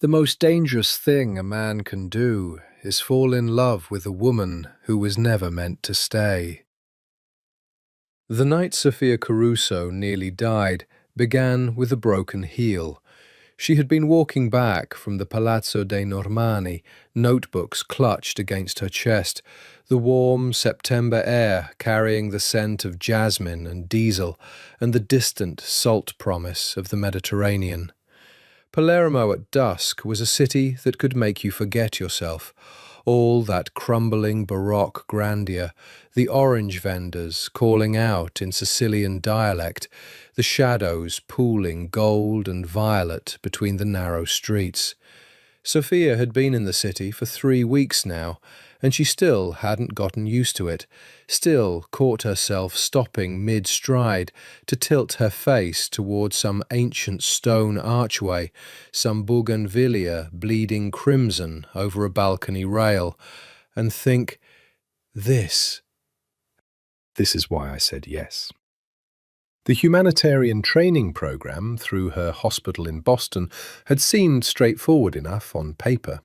The most dangerous thing a man can do is fall in love with a woman who was never meant to stay. The night Sophia Caruso nearly died began with a broken heel. She had been walking back from the Palazzo dei Normanni, notebooks clutched against her chest, the warm September air carrying the scent of jasmine and diesel and the distant salt promise of the Mediterranean. Palermo at dusk was a city that could make you forget yourself. All that crumbling Baroque grandeur, the orange vendors calling out in Sicilian dialect, the shadows pooling gold and violet between the narrow streets. Sophia had been in the city for 3 weeks now, and she still hadn't gotten used to it, still caught herself stopping mid-stride to tilt her face toward some ancient stone archway, some bougainvillea bleeding crimson over a balcony rail, and think, This is why I said yes. The humanitarian training program through her hospital in Boston had seemed straightforward enough on paper.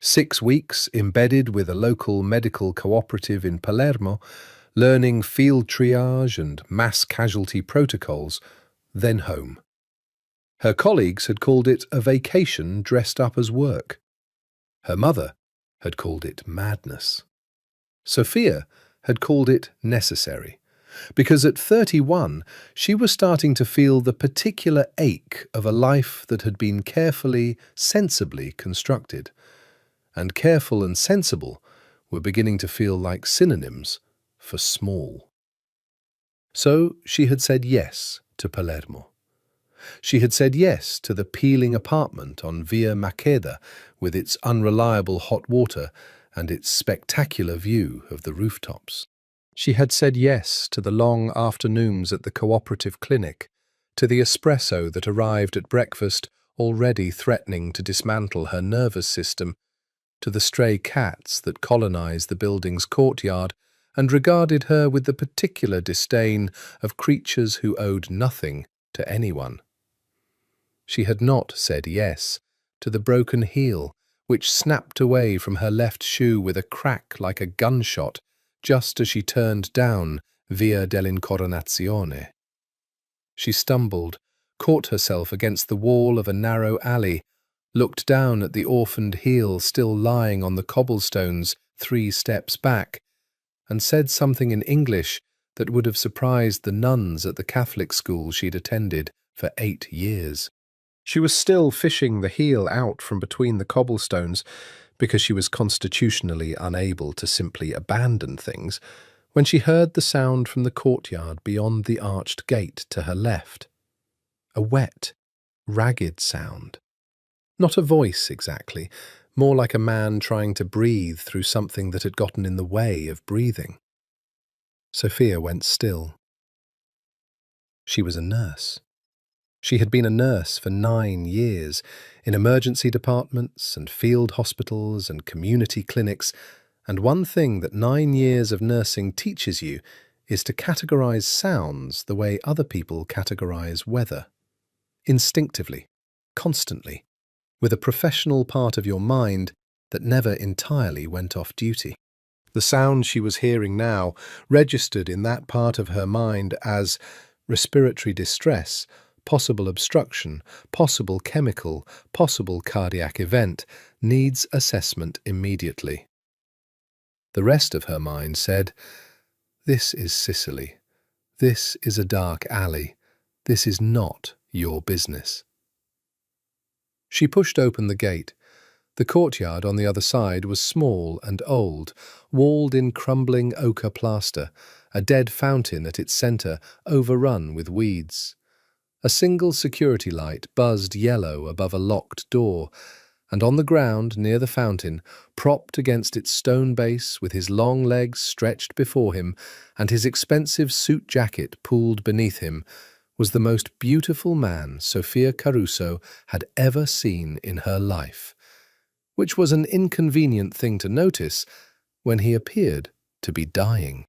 6 weeks embedded with a local medical cooperative in Palermo, learning field triage and mass casualty protocols, then home. Her colleagues had called it a vacation dressed up as work. Her mother had called it madness. Sophia had called it necessary, because at 31 she was starting to feel the particular ache of a life that had been carefully, sensibly constructed. And careful and sensible were beginning to feel like synonyms for small. So she had said yes to Palermo. She had said yes to the peeling apartment on Via Maqueda with its unreliable hot water and its spectacular view of the rooftops. She had said yes to the long afternoons at the cooperative clinic, to the espresso that arrived at breakfast already threatening to dismantle her nervous system, to the stray cats that colonized the building's courtyard and regarded her with the particular disdain of creatures who owed nothing to anyone. She had not said yes to the broken heel, which snapped away from her left shoe with a crack like a gunshot just as she turned down Via dell'Incoronazione. She stumbled, caught herself against the wall of a narrow alley, looked down at the orphaned heel still lying on the cobblestones 3 steps back, and said something in English that would have surprised the nuns at the Catholic school she'd attended for 8 years. She was still fishing the heel out from between the cobblestones because she was constitutionally unable to simply abandon things, when she heard the sound from the courtyard beyond the arched gate to her left. A wet, ragged sound. Not a voice exactly, more like a man trying to breathe through something that had gotten in the way of breathing. Sophia went still. She was a nurse. She had been a nurse for 9 years, in emergency departments and field hospitals and community clinics, and one thing that 9 years of nursing teaches you is to categorize sounds the way other people categorize weather. Instinctively, constantly, with a professional part of your mind that never entirely went off duty. The sound she was hearing now registered in that part of her mind as respiratory distress, possible obstruction, possible chemical, possible cardiac event, needs assessment immediately. The rest of her mind said, This is Sicily. This is a dark alley. This is not your business. She pushed open the gate. The courtyard on the other side was small and old, walled in crumbling ochre plaster, a dead fountain at its centre overrun with weeds. A single security light buzzed yellow above a locked door, and on the ground near the fountain, propped against its stone base with his long legs stretched before him and his expensive suit jacket pooled beneath him, was the most beautiful man Sophia Caruso had ever seen in her life, which was an inconvenient thing to notice when he appeared to be dying.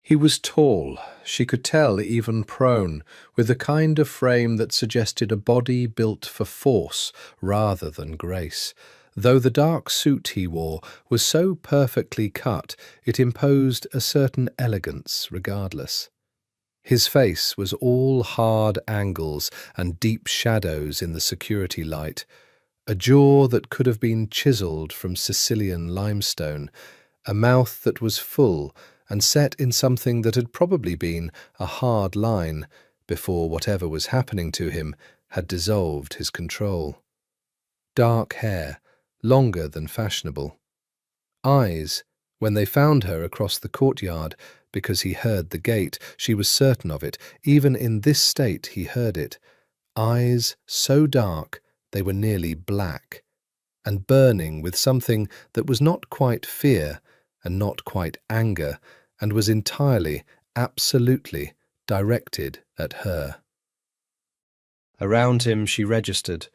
He was tall, she could tell even prone, with a kind of frame that suggested a body built for force rather than grace, though the dark suit he wore was so perfectly cut it imposed a certain elegance regardless. His face was all hard angles and deep shadows in the security light, a jaw that could have been chiselled from Sicilian limestone, a mouth that was full and set in something that had probably been a hard line before whatever was happening to him had dissolved his control. Dark hair, longer than fashionable. Eyes, when they found her across the courtyard, because he heard the gate, she was certain of it, even in this state he heard it, eyes so dark they were nearly black, and burning with something that was not quite fear and not quite anger, and was entirely, absolutely directed at her. Around him she registered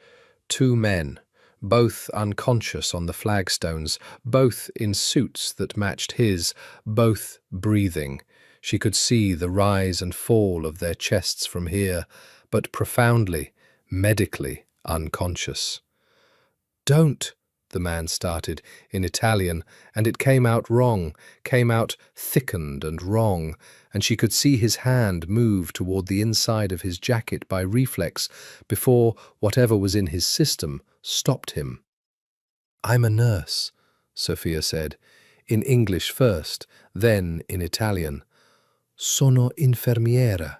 2 men, both unconscious on the flagstones, both in suits that matched his, both breathing. She could see the rise and fall of their chests from here, but profoundly, medically unconscious. "Don't," the man started, in Italian, and it came out wrong, came out thickened and wrong, and she could see his hand move toward the inside of his jacket by reflex before whatever was in his system stopped him. "I'm a nurse," Sophia said, in English first, then in Italian. "Sono infermiera,"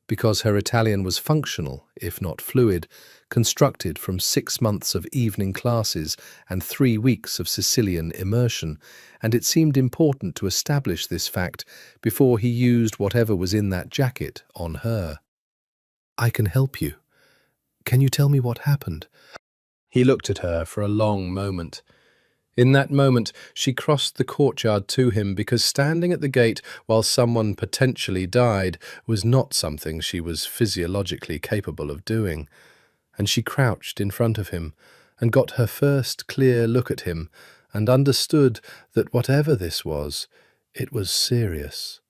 because her Italian was functional, if not fluid, constructed from 6 months of evening classes and 3 weeks of Sicilian immersion, and it seemed important to establish this fact before he used whatever was in that jacket on her. "I can help you. Can you tell me what happened?" He looked at her for a long moment. In that moment, she crossed the courtyard to him because standing at the gate while someone potentially died was not something she was physiologically capable of doing. And she crouched in front of him and got her first clear look at him and understood that whatever this was, it was serious.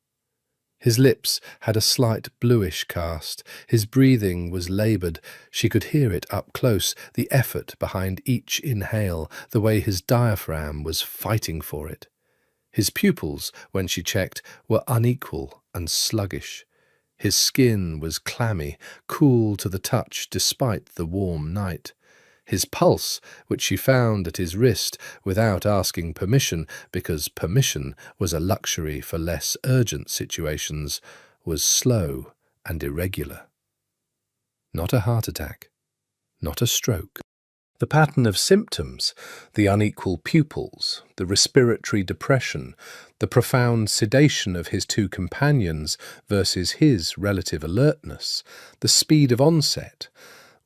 His lips had a slight bluish cast, his breathing was laboured, she could hear it up close, the effort behind each inhale, the way his diaphragm was fighting for it. His pupils, when she checked, were unequal and sluggish. His skin was clammy, cool to the touch despite the warm night. His pulse, which she found at his wrist without asking permission, because permission was a luxury for less urgent situations, was slow and irregular. Not a heart attack, not a stroke. The pattern of symptoms, the unequal pupils, the respiratory depression, the profound sedation of his 2 companions versus his relative alertness, the speed of onset,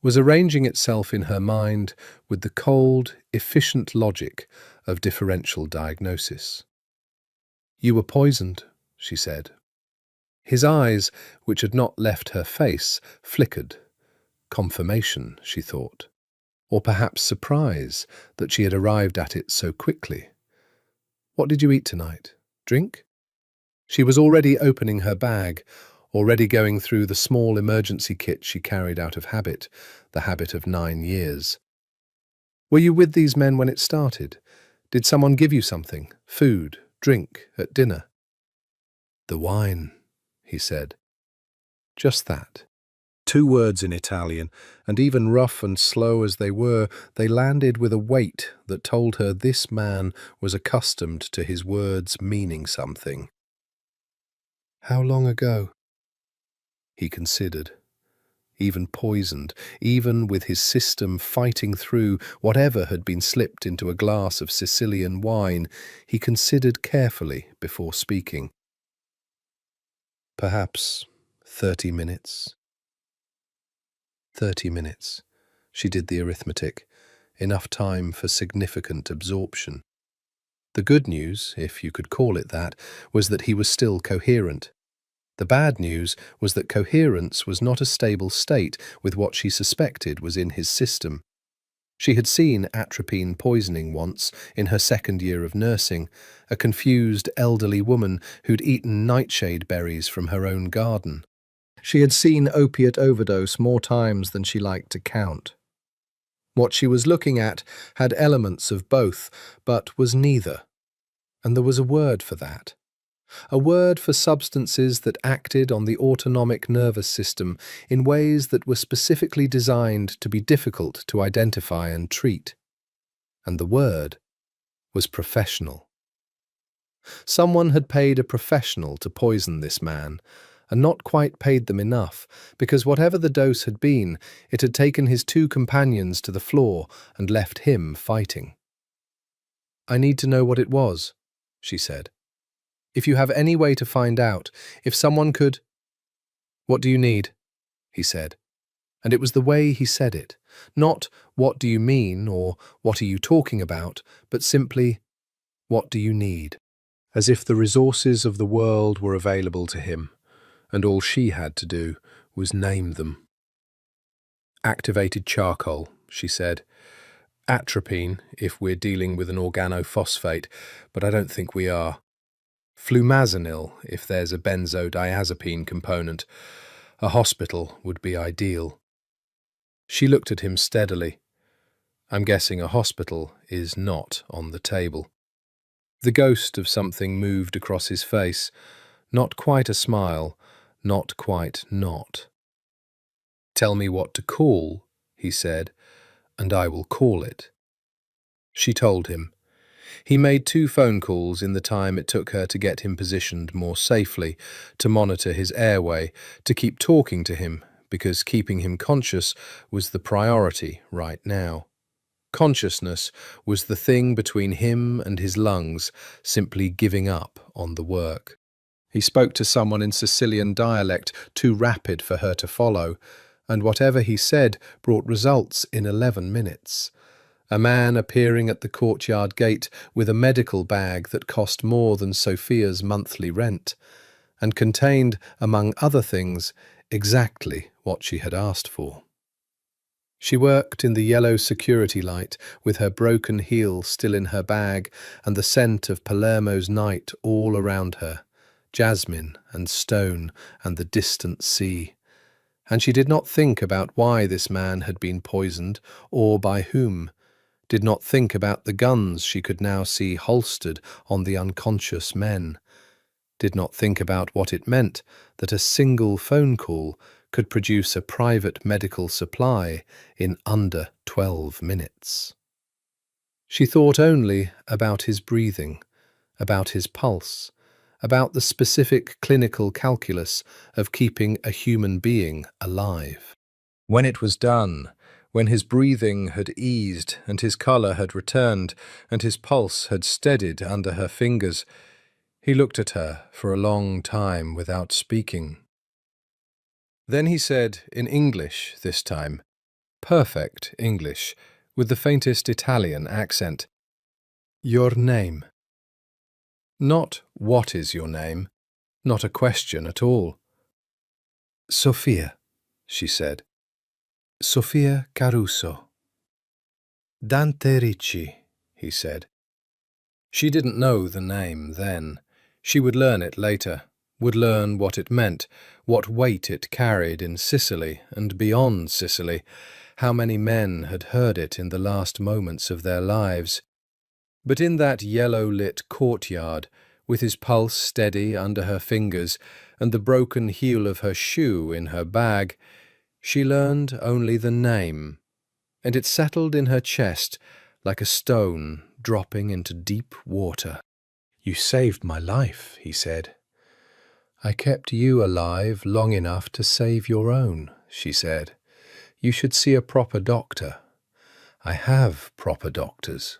was arranging itself in her mind with the cold, efficient logic of differential diagnosis. "You were poisoned," she said. His eyes, which had not left her face, flickered. Confirmation, she thought. Or perhaps surprise that she had arrived at it so quickly. "What did you eat tonight? Drink?" She was already opening her bag, already going through the small emergency kit she carried out of habit, the habit of 9 years. "Were you with these men when it started? Did someone give you something, food, drink, at dinner?" "The wine," he said. Just that. 2 words in Italian, and even rough and slow as they were, they landed with a weight that told her this man was accustomed to his words meaning something. "How long ago?" He considered. Even poisoned, even with his system fighting through whatever had been slipped into a glass of Sicilian wine, he considered carefully before speaking. "Perhaps 30 minutes. 30 minutes. She did the arithmetic. Enough time for significant absorption. The good news, if you could call it that, was that he was still coherent. The bad news was that coherence was not a stable state with what she suspected was in his system. She had seen atropine poisoning once in her second year of nursing, a confused elderly woman who'd eaten nightshade berries from her own garden. She had seen opiate overdose more times than she liked to count. What she was looking at had elements of both, but was neither. And there was a word for that. A word for substances that acted on the autonomic nervous system in ways that were specifically designed to be difficult to identify and treat. And the word was professional. Someone had paid a professional to poison this man, and not quite paid them enough, because whatever the dose had been, it had taken his two companions to the floor and left him fighting. "I need to know what it was," she said. "If you have any way to find out, if someone could—" "What do you need?" he said. And it was the way he said it. Not, "What do you mean?" or "What are you talking about?" but simply, "What do you need?" As if the resources of the world were available to him, and all she had to do was name them. "Activated charcoal," she said. "Atropine, if we're dealing with an organophosphate, but I don't think we are. Flumazanil, if there's a benzodiazepine component. A hospital would be ideal." She looked at him steadily. "I'm guessing a hospital is not on the table." The ghost of something moved across his face. Not quite a smile, not quite not. "Tell me what to call," he said, "and I will call it." She told him. He made 2 phone calls in the time it took her to get him positioned more safely, to monitor his airway, to keep talking to him, because keeping him conscious was the priority right now. Consciousness was the thing between him and his lungs, simply giving up on the work. He spoke to someone in Sicilian dialect, too rapid for her to follow, and whatever he said brought results in 11 minutes. A man appearing at the courtyard gate with a medical bag that cost more than Sophia's monthly rent, and contained, among other things, exactly what she had asked for. She worked in the yellow security light, with her broken heel still in her bag and the scent of Palermo's night all around her, jasmine and stone and the distant sea. And she did not think about why this man had been poisoned, or by whom, did not think about the guns she could now see holstered on the unconscious men, did not think about what it meant that a single phone call could produce a private medical supply in under 12 minutes. She thought only about his breathing, about his pulse, about the specific clinical calculus of keeping a human being alive. When it was done, when his breathing had eased and his colour had returned and his pulse had steadied under her fingers, he looked at her for a long time without speaking. Then he said, in English this time, perfect English, with the faintest Italian accent, "Your name." Not "what is your name?" Not a question at all. "Sophia," she said. "Sophia Caruso." "Dante Ricci," he said. She didn't know the name then. She would learn it later, would learn what it meant, what weight it carried in Sicily and beyond Sicily, how many men had heard it in the last moments of their lives. But in that yellow-lit courtyard, with his pulse steady under her fingers and the broken heel of her shoe in her bag, she learned only the name, and it settled in her chest like a stone dropping into deep water. "You saved my life," he said. "I kept you alive long enough to save your own," she said. "You should see a proper doctor." "I have proper doctors."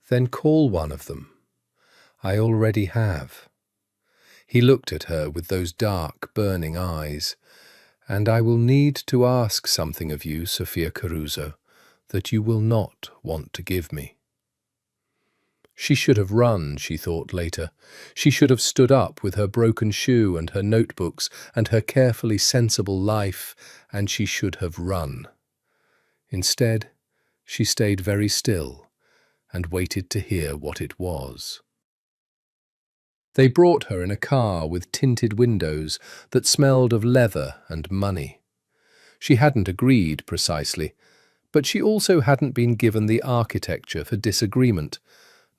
"Then call one of them." "I already have." He looked at her with those dark, burning eyes. "And I will need to ask something of you, Sophia Caruso, that you will not want to give me." She should have run, she thought later. She should have stood up with her broken shoe and her notebooks and her carefully sensible life, and she should have run. Instead, She stayed very still and waited to hear what it was. They brought her in a car with tinted windows that smelled of leather and money. She hadn't agreed precisely, but she also hadn't been given the architecture for disagreement,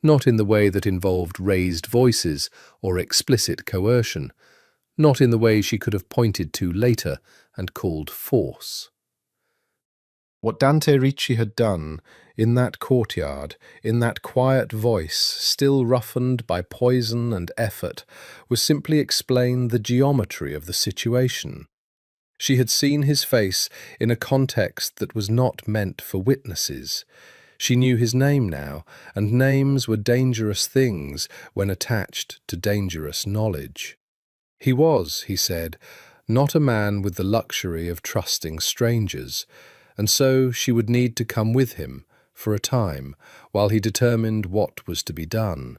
not in the way that involved raised voices or explicit coercion, not in the way she could have pointed to later and called force. What Dante Ricci had done in that courtyard, in that quiet voice, still roughened by poison and effort, was simply explain the geometry of the situation. She had seen his face in a context that was not meant for witnesses. She knew his name now, and names were dangerous things when attached to dangerous knowledge. He was, he said, not a man with the luxury of trusting strangers, and so she would need to come with him for a time while he determined what was to be done.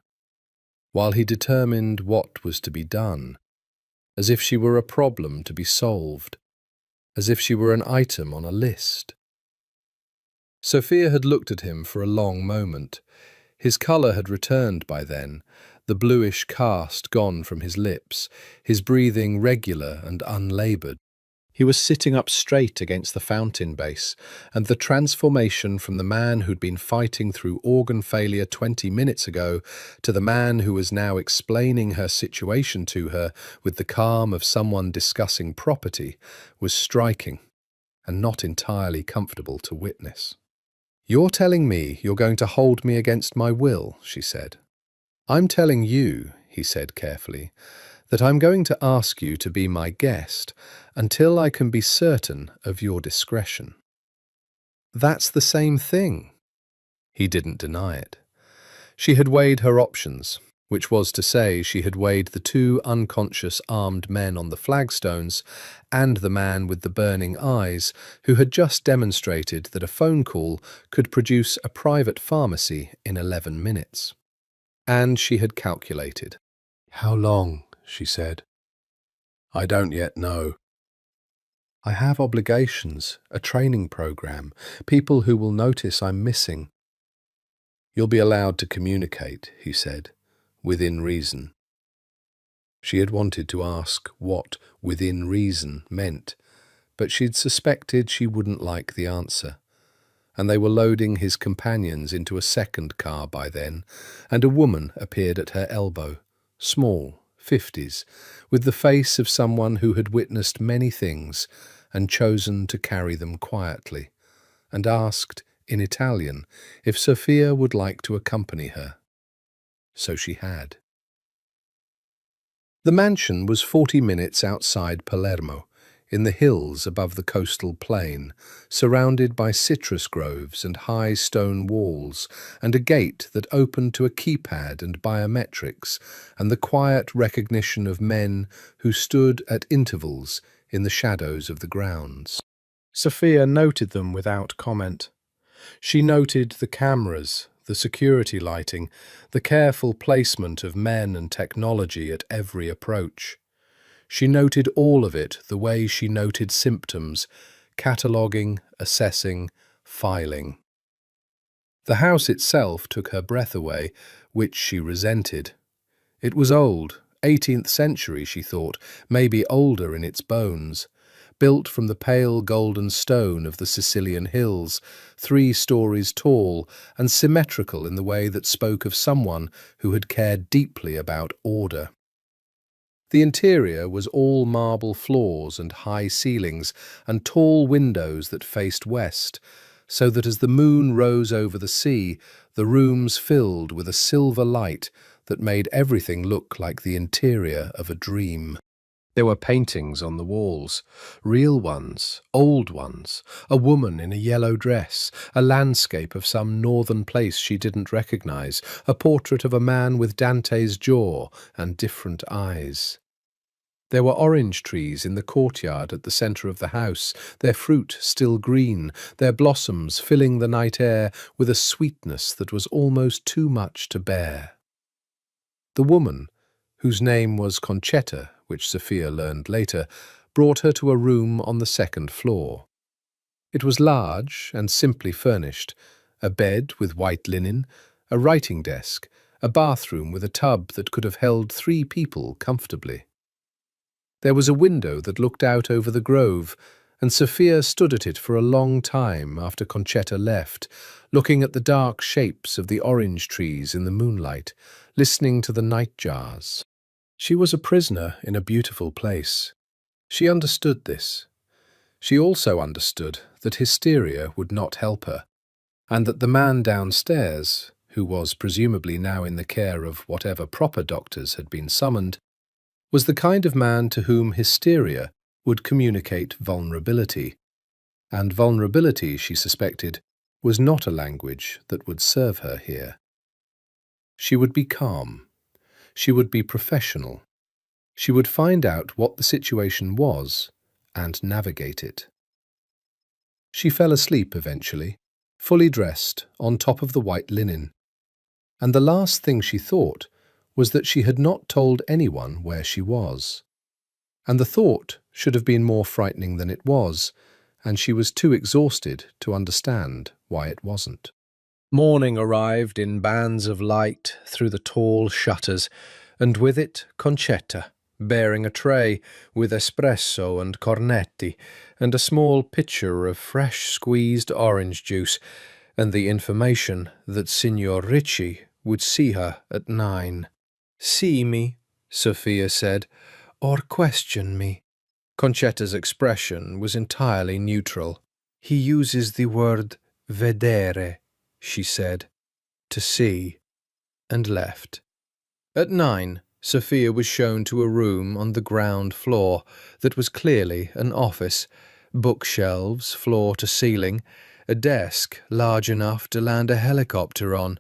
As if she were a problem to be solved, as if she were an item on a list. Sophia had looked at him for a long moment. His colour had returned by then, the bluish cast gone from his lips, his breathing regular and unlaboured. He was sitting up straight against the fountain base, and the transformation from the man who'd been fighting through organ failure 20 minutes ago to the man who was now explaining her situation to her with the calm of someone discussing property was striking and not entirely comfortable to witness. "You're telling me you're going to hold me against my will," she said. "I'm telling you," he said carefully, "that I'm going to ask you to be my guest until I can be certain of your discretion." That's the same thing. He didn't deny it. She had weighed her options, which was to say she had weighed the two unconscious armed men on the flagstones and the man with the burning eyes who had just demonstrated that a phone call could produce a private pharmacy in 11 minutes. And she had calculated. "How long?" she said. "I don't yet know. I have obligations, a training program, people who will notice I'm missing." "You'll be allowed to communicate," he said, "within reason." She had wanted to ask what within reason meant, but she'd suspected she wouldn't like the answer. And they were loading his companions into a second car by then, and a woman appeared at her elbow, small, 50s, with the face of someone who had witnessed many things and chosen to carry them quietly, and asked, in Italian, if Sophia would like to accompany her. So she had. The mansion was 40 minutes outside Palermo, in the hills above the coastal plain, surrounded by citrus groves and high stone walls, and a gate that opened to a keypad and biometrics, and the quiet recognition of men who stood at intervals in the shadows of the grounds. Sophia noted them without comment. She noted the cameras, the security lighting, the careful placement of men and technology at every approach. She noted all of it the way she noted symptoms, cataloguing, assessing, filing. The house itself took her breath away, which she resented. It was old, 18th century, she thought, maybe older in its bones. Built from the pale golden stone of the Sicilian hills, 3 stories tall and symmetrical in the way that spoke of someone who had cared deeply about order. The interior was all marble floors and high ceilings and tall windows that faced west, so that as the moon rose over the sea, the rooms filled with a silver light that made everything look like the interior of a dream. There were paintings on the walls, real ones, old ones, a woman in a yellow dress, a landscape of some northern place she didn't recognize, a portrait of a man with Dante's jaw and different eyes. There were orange trees in the courtyard at the centre of the house, their fruit still green, their blossoms filling the night air with a sweetness that was almost too much to bear. The woman, whose name was Concetta, which Sophia learned later, brought her to a room on the 2nd floor. It was large and simply furnished, a bed with white linen, a writing desk, a bathroom with a tub that could have held 3 people comfortably. There was a window that looked out over the grove, and Sophia stood at it for a long time after Concetta left, looking at the dark shapes of the orange trees in the moonlight, listening to the nightjars. She was a prisoner in a beautiful place. She understood this. She also understood that hysteria would not help her, and that the man downstairs, who was presumably now in the care of whatever proper doctors had been summoned, was the kind of man to whom hysteria would communicate vulnerability, and vulnerability, she suspected, was not a language that would serve her here. She would be calm. She would be professional. She would find out what the situation was and navigate it. She fell asleep eventually, fully dressed, on top of the white linen, and the last thing she thought was that she had not told anyone where she was. And the thought should have been more frightening than it was, and she was too exhausted to understand why it wasn't. Morning arrived in bands of light through the tall shutters, and with it Concetta, bearing a tray with espresso and cornetti, and a small pitcher of fresh squeezed orange juice, and the information that Signor Ricci would see her at 9. "See me," Sophia said, "or question me." Concetta's expression was entirely neutral. "He uses the word vedere," she said, "to see," and left. At 9, Sophia was shown to a room on the ground floor that was clearly an office, bookshelves floor to ceiling, a desk large enough to land a helicopter on,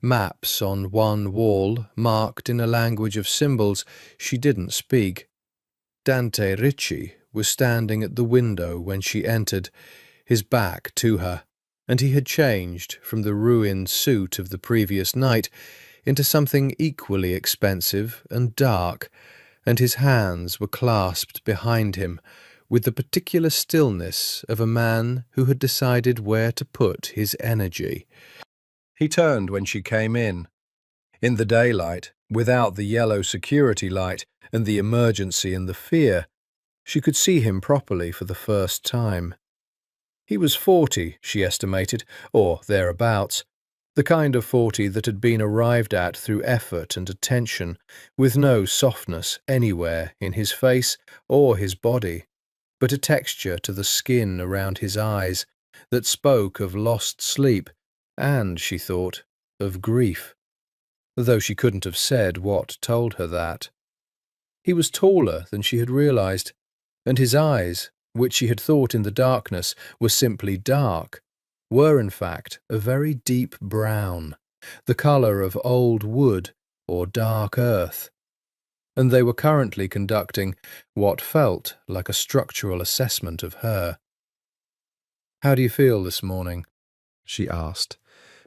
maps on one wall marked in a language of symbols she didn't speak. Dante Ricci was standing at the window when she entered, his back to her, and he had changed from the ruined suit of the previous night into something equally expensive and dark, and his hands were clasped behind him with the particular stillness of a man who had decided where to put his energy. He turned when she came in. In the daylight, without the yellow security light and the emergency and the fear, she could see him properly for the first time. He was 40, she estimated, or thereabouts, the kind of 40 that had been arrived at through effort and attention, with no softness anywhere in his face or his body, but a texture to the skin around his eyes that spoke of lost sleep and, she thought, of grief, though she couldn't have said what told her that. He was taller than she had realized, and his eyes, which she had thought in the darkness were simply dark, were in fact a very deep brown, the colour of old wood or dark earth, and they were currently conducting what felt like a structural assessment of her. "How do you feel this morning?" she asked,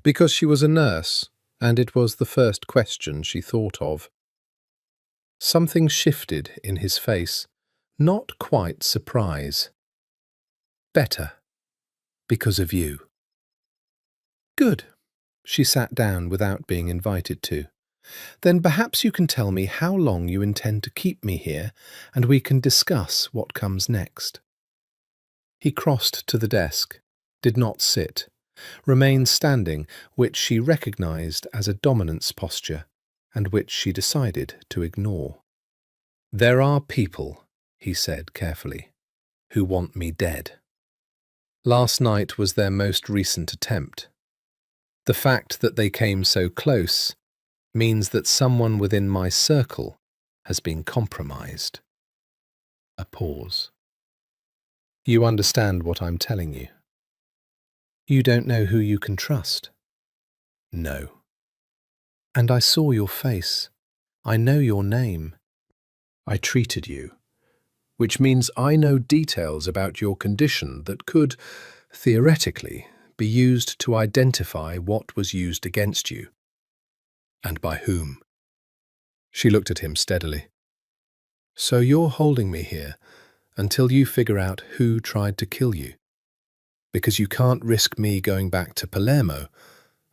because she was a nurse, and it was the first question she thought of. Something shifted in his face, not quite surprise. "Better, because of you." "Good." She sat down without being invited to. "Then perhaps you can tell me how long you intend to keep me here, and we can discuss what comes next." He crossed to the desk, did not sit, remained standing, which she recognized as a dominance posture, and which she decided to ignore. "There are people," he said carefully, "who want me dead. Last night was their most recent attempt. The fact that they came so close means that someone within my circle has been compromised." A pause. "You understand what I'm telling you?" "You don't know who you can trust?" "No." "And I saw your face. I know your name. I treated you, which means I know details about your condition that could, theoretically, be used to identify what was used against you. And by whom." She looked at him steadily. "So you're holding me here until you figure out who tried to kill you?" Because you can't risk me going back to Palermo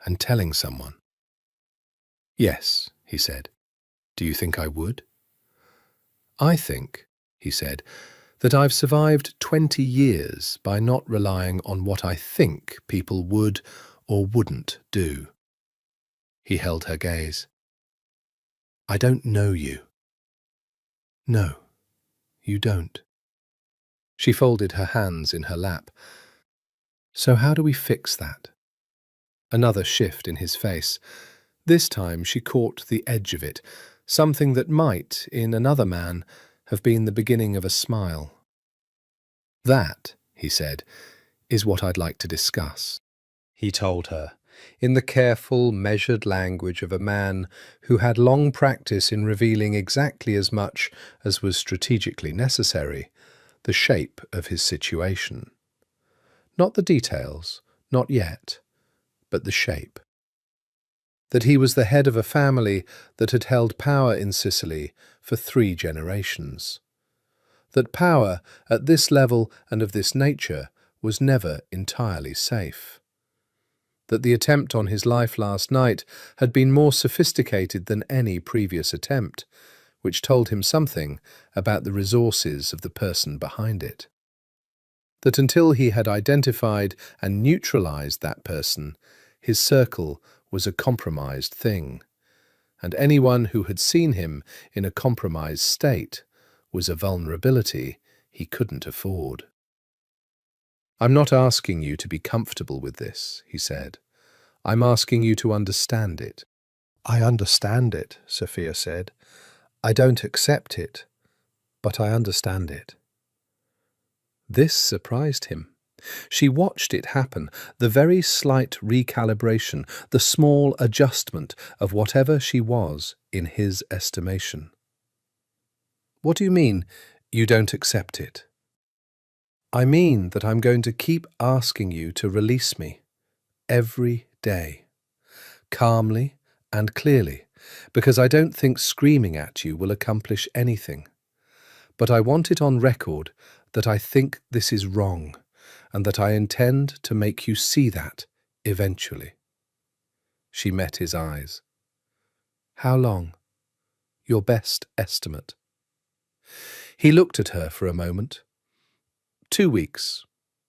and telling someone. Yes, he said. Do you think I would? I think, he said, that I've survived 20 years by not relying on what I think people would or wouldn't do. He held her gaze. I don't know you. No, you don't. She folded her hands in her lap. So how do we fix that? Another shift in his face. This time she caught the edge of it, something that might, in another man, have been the beginning of a smile. That, he said, is what I'd like to discuss, he told her, in the careful, measured language of a man who had long practice in revealing exactly as much as was strategically necessary, the shape of his situation. Not the details, not yet, but the shape. That he was the head of a family that had held power in Sicily for 3 generations. That power at this level and of this nature was never entirely safe. That the attempt on his life last night had been more sophisticated than any previous attempt, which told him something about the resources of the person behind it. That until he had identified and neutralized that person, his circle was a compromised thing, and anyone who had seen him in a compromised state was a vulnerability he couldn't afford. I'm not asking you to be comfortable with this, he said. I'm asking you to understand it. I understand it, Sophia said. I don't accept it, but I understand it. This surprised him. She watched it happen, the very slight recalibration, the small adjustment of whatever she was in his estimation. What do you mean, you don't accept it? I mean that I'm going to keep asking you to release me, every day, calmly and clearly, because I don't think screaming at you will accomplish anything. But I want it on record that I think this is wrong, and that I intend to make you see that eventually. She met his eyes. How long? Your best estimate. He looked at her for a moment. 2 weeks,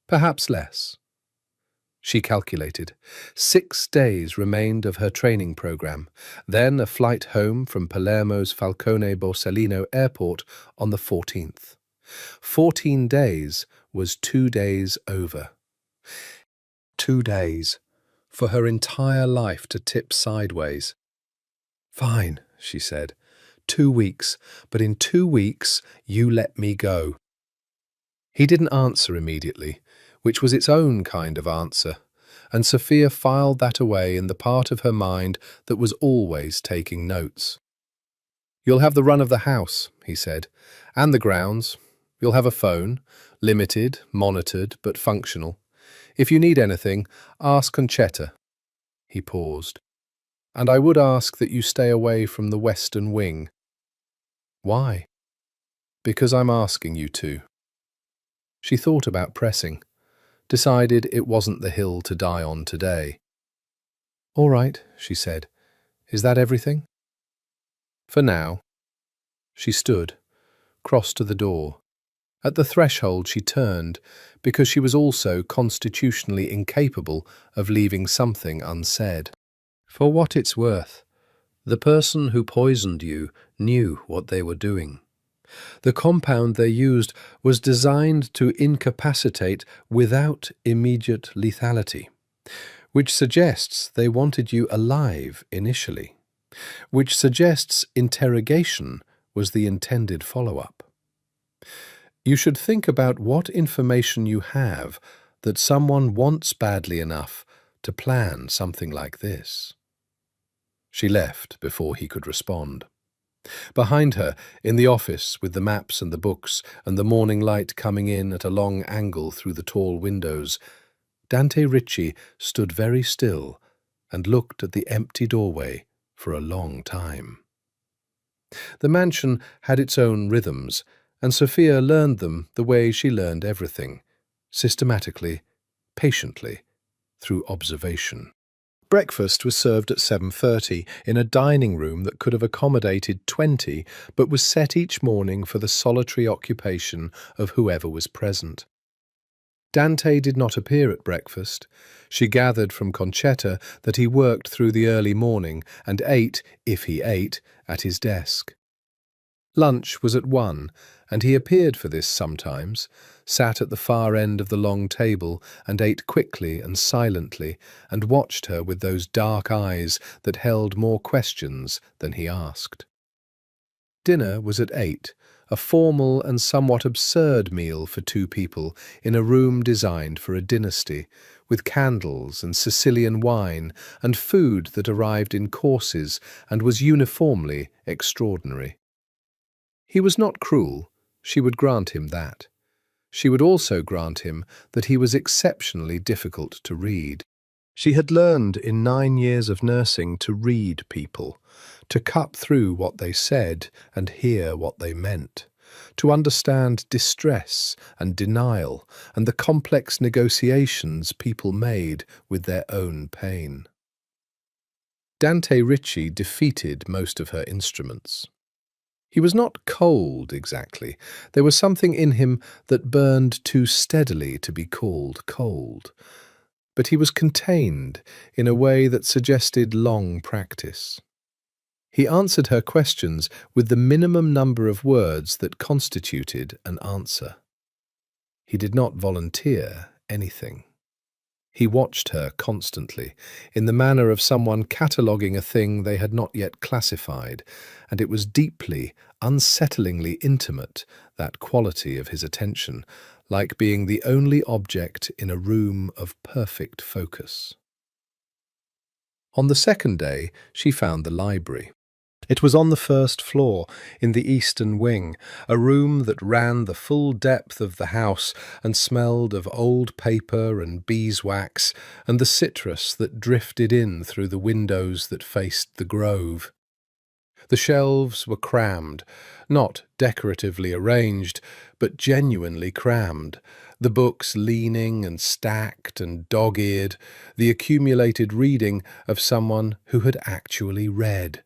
perhaps less. She calculated. 6 days remained of her training program, then a flight home from Palermo's Falcone Borsellino airport on the 14th. 14 days was 2 days over. 2 days, for her entire life to tip sideways. Fine, she said. 2 weeks, but in 2 weeks you let me go. He didn't answer immediately, which was its own kind of answer, and Sophia filed that away in the part of her mind that was always taking notes. You'll have the run of the house, he said, and the grounds. You'll have a phone, limited, monitored, but functional. If you need anything, ask Concetta. He paused. And I would ask that you stay away from the western wing. Why? Because I'm asking you to. She thought about pressing, decided it wasn't the hill to die on today. All right, she said. Is that everything? For now. She stood, crossed to the door. At the threshold she turned, because she was also constitutionally incapable of leaving something unsaid. For what it's worth, the person who poisoned you knew what they were doing. The compound they used was designed to incapacitate without immediate lethality, which suggests they wanted you alive initially, which suggests interrogation was the intended follow-up. You should think about what information you have that someone wants badly enough to plan something like this. She left before he could respond. Behind her, in the office with the maps and the books and the morning light coming in at a long angle through the tall windows, Dante Ricci stood very still and looked at the empty doorway for a long time. The mansion had its own rhythms, and Sophia learned them the way she learned everything, systematically, patiently, through observation. Breakfast was served at 7:30 in a dining room that could have accommodated 20, but was set each morning for the solitary occupation of whoever was present. Dante did not appear at breakfast. She gathered from Concetta that he worked through the early morning and ate, if he ate, at his desk. Lunch was at 1, and he appeared for this sometimes, sat at the far end of the long table and ate quickly and silently, and watched her with those dark eyes that held more questions than he asked. Dinner was at 8, a formal and somewhat absurd meal for 2 people in a room designed for a dynasty, with candles and Sicilian wine and food that arrived in courses and was uniformly extraordinary. He was not cruel, she would grant him that. She would also grant him that he was exceptionally difficult to read. She had learned in 9 years of nursing to read people, to cut through what they said and hear what they meant, to understand distress and denial and the complex negotiations people made with their own pain. Dante Ricci defeated most of her instruments. He was not cold, exactly. There was something in him that burned too steadily to be called cold. But he was contained in a way that suggested long practice. He answered her questions with the minimum number of words that constituted an answer. He did not volunteer anything. He watched her constantly, in the manner of someone cataloguing a thing they had not yet classified, and it was deeply, unsettlingly intimate, that quality of his attention, like being the only object in a room of perfect focus. On the second day, she found the library. It was on the first floor, in the eastern wing, a room that ran the full depth of the house and smelled of old paper and beeswax and the citrus that drifted in through the windows that faced the grove. The shelves were crammed, not decoratively arranged, but genuinely crammed, the books leaning and stacked and dog-eared, the accumulated reading of someone who had actually read.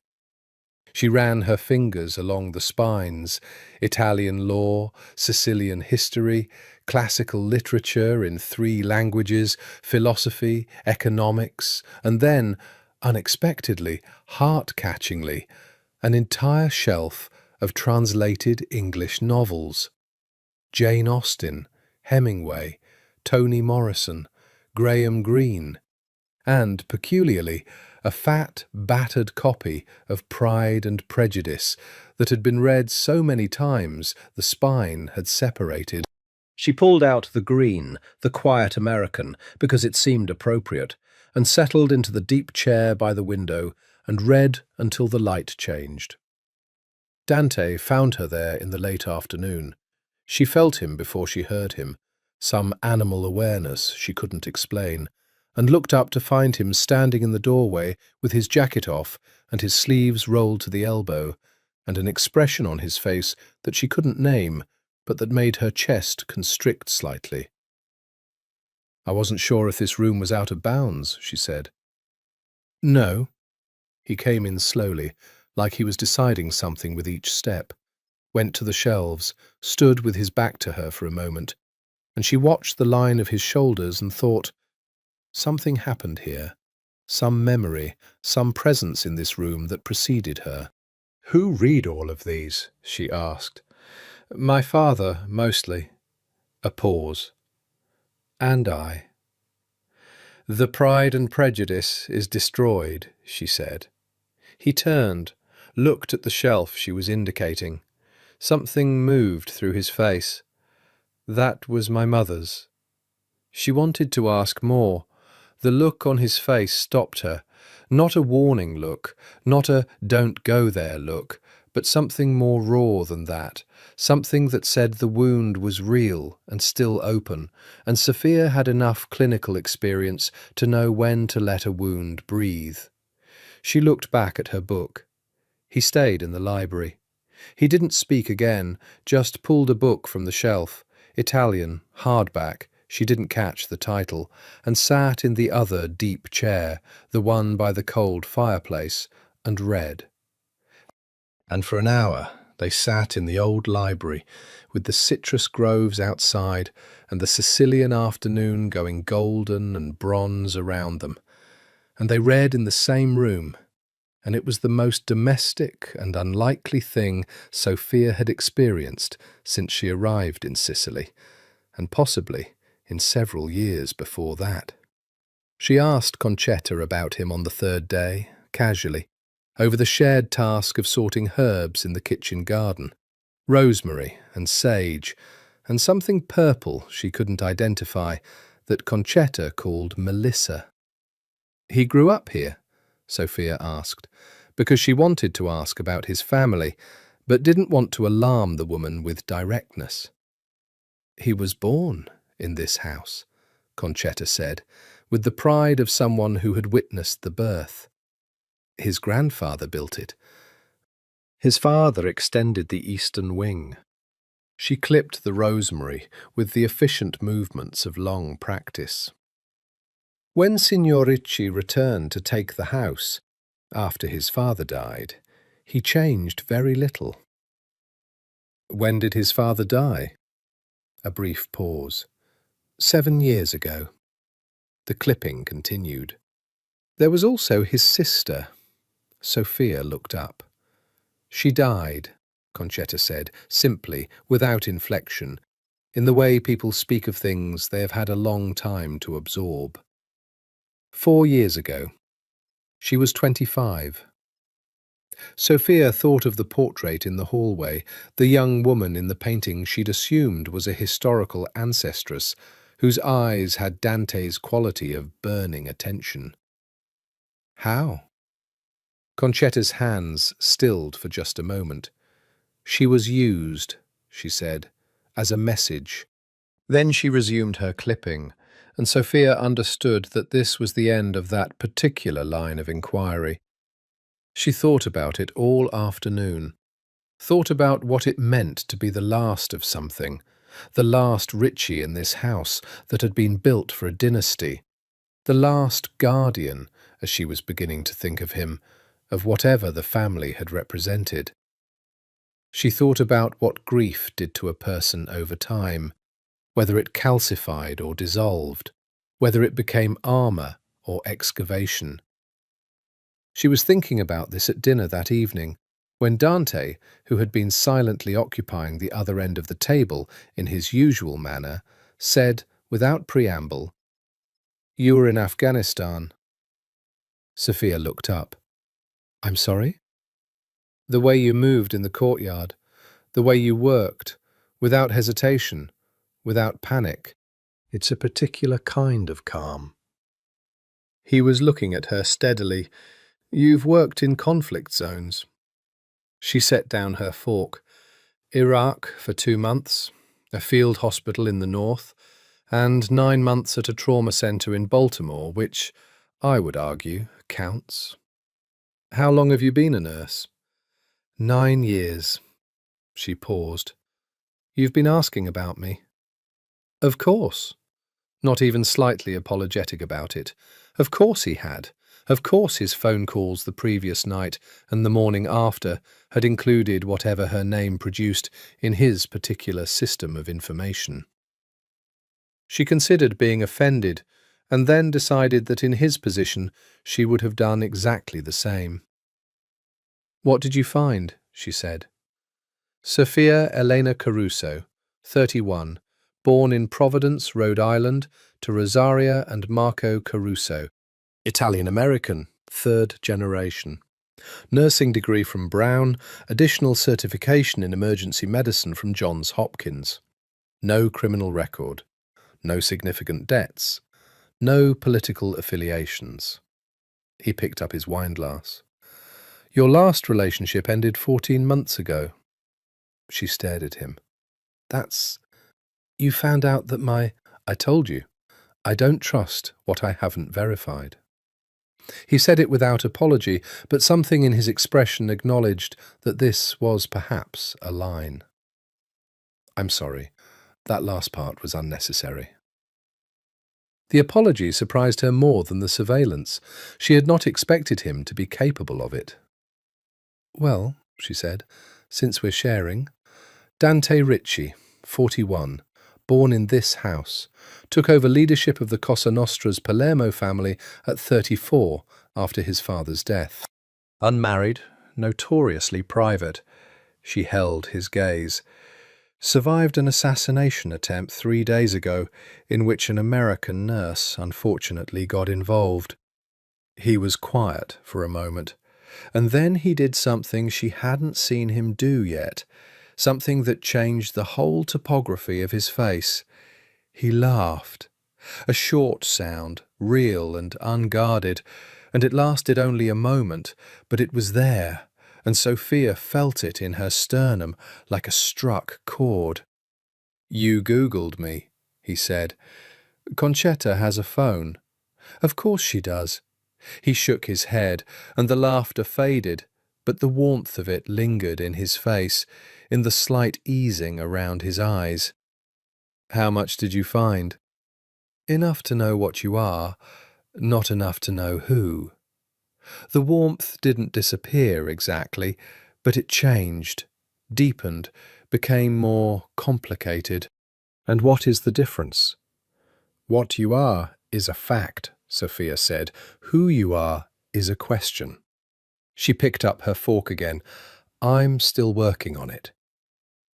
She ran her fingers along the spines: Italian law, Sicilian history, classical literature in 3 languages, philosophy, economics, and then, unexpectedly, heart-catchingly, an entire shelf of translated English novels. Jane Austen, Hemingway, Toni Morrison, Graham Greene, and, peculiarly, a fat, battered copy of Pride and Prejudice that had been read so many times the spine had separated. She pulled out the green, the quiet American, because it seemed appropriate, and settled into the deep chair by the window and read until the light changed. Dante found her there in the late afternoon. She felt him before she heard him, some animal awareness she couldn't explain, and looked up to find him standing in the doorway with his jacket off and his sleeves rolled to the elbow, and an expression on his face that she couldn't name, but that made her chest constrict slightly. "I wasn't sure if this room was out of bounds," she said. "No." He came in slowly, like he was deciding something with each step, went to the shelves, stood with his back to her for a moment, and she watched the line of his shoulders and thought, something happened here, some memory, some presence in this room that preceded her. "Who read all of these?" she asked. "My father, mostly." A pause. "And I." "The Pride and Prejudice is destroyed," she said. He turned, looked at the shelf she was indicating. Something moved through his face. "That was my mother's." She wanted to ask more. The look on his face stopped her. Not a warning look, not a "don't go there" look, but something more raw than that, something that said the wound was real and still open, and Sophia had enough clinical experience to know when to let a wound breathe. She looked back at her book. He stayed in the library. He didn't speak again, just pulled a book from the shelf, Italian, hardback, She didn't catch the title, and sat in the other deep chair, the one by the cold fireplace, and read. And for an hour they sat in the old library, with the citrus groves outside and the Sicilian afternoon going golden and bronze around them. And they read in the same room, and it was the most domestic and unlikely thing Sophia had experienced since she arrived in Sicily, and possibly in several years before that. She asked Concetta about him on the third day, casually, over the shared task of sorting herbs in the kitchen garden, rosemary and sage, and something purple she couldn't identify that Concetta called Melissa. He grew up here, Sophia asked, because she wanted to ask about his family, but didn't want to alarm the woman with directness. He was born in this house, Concetta said, with the pride of someone who had witnessed the birth. His grandfather built it. His father extended the eastern wing. She clipped the rosemary with the efficient movements of long practice. When Signor Ricci returned to take the house, after his father died, he changed very little. When did his father die? A brief pause. 7 years ago. The clipping continued. There was also his sister. Sophia looked up. She died, Concetta said, simply, without inflection, in the way people speak of things they have had a long time to absorb. 4 years ago. She was 25. Sophia thought of the portrait in the hallway, the young woman in the painting she'd assumed was a historical ancestress, whose eyes had Dante's quality of burning attention. How? Concetta's hands stilled for just a moment. She was used, she said, as a message. Then she resumed her clipping, and Sophia understood that this was the end of that particular line of inquiry. She thought about it all afternoon, thought about what it meant to be the last of something, the last Ricci in this house that had been built for a dynasty, the last guardian, as she was beginning to think of him, of whatever the family had represented. She thought about what grief did to a person over time, whether it calcified or dissolved, whether it became armour or excavation. She was thinking about this at dinner that evening, when Dante, who had been silently occupying the other end of the table in his usual manner, said, without preamble, "You were in Afghanistan." Sophia looked up. "I'm sorry?" "The way you moved in the courtyard, the way you worked, without hesitation, without panic. It's a particular kind of calm." He was looking at her steadily. "You've worked in conflict zones." She set down her fork. "Iraq for 2 months, a field hospital in the north, and 9 months at a trauma centre in Baltimore, which, I would argue, counts." "How long have you been a nurse?" 9 years. She paused. "You've been asking about me." "Of course." Not even slightly apologetic about it. Of course he had. Of course his phone calls the previous night and the morning after had included whatever her name produced in his particular system of information. She considered being offended, and then decided that in his position she would have done exactly the same. "What did you find?" she said. Sophia Elena Caruso, 31, born in Providence, Rhode Island, to Rosaria and Marco Caruso. Italian-American, 3rd generation. Nursing degree from Brown, additional certification in emergency medicine from Johns Hopkins. No criminal record. No significant debts. No political affiliations. He picked up his wineglass. "Your last relationship ended 14 months ago." She stared at him. You found out that I told you. I don't trust what I haven't verified." He said it without apology, but something in his expression acknowledged that this was perhaps a line. "I'm sorry. That last part was unnecessary." The apology surprised her more than the surveillance. She had not expected him to be capable of it. "Well," she said, "since we're sharing. Dante Ricci, 41, born in this house, took over leadership of the Cosa Nostra's Palermo family at 34 after his father's death. Unmarried, notoriously private." She held his gaze. "Survived an assassination attempt 3 days ago in which an American nurse unfortunately got involved." He was quiet for a moment, and then he did something she hadn't seen him do yet, something that changed the whole topography of his face. He laughed. A short sound, real and unguarded, and it lasted only a moment, but it was there, and Sophia felt it in her sternum like a struck chord. "You Googled me," he said. "Concetta has a phone." "Of course she does." He shook his head, and the laughter faded, but the warmth of it lingered in his face, in the slight easing around his eyes. "How much did you find?" "Enough to know what you are, not enough to know who." The warmth didn't disappear exactly, but it changed, deepened, became more complicated. "And what is the difference?" "What you are is a fact," Sophia said. "Who you are is a question." She picked up her fork again. "I'm still working on it."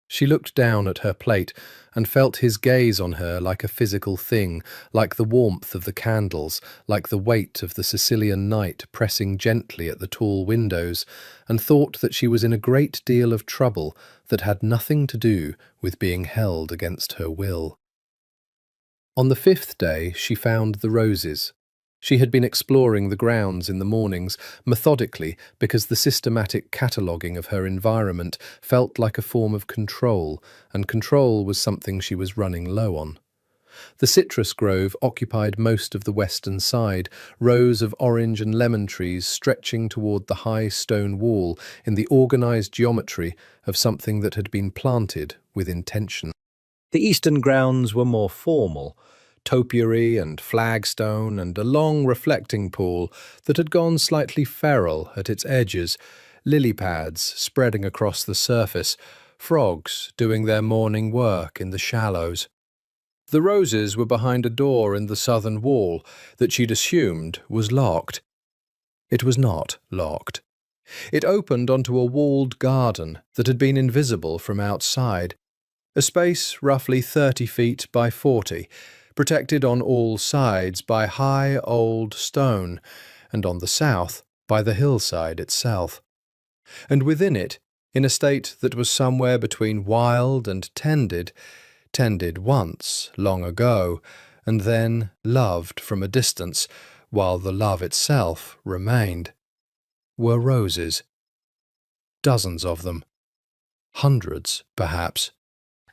She looked down at her plate and felt his gaze on her like a physical thing, like the warmth of the candles, like the weight of the Sicilian night pressing gently at the tall windows, and thought that she was in a great deal of trouble that had nothing to do with being held against her will. On the 5th day she found the roses. She had been exploring the grounds in the mornings, methodically, because the systematic cataloguing of her environment felt like a form of control, and control was something she was running low on. The citrus grove occupied most of the western side, rows of orange and lemon trees stretching toward the high stone wall in the organised geometry of something that had been planted with intention. The eastern grounds were more formal, topiary and flagstone and a long reflecting pool that had gone slightly feral at its edges, lily pads spreading across the surface, frogs doing their morning work in the shallows. The roses were behind a door in the southern wall that she'd assumed was locked. It was not locked. It opened onto a walled garden that had been invisible from outside, a space roughly 30 feet by 40, protected on all sides by high old stone, and on the south by the hillside itself. And within it, in a state that was somewhere between wild and tended once, long ago, and then loved from a distance, while the love itself remained, were roses. Dozens of them. Hundreds, perhaps.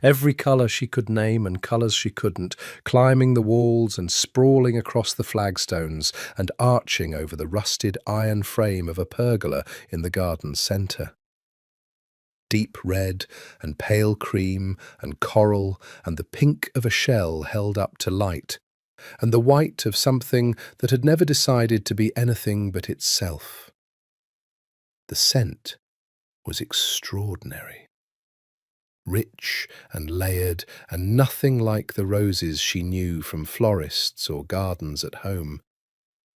Every colour she could name and colours she couldn't, climbing the walls and sprawling across the flagstones and arching over the rusted iron frame of a pergola in the garden's centre. Deep red and pale cream and coral and the pink of a shell held up to light, and the white of something that had never decided to be anything but itself. The scent was extraordinary. Rich and layered, and nothing like the roses she knew from florists or gardens at home.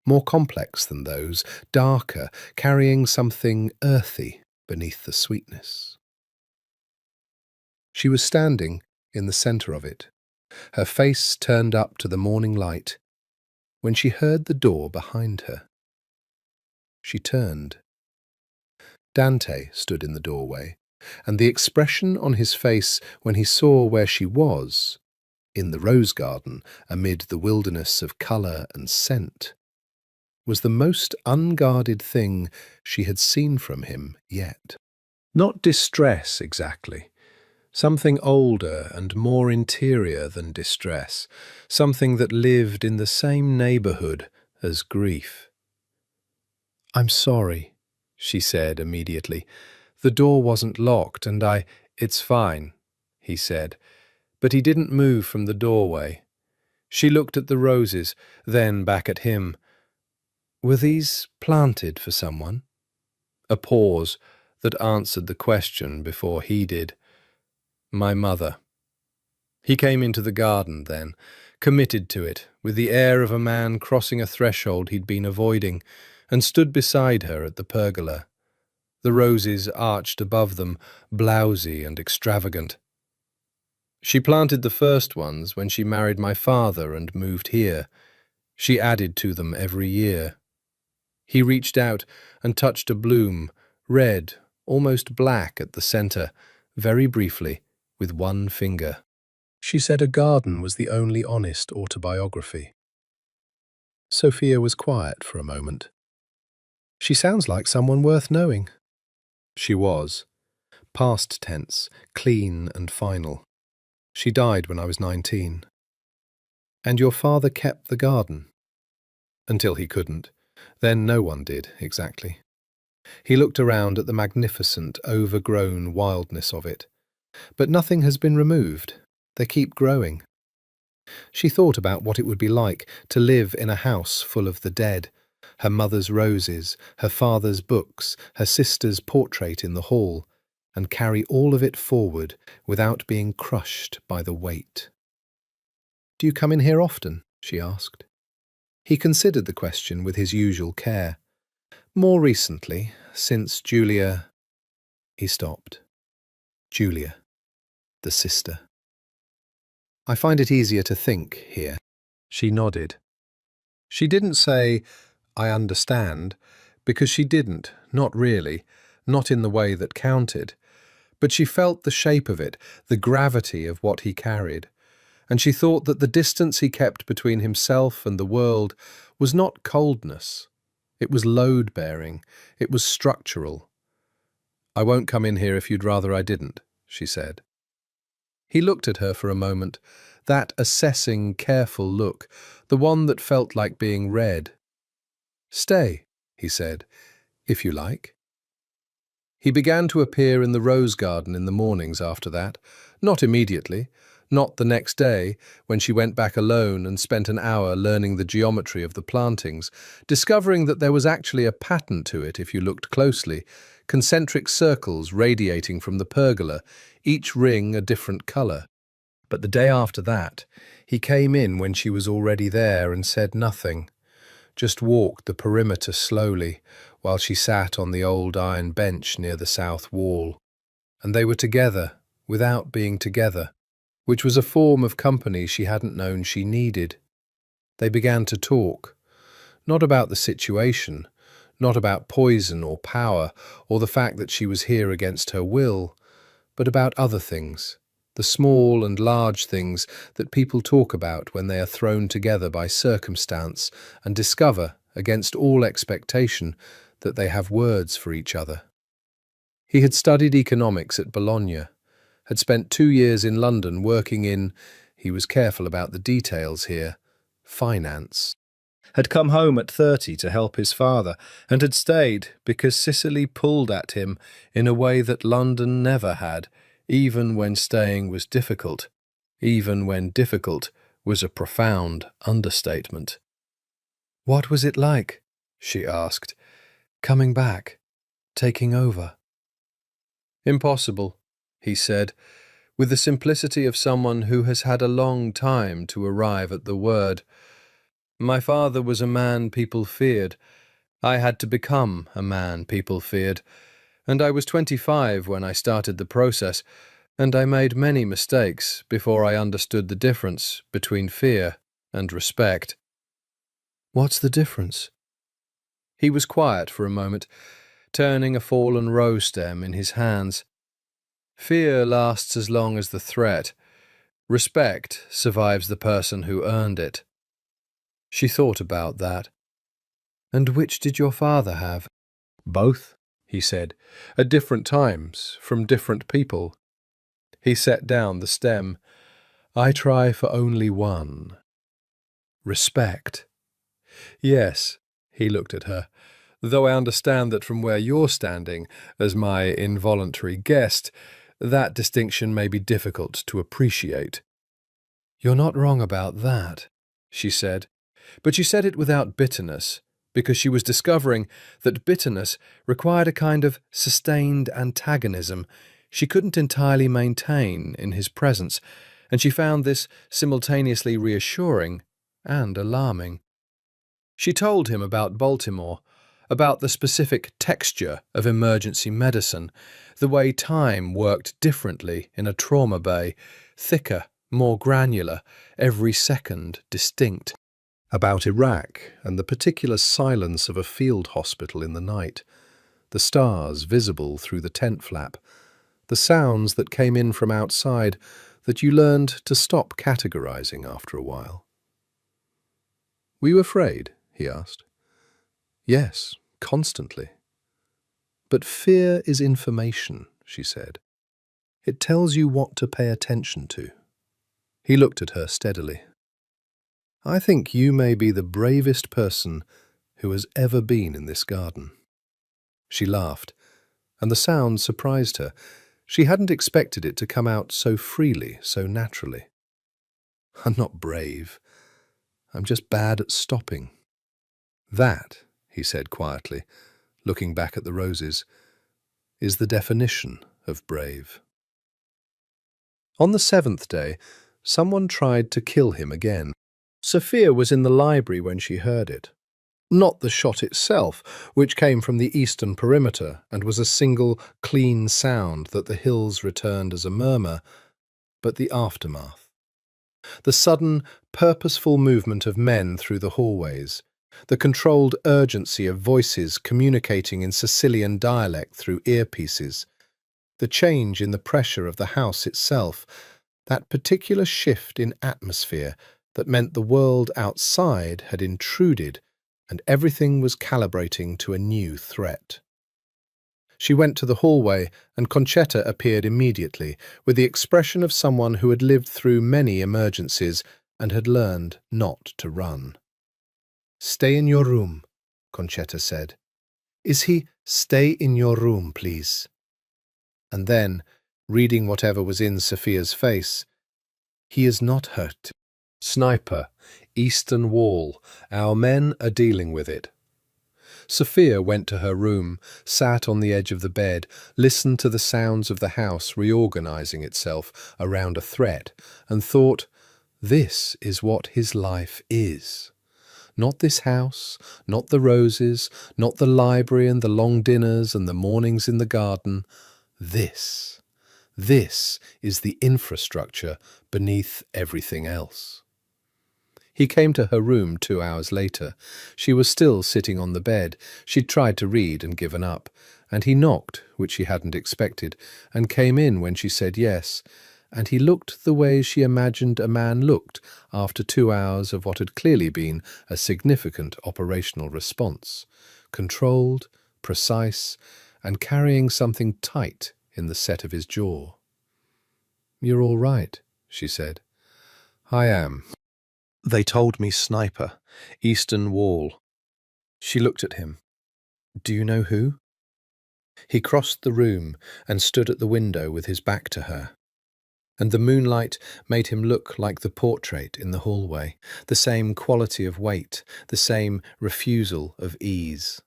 More complex than those, darker, carrying something earthy beneath the sweetness. She was standing in the centre of it, her face turned up to the morning light, when she heard the door behind her. She turned. Dante stood in the doorway, and the expression on his face when he saw where she was, in the rose garden amid the wilderness of colour and scent, was the most unguarded thing she had seen from him yet. Not distress exactly, something older and more interior than distress, something that lived in the same neighbourhood as grief. "I'm sorry," she said immediately. "The door wasn't locked and It's fine," he said, but he didn't move from the doorway. She looked at the roses, then back at him. Were these planted for someone? A pause that answered the question before he did. My mother. He came into the garden then, committed to it, with the air of a man crossing a threshold he'd been avoiding, and stood beside her at the pergola. The roses arched above them, blousy and extravagant. She planted the first ones when she married my father and moved here. She added to them every year. He reached out and touched a bloom, red, almost black at the centre, very briefly, with one finger. She said a garden was the only honest autobiography. Sophia was quiet for a moment. She sounds like someone worth knowing. She was. Past tense, clean and final. She died when I was 19. And your father kept the garden? Until he couldn't. Then no one did, exactly. He looked around at the magnificent, overgrown wildness of it. But nothing has been removed. They keep growing. She thought about what it would be like to live in a house full of the dead. Her mother's roses, her father's books, her sister's portrait in the hall, and carry all of it forward without being crushed by the weight. Do you come in here often? She asked. He considered the question with his usual care. More recently, since Julia... He stopped. Julia, the sister. I find it easier to think here. She nodded. She didn't say, I understand, because she didn't, not really, not in the way that counted. But she felt the shape of it, the gravity of what he carried. And she thought that the distance he kept between himself and the world was not coldness. It was load-bearing. It was structural. I won't come in here if you'd rather I didn't, she said. He looked at her for a moment, that assessing, careful look, the one that felt like being read. Stay, he said, if you like. He began to appear in the rose garden in the mornings after that, not immediately, not the next day, when she went back alone and spent an hour learning the geometry of the plantings, discovering that there was actually a pattern to it if you looked closely, concentric circles radiating from the pergola, each ring a different colour. But the day after that, he came in when she was already there and said nothing, just walked the perimeter slowly while she sat on the old iron bench near the south wall. And they were together, without being together, which was a form of company she hadn't known she needed. They began to talk, not about the situation, not about poison or power or the fact that she was here against her will, but about other things, the small and large things that people talk about when they are thrown together by circumstance and discover, against all expectation, that they have words for each other. He had studied economics at Bologna, had spent 2 years in London working in, he was careful about the details here, finance. Had come home at 30 to help his father, and had stayed because Sicily pulled at him in a way that London never had, even when staying was difficult, even when difficult was a profound understatement. What was it like? She asked. Coming back, taking over. Impossible, he said, with the simplicity of someone who has had a long time to arrive at the word. My father was a man people feared. I had to become a man people feared. And I was 25 when I started the process, and I made many mistakes before I understood the difference between fear and respect. What's the difference? He was quiet for a moment, turning a fallen rose stem in his hands. Fear lasts as long as the threat. Respect survives the person who earned it. She thought about that. And which did your father have? Both, he said, at different times, from different people. He set down the stem. I try for only one. Respect. Yes, he looked at her, though I understand that from where you're standing, as my involuntary guest, that distinction may be difficult to appreciate. You're not wrong about that, she said, but she said it without bitterness, because she was discovering that bitterness required a kind of sustained antagonism she couldn't entirely maintain in his presence, and she found this simultaneously reassuring and alarming. She told him about Baltimore, about the specific texture of emergency medicine, the way time worked differently in a trauma bay, thicker, more granular, every second distinct. About Iraq and the particular silence of a field hospital in the night, the stars visible through the tent flap, the sounds that came in from outside that you learned to stop categorizing after a while. "Were you afraid?" he asked. "Yes, constantly." "But fear is information," she said. "It tells you what to pay attention to." He looked at her steadily. "I think you may be the bravest person who has ever been in this garden." She laughed, and the sound surprised her. She hadn't expected it to come out so freely, so naturally. "I'm not brave. I'm just bad at stopping." "That," he said quietly, looking back at the roses, "is the definition of brave." On the 7th day, someone tried to kill him again. Sophia was in the library when she heard it. Not the shot itself, which came from the eastern perimeter and was a single, clean sound that the hills returned as a murmur, but the aftermath. The sudden, purposeful movement of men through the hallways, the controlled urgency of voices communicating in Sicilian dialect through earpieces, the change in the pressure of the house itself, that particular shift in atmosphere that meant the world outside had intruded and everything was calibrating to a new threat. She went to the hallway, and Concetta appeared immediately, with the expression of someone who had lived through many emergencies and had learned not to run. "Stay in your room," Concetta said. "Is he? Stay in your room, please." And then, reading whatever was in Sophia's face, "He is not hurt. Sniper, eastern wall. Our men are dealing with it." Sophia went to her room, sat on the edge of the bed, listened to the sounds of the house reorganizing itself around a threat, and thought, this is what his life is. Not this house, not the roses, not the library and the long dinners and the mornings in the garden. This is the infrastructure beneath everything else. He came to her room 2 hours later. She was still sitting on the bed. She'd tried to read and given up, and he knocked, which she hadn't expected, and came in when she said yes, and he looked the way she imagined a man looked after 2 hours of what had clearly been a significant operational response, controlled, precise, and carrying something tight in the set of his jaw. "You're all right," she said. "I am. They told me sniper, eastern wall." She looked at him. "Do you know who?" He crossed the room and stood at the window with his back to her. And the moonlight made him look like the portrait in the hallway, the same quality of weight, the same refusal of ease.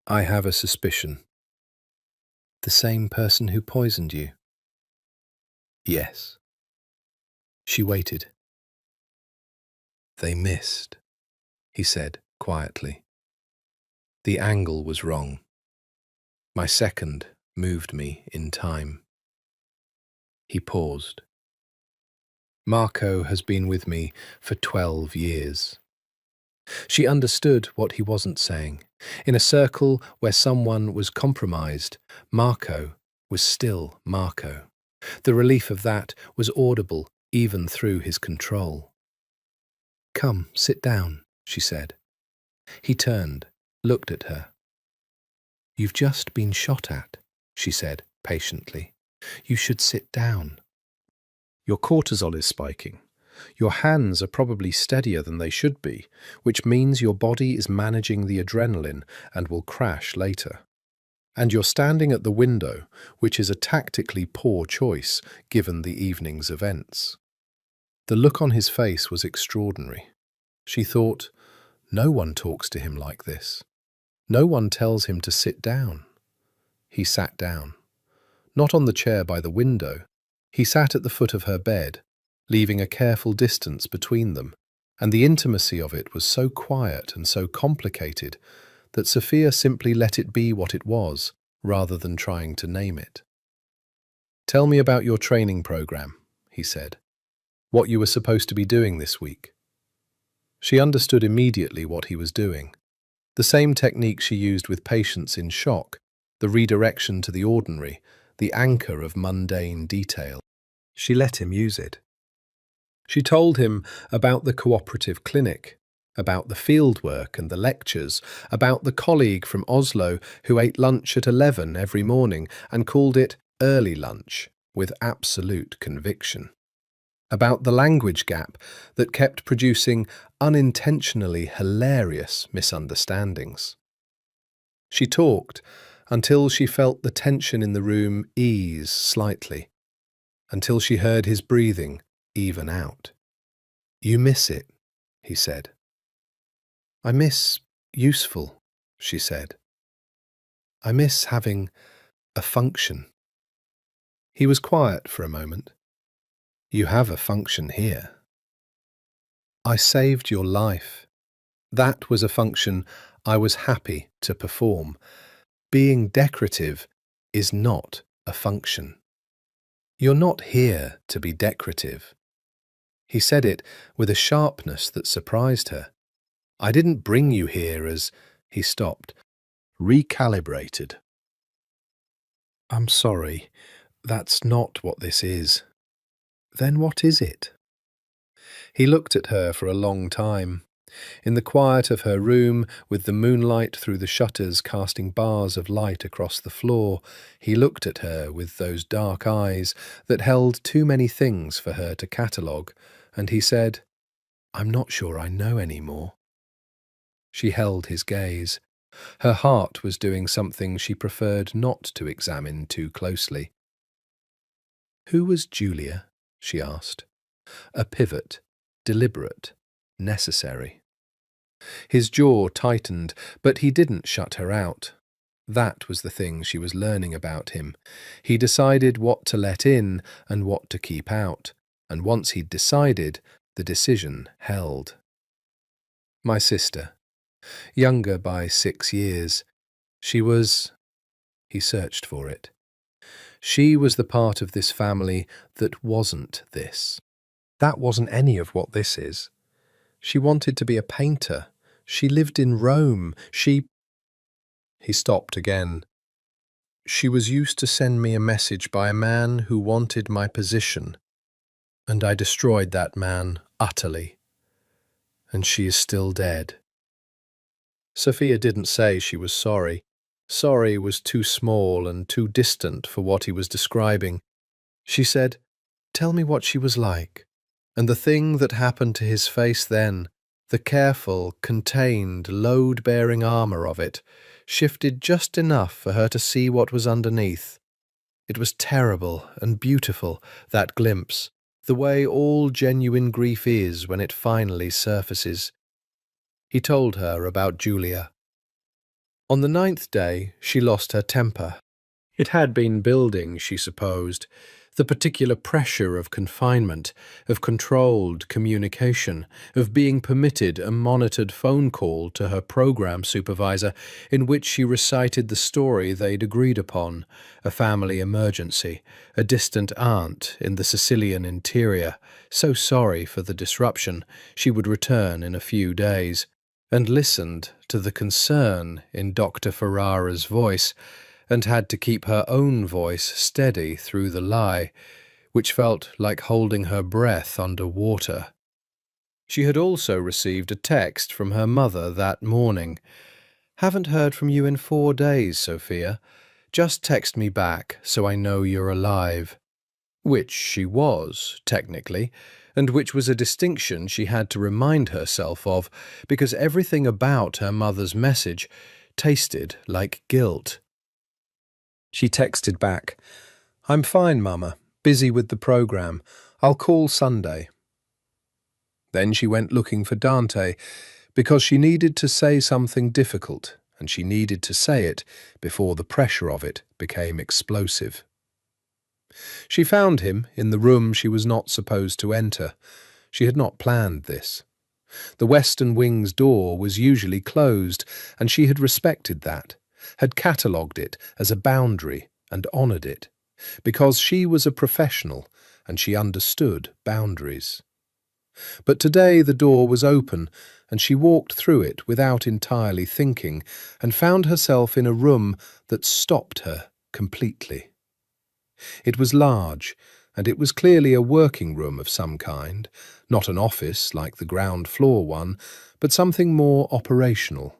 "I have a suspicion." "The same person who poisoned you?" "Yes." She waited. "They missed," he said quietly. "The angle was wrong. My second moved me in time." He paused. "Marco has been with me for 12 years. She understood what he wasn't saying. In a circle where someone was compromised, Marco was still Marco. The relief of that was audible even through his control. "Come, sit down," she said. He turned, looked at her. "You've just been shot at," she said patiently. "You should sit down. Your cortisol is spiking. Your hands are probably steadier than they should be, which means your body is managing the adrenaline and will crash later. And you're standing at the window, which is a tactically poor choice given the evening's events." The look on his face was extraordinary. She thought, no one talks to him like this. No one tells him to sit down. He sat down. Not on the chair by the window. He sat at the foot of her bed, leaving a careful distance between them, and the intimacy of it was so quiet and so complicated that Sophia simply let it be what it was, rather than trying to name it. "Tell me about your training program," he said. "What you were supposed to be doing this week." She understood immediately what he was doing. The same technique she used with patients in shock, the redirection to the ordinary, the anchor of mundane detail. She let him use it. She told him about the cooperative clinic, about the fieldwork and the lectures, about the colleague from Oslo who ate lunch at 11 every morning and called it early lunch with absolute conviction, about the language gap that kept producing unintentionally hilarious misunderstandings. She talked until she felt the tension in the room ease slightly, until she heard his breathing even out. "You miss it," he said. "I miss useful," she said. "I miss having a function." He was quiet for a moment. "You have a function here." "I saved your life. That was a function I was happy to perform. Being decorative is not a function. You're not here to be decorative." He said it with a sharpness that surprised her. "I didn't bring you here as—" He stopped, recalibrated. "I'm sorry, that's not what this is." "Then what is it?" He looked at her for a long time. In the quiet of her room, with the moonlight through the shutters casting bars of light across the floor, he looked at her with those dark eyes that held too many things for her to catalogue, and he said, "I'm not sure I know any more." She held his gaze. Her heart was doing something she preferred not to examine too closely. "Who was Julia?" she asked. A pivot, deliberate, necessary. His jaw tightened, but he didn't shut her out. That was the thing she was learning about him. He decided what to let in and what to keep out, and once he'd decided, the decision held. "My sister. Younger by 6 years. She was—" He searched for it. "She was the part of this family that wasn't this. That wasn't any of what this is. She wanted to be a painter. She lived in Rome. He stopped again. "She was used to send me a message by a man who wanted my position, and I destroyed that man utterly. And she is still dead." Sophia didn't say she was sorry. Sorry was too small and too distant for what he was describing. She said, "Tell me what she was like." And the thing that happened to his face then, the careful, contained, load-bearing armour of it, shifted just enough for her to see what was underneath. It was terrible and beautiful, that glimpse, the way all genuine grief is when it finally surfaces. He told her about Julia. On the 9th day, she lost her temper. It had been building, she supposed, the particular pressure of confinement, of controlled communication, of being permitted a monitored phone call to her program supervisor in which she recited the story they'd agreed upon, a family emergency, a distant aunt in the Sicilian interior, so sorry for the disruption, she would return in a few days, and listened to the concern in Dr. Ferrara's voice, and had to keep her own voice steady through the lie, which felt like holding her breath under water. She had also received a text from her mother that morning. "Haven't heard from you in 4 days, Sophia. Just text me back so I know you're alive." Which she was, technically, and which was a distinction she had to remind herself of, because everything about her mother's message tasted like guilt. She texted back, "I'm fine, Mama. Busy with the program. I'll call Sunday." Then she went looking for Dante because she needed to say something difficult, and she needed to say it before the pressure of it became explosive. She found him in the room she was not supposed to enter. She had not planned this. The western wing's door was usually closed, and she had respected that, had catalogued it as a boundary and honoured it, because she was a professional and she understood boundaries. But today the door was open, and she walked through it without entirely thinking, and found herself in a room that stopped her completely. It was large, and it was clearly a working room of some kind, not an office like the ground floor one, but something more operational,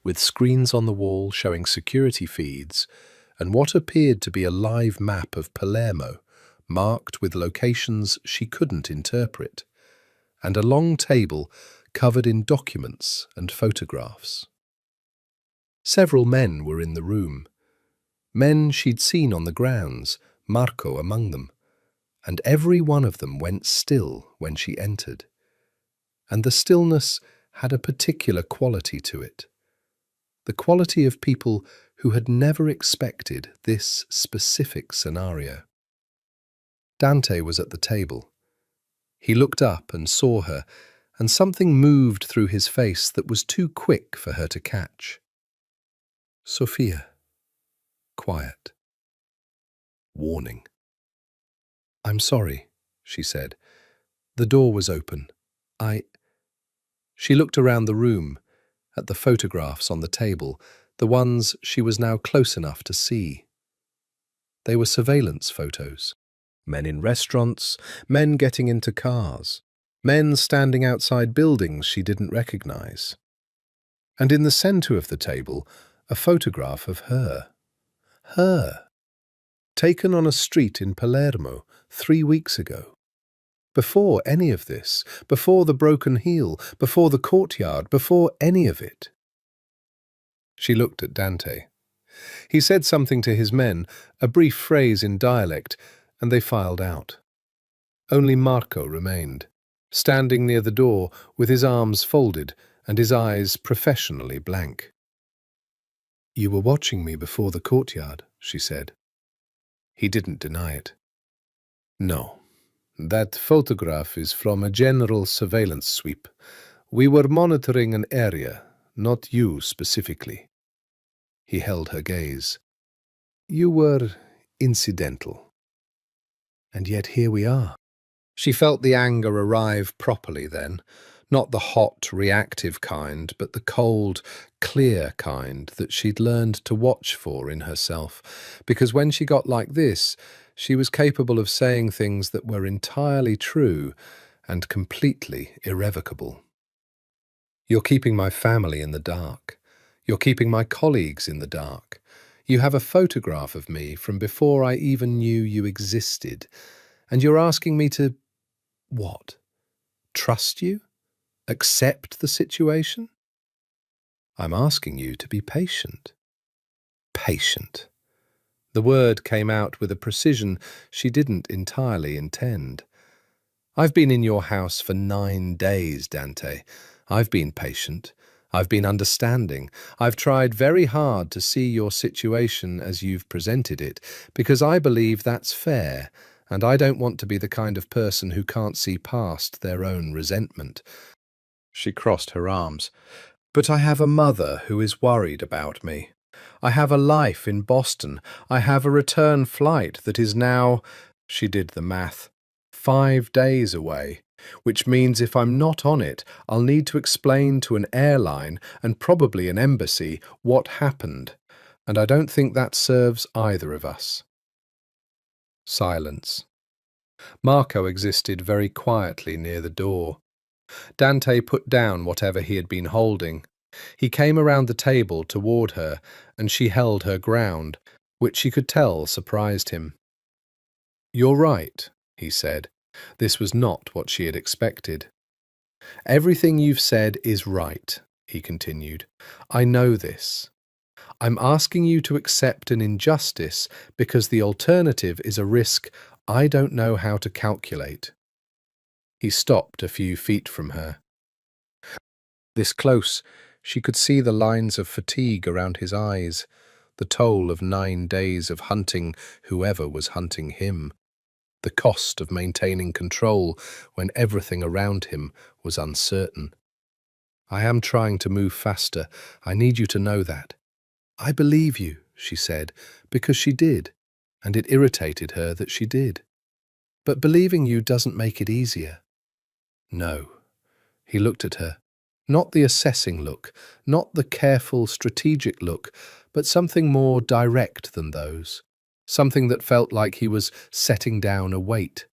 with screens on the wall showing security feeds and what appeared to be a live map of Palermo, marked with locations she couldn't interpret, and a long table covered in documents and photographs. Several men were in the room. Men she'd seen on the grounds, Marco among them, and every one of them went still when she entered. And the stillness had a particular quality to it, the quality of people who had never expected this specific scenario. Dante was at the table. He looked up and saw her, and something moved through his face that was too quick for her to catch. Sophia. Quiet. Warning. "I'm sorry," she said. "The door was open. She looked around the room, at the photographs on the table, the ones she was now close enough to see. They were surveillance photos. Men in restaurants, men getting into cars, men standing outside buildings she didn't recognize. And in the center of the table, a photograph of her. Her. Taken on a street in Palermo 3 weeks ago. Before any of this, before the broken heel, before the courtyard, before any of it. She looked at Dante. He said something to his men, a brief phrase in dialect, and they filed out. Only Marco remained, standing near the door with his arms folded and his eyes professionally blank. "You were watching me before the courtyard," she said. He didn't deny it. "No. That photograph is from a general surveillance sweep. We were monitoring an area, not you specifically." He held her gaze. "You were incidental. And yet here we are." She felt the anger arrive properly then, not the hot, reactive kind, but the cold, clear kind that she'd learned to watch for in herself, because when she got like this, she was capable of saying things that were entirely true and completely irrevocable. "You're keeping my family in the dark. You're keeping my colleagues in the dark. You have a photograph of me from before I even knew you existed, and you're asking me to, what? Trust you? Accept the situation? I'm asking you to be patient." Patient. The word came out with a precision she didn't entirely intend. "I've been in your house for 9 days, Dante. I've been patient. I've been understanding. I've tried very hard to see your situation as you've presented it, because I believe that's fair, and I don't want to be the kind of person who can't see past their own resentment." She crossed her arms. "But I have a mother who is worried about me. I have a life in Boston. I have a return flight that is now," she did the math, 5 days away, which means if I'm not on it, I'll need to explain to an airline and probably an embassy what happened, and I don't think that serves either of us. Silence. Marco existed very quietly near the door. Dante put down whatever he had been holding. He came around the table toward her, and she held her ground, which she could tell surprised him. "You're right," he said. This was not what she had expected. "Everything you've said is right," he continued. "I know this. I'm asking you to accept an injustice because the alternative is a risk I don't know how to calculate." He stopped a few feet from her. This close, she could see the lines of fatigue around his eyes, the toll of 9 days of hunting whoever was hunting him, the cost of maintaining control when everything around him was uncertain. "I am trying to move faster. I need you to know that." "I believe you," she said, because she did, and it irritated her that she did. "But believing you doesn't make it easier." "No." He looked at her. Not the assessing look, not the careful, strategic look, but something more direct than those. Something that felt like he was setting down a weight.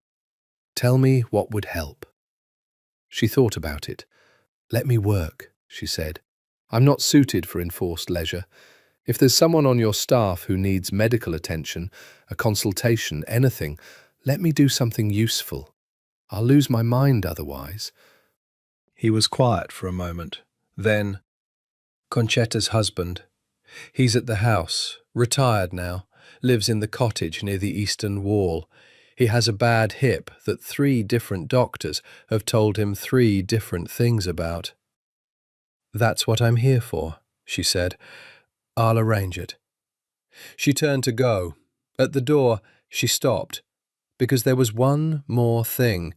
"Tell me what would help." She thought about it. "Let me work," she said. "I'm not suited for enforced leisure. If there's someone on your staff who needs medical attention, a consultation, anything, let me do something useful. I'll lose my mind otherwise." He was quiet for a moment. Then, "Concetta's husband. He's at the house, retired now, lives in the cottage near the eastern wall. He has a bad hip that 3 different doctors have told him 3 different things about." "That's what I'm here for," she said. "I'll arrange it." She turned to go. At the door, she stopped, because there was one more thing,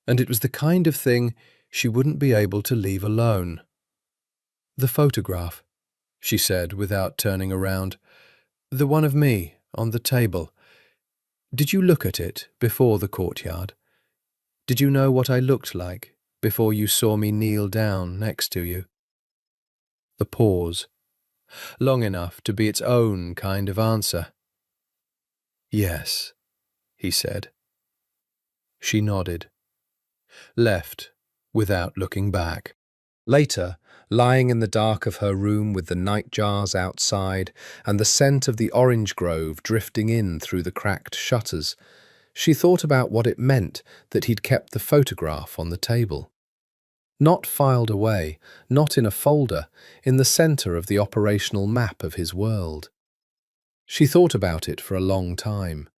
and it was the kind of thing she wouldn't be able to leave alone. "The photograph," she said without turning around. "The one of me, on the table. Did you look at it before the courtyard? Did you know what I looked like before you saw me kneel down next to you?" The pause, long enough to be its own kind of answer. "Yes," he said. She nodded. Left, without looking back. Later, lying in the dark of her room with the nightjars outside and the scent of the orange grove drifting in through the cracked shutters, she thought about what it meant that he'd kept the photograph on the table. Not filed away, not in a folder, in the centre of the operational map of his world. She thought about it for a long time.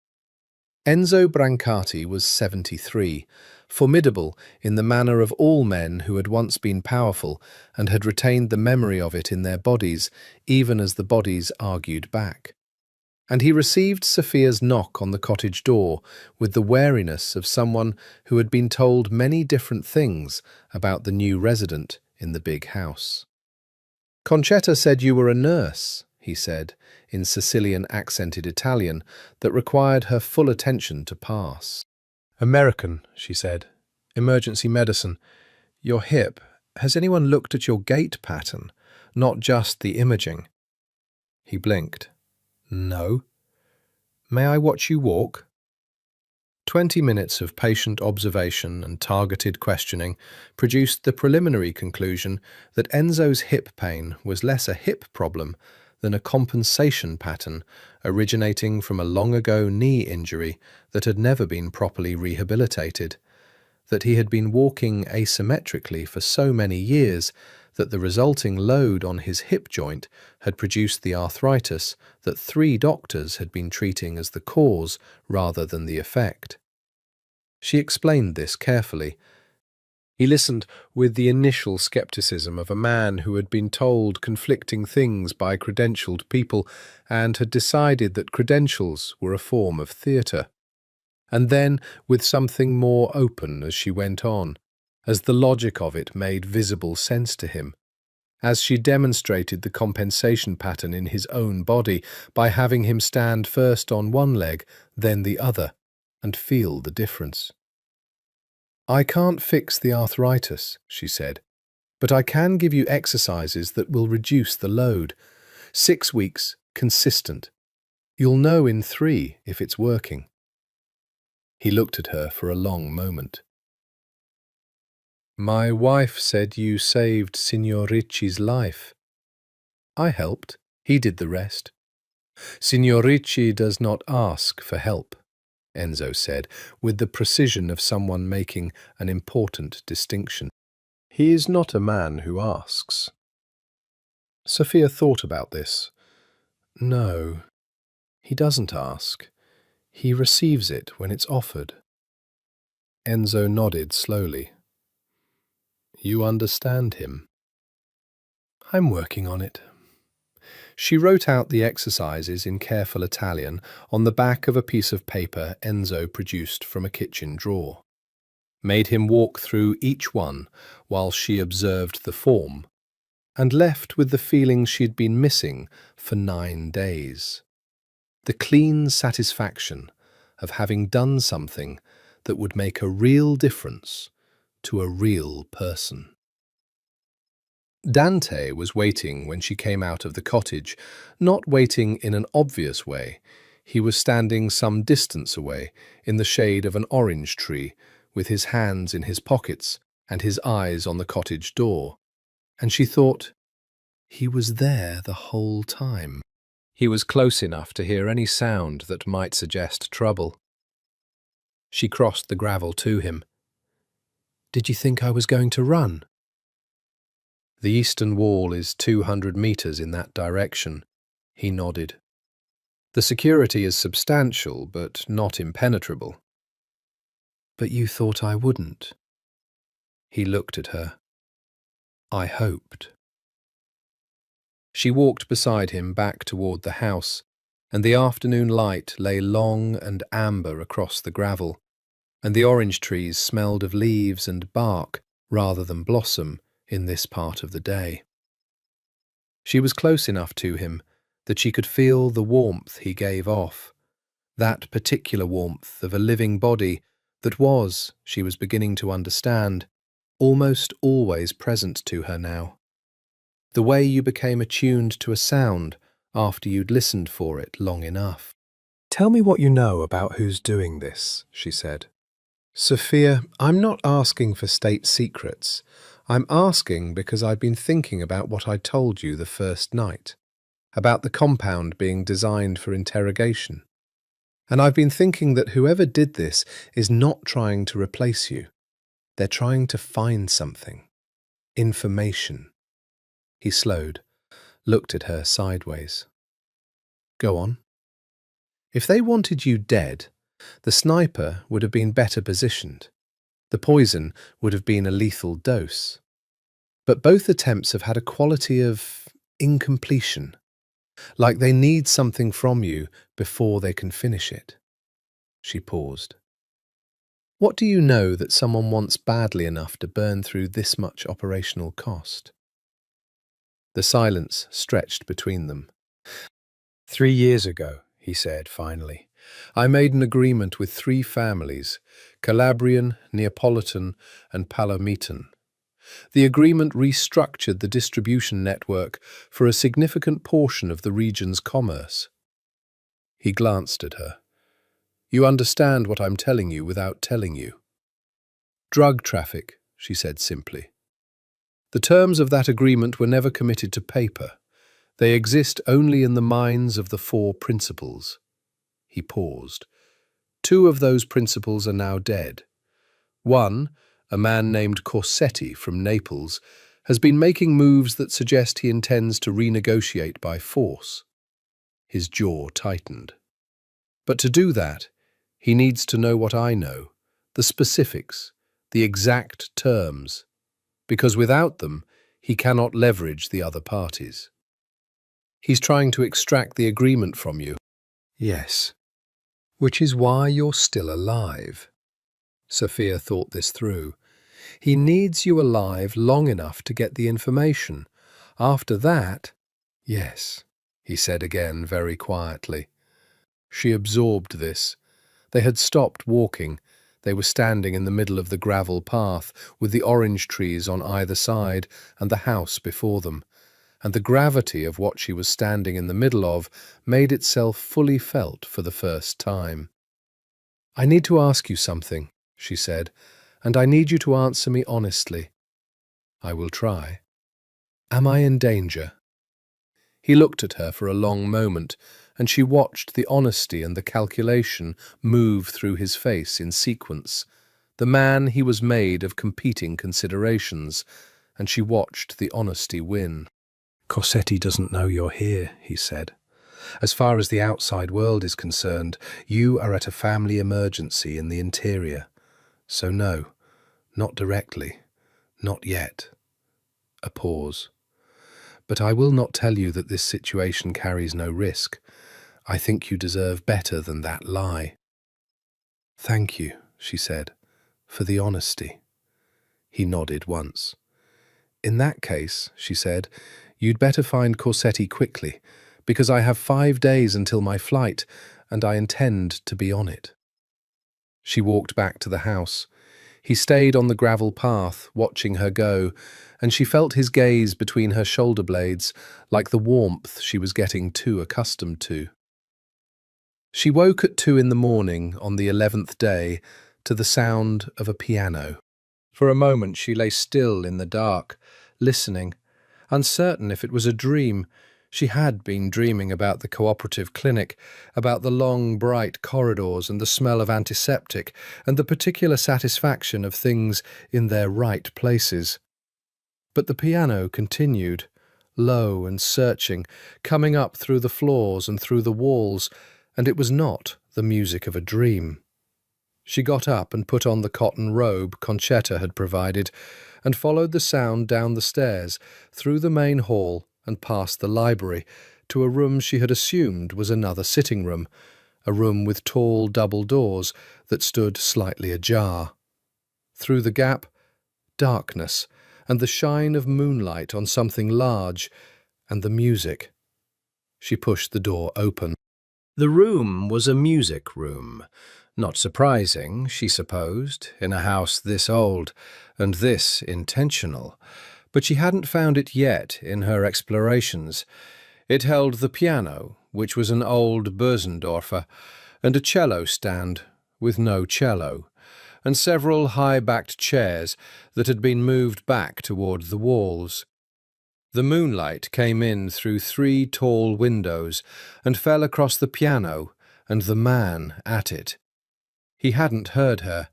Enzo Brancati was 73, formidable in the manner of all men who had once been powerful and had retained the memory of it in their bodies, even as the bodies argued back. And he received Sophia's knock on the cottage door with the wariness of someone who had been told many different things about the new resident in the big house. "Concetta said you were a nurse," he said, in Sicilian-accented Italian that required her full attention to pass. "American," she said. "Emergency medicine. Your hip. Has anyone looked at your gait pattern, not just the imaging?" He blinked. "No." "May I watch you walk?" 20 minutes of patient observation and targeted questioning produced the preliminary conclusion that Enzo's hip pain was less a hip problem than a compensation pattern originating from a long-ago knee injury that had never been properly rehabilitated, that he had been walking asymmetrically for so many years that the resulting load on his hip joint had produced the arthritis that 3 doctors had been treating as the cause rather than the effect. She explained this carefully. He listened with the initial skepticism of a man who had been told conflicting things by credentialed people and had decided that credentials were a form of theatre. And then with something more open as she went on, as the logic of it made visible sense to him, as she demonstrated the compensation pattern in his own body by having him stand first on one leg, then the other, and feel the difference. "I can't fix the arthritis," she said, "but I can give you exercises that will reduce the load. 6 weeks, consistent. You'll know in 3 if it's working." He looked at her for a long moment. "My wife said you saved Signor Ricci's life." "I helped. He did the rest." "Signor Ricci does not ask for help," Enzo said, with the precision of someone making an important distinction. "He is not a man who asks." Sophia thought about this. No, he doesn't ask. He receives it when it's offered. Enzo nodded slowly. You understand him? I'm working on it. She wrote out the exercises in careful Italian on the back of a piece of paper Enzo produced from a kitchen drawer, made him walk through each one while she observed the form, and left with the feeling she'd been missing for 9 days. The clean satisfaction of having done something that would make a real difference to a real person. Dante was waiting when she came out of the cottage, not waiting in an obvious way. He was standing some distance away, in the shade of an orange tree, with his hands in his pockets and his eyes on the cottage door. And she thought, he was there the whole time. He was close enough to hear any sound that might suggest trouble. She crossed the gravel to him. Did you think I was going to run? The eastern wall is 200 meters in that direction. He nodded. The security is substantial, but not impenetrable. But you thought I wouldn't. He looked at her. I hoped. She walked beside him back toward the house, and the afternoon light lay long and amber across the gravel, and the orange trees smelled of leaves and bark rather than blossom in this part of the day. She was close enough to him that she could feel the warmth he gave off, that particular warmth of a living body that was, she was beginning to understand, almost always present to her now. The way you became attuned to a sound after you'd listened for it long enough. Tell me what you know about who's doing this, she said. Sophia, I'm not asking for state secrets. I'm asking because I've been thinking about what I told you the first night, about the compound being designed for interrogation. And I've been thinking that whoever did this is not trying to replace you. They're trying to find something. Information. He slowed, looked at her sideways. Go on. If they wanted you dead, the sniper would have been better positioned. The poison would have been a lethal dose. But both attempts have had a quality of incompletion, like they need something from you before they can finish it. She paused. What do you know that someone wants badly enough to burn through this much operational cost? The silence stretched between them. 3 years ago, he said finally, I made an agreement with 3 families, Calabrian, Neapolitan, and Palomitan. The agreement restructured the distribution network for a significant portion of the region's commerce. He glanced at her. You understand what I'm telling you without telling you. Drug traffic, she said simply. The terms of that agreement were never committed to paper. They exist only in the minds of the 4 principals. He paused. 2 of those principals are now dead. One, a man named Corsetti from Naples, has been making moves that suggest he intends to renegotiate by force. His jaw tightened. But to do that, he needs to know what I know, the specifics, the exact terms, because without them, he cannot leverage the other parties. He's trying to extract the agreement from you. Yes. Which is why you're still alive. Sophia thought this through. He needs you alive long enough to get the information. After that, yes, he said again very quietly. She absorbed this. They had stopped walking. They were standing in the middle of the gravel path, with the orange trees on either side and the house before them, and the gravity of what she was standing in the middle of made itself fully felt for the first time. I need to ask you something, she said, and I need you to answer me honestly. I will try. Am I in danger? He looked at her for a long moment, and she watched the honesty and the calculation move through his face in sequence. The man he was made of competing considerations, and she watched the honesty win. Corsetti doesn't know you're here, he said. As far as the outside world is concerned, you are at a family emergency in the interior. So no, not directly, not yet. A pause. But I will not tell you that this situation carries no risk. I think you deserve better than that lie. Thank you, she said, for the honesty. He nodded once. In that case, she said, you'd better find Corsetti quickly, because I have 5 days until my flight, and I intend to be on it. She walked back to the house. He stayed on the gravel path, watching her go, and she felt his gaze between her shoulder blades, like the warmth she was getting too accustomed to. She woke at 2 in the morning on the 11th day to the sound of a piano. For a moment she lay still in the dark, listening, uncertain if it was a dream. She had been dreaming about the cooperative clinic, about the long, bright corridors and the smell of antiseptic, and the particular satisfaction of things in their right places. But the piano continued, low and searching, coming up through the floors and through the walls, and it was not the music of a dream. She got up and put on the cotton robe Concetta had provided, and followed the sound down the stairs, through the main hall and past the library, to a room she had assumed was another sitting room, a room with tall double doors that stood slightly ajar. Through the gap, darkness, and the shine of moonlight on something large, and the music. She pushed the door open. The room was a music room. Not surprising, she supposed, in a house this old, and this intentional. But she hadn't found it yet in her explorations. It held the piano, which was an old Bösendorfer, and a cello stand with no cello, and several high-backed chairs that had been moved back toward the walls. The moonlight came in through 3 tall windows and fell across the piano and the man at it. He hadn't heard her.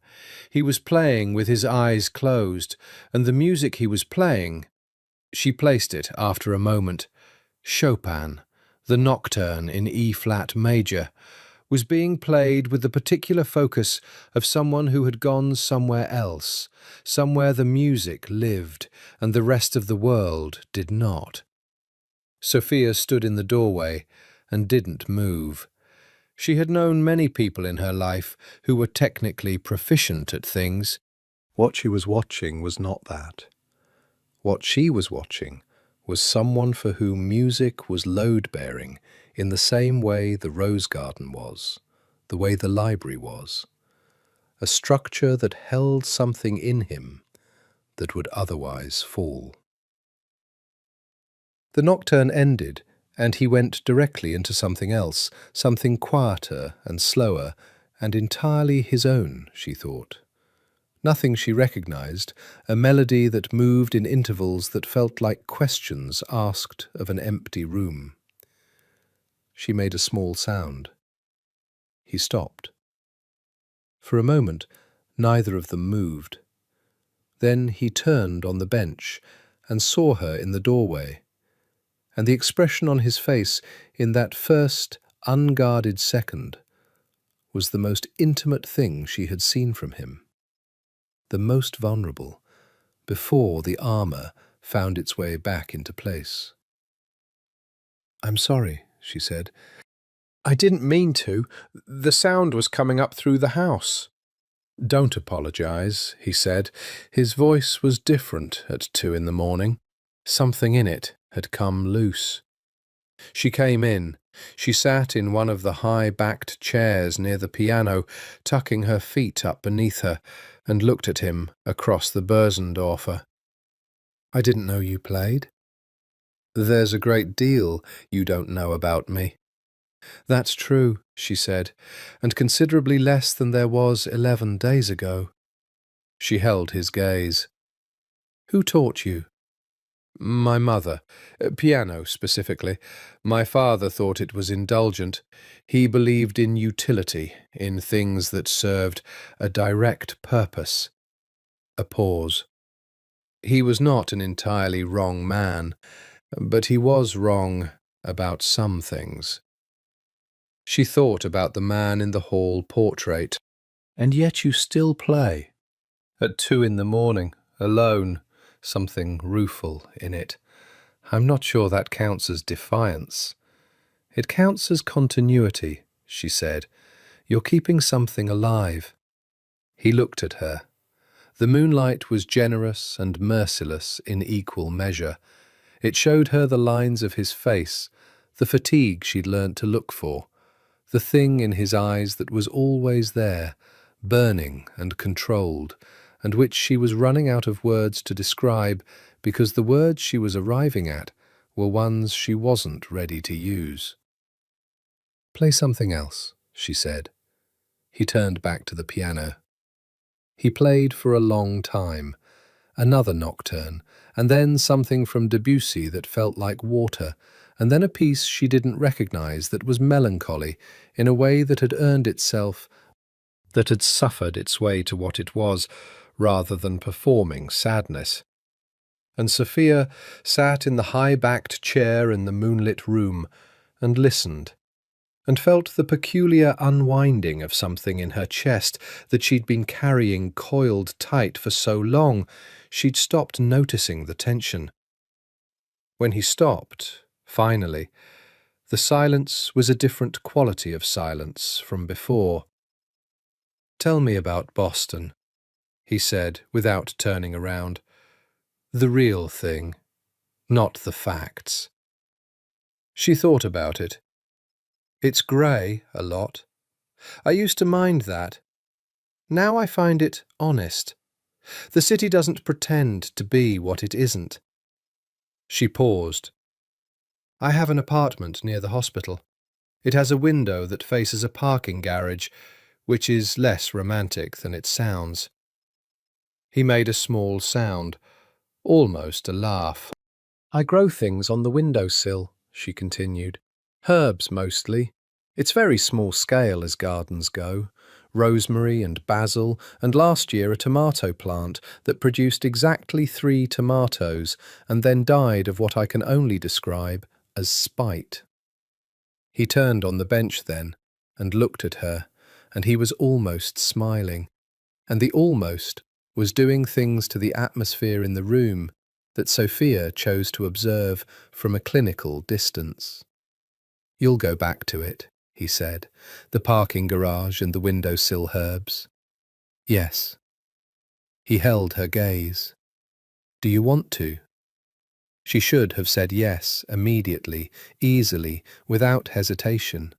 He was playing with his eyes closed, and the music he was playing— she placed it after a moment— Chopin, the Nocturne in E-flat major, was being played with the particular focus of someone who had gone somewhere else, somewhere the music lived and the rest of the world did not. Sophia stood in the doorway and didn't move. She had known many people in her life who were technically proficient at things. What she was watching was not that. What she was watching was someone for whom music was load-bearing in the same way the rose garden was, the way the library was. A structure that held something in him that would otherwise fall. The nocturne ended, and he went directly into something else, something quieter and slower, and entirely his own, she thought. Nothing she recognized, a melody that moved in intervals that felt like questions asked of an empty room. She made a small sound. He stopped. For a moment, neither of them moved. Then he turned on the bench and saw her in the doorway, and the expression on his face in that first, unguarded second was the most intimate thing she had seen from him, the most vulnerable, before the armor found its way back into place. "I'm sorry," she said. "I didn't mean to. The sound was coming up through the house." "Don't apologize," he said. His voice was different at 2 in the morning. Something in it had come loose. She came in. She sat in one of the high-backed chairs near the piano, tucking her feet up beneath her, and looked at him across the Bösendorfer. "I didn't know you played." "There's a great deal you don't know about me." "That's true," she said, "and considerably less than there was 11 days ago." She held his gaze. "Who taught you?" "My mother. Piano, specifically. My father thought it was indulgent. He believed in utility, in things that served a direct purpose." A pause. He was not an entirely wrong man, but he was wrong about some things. She thought about the man in the hall portrait. "And yet you still play." At 2 in the morning, alone, something rueful in it. I'm not sure that counts as defiance. It counts as continuity, she said. You're keeping something alive. He looked at her. The moonlight was generous and merciless in equal measure. It showed her the lines of his face, the fatigue she'd learnt to look for, the thing in his eyes that was always there, burning and controlled, and which she was running out of words to describe because the words she was arriving at were ones she wasn't ready to use. "Play something else," she said. He turned back to the piano. He played for a long time, another nocturne, and then something from Debussy that felt like water, and then a piece she didn't recognize that was melancholy in a way that had earned itself, that had suffered its way to what it was, rather than performing sadness. And Sophia sat in the high-backed chair in the moonlit room and listened, and felt the peculiar unwinding of something in her chest that she'd been carrying coiled tight for so long she'd stopped noticing the tension. When he stopped, finally, the silence was a different quality of silence from before. "Tell me about Boston," he said without turning around. "The real thing, not the facts." She thought about it. "It's grey, a lot. I used to mind that. Now I find it honest. The city doesn't pretend to be what it isn't." She paused. "I have an apartment near the hospital. It has a window that faces a parking garage, which is less romantic than it sounds." He made a small sound, almost a laugh. "I grow things on the windowsill," she continued. "Herbs, mostly. It's very small scale as gardens go. Rosemary and basil, and last year a tomato plant that produced exactly 3 tomatoes and then died of what I can only describe as spite." He turned on the bench then and looked at her, and he was almost smiling. And the almost was doing things to the atmosphere in the room that Sophia chose to observe from a clinical distance. "You'll go back to it," he said, "the parking garage and the windowsill herbs." "Yes." He held her gaze. "Do you want to?" She should have said yes immediately, easily, without hesitation.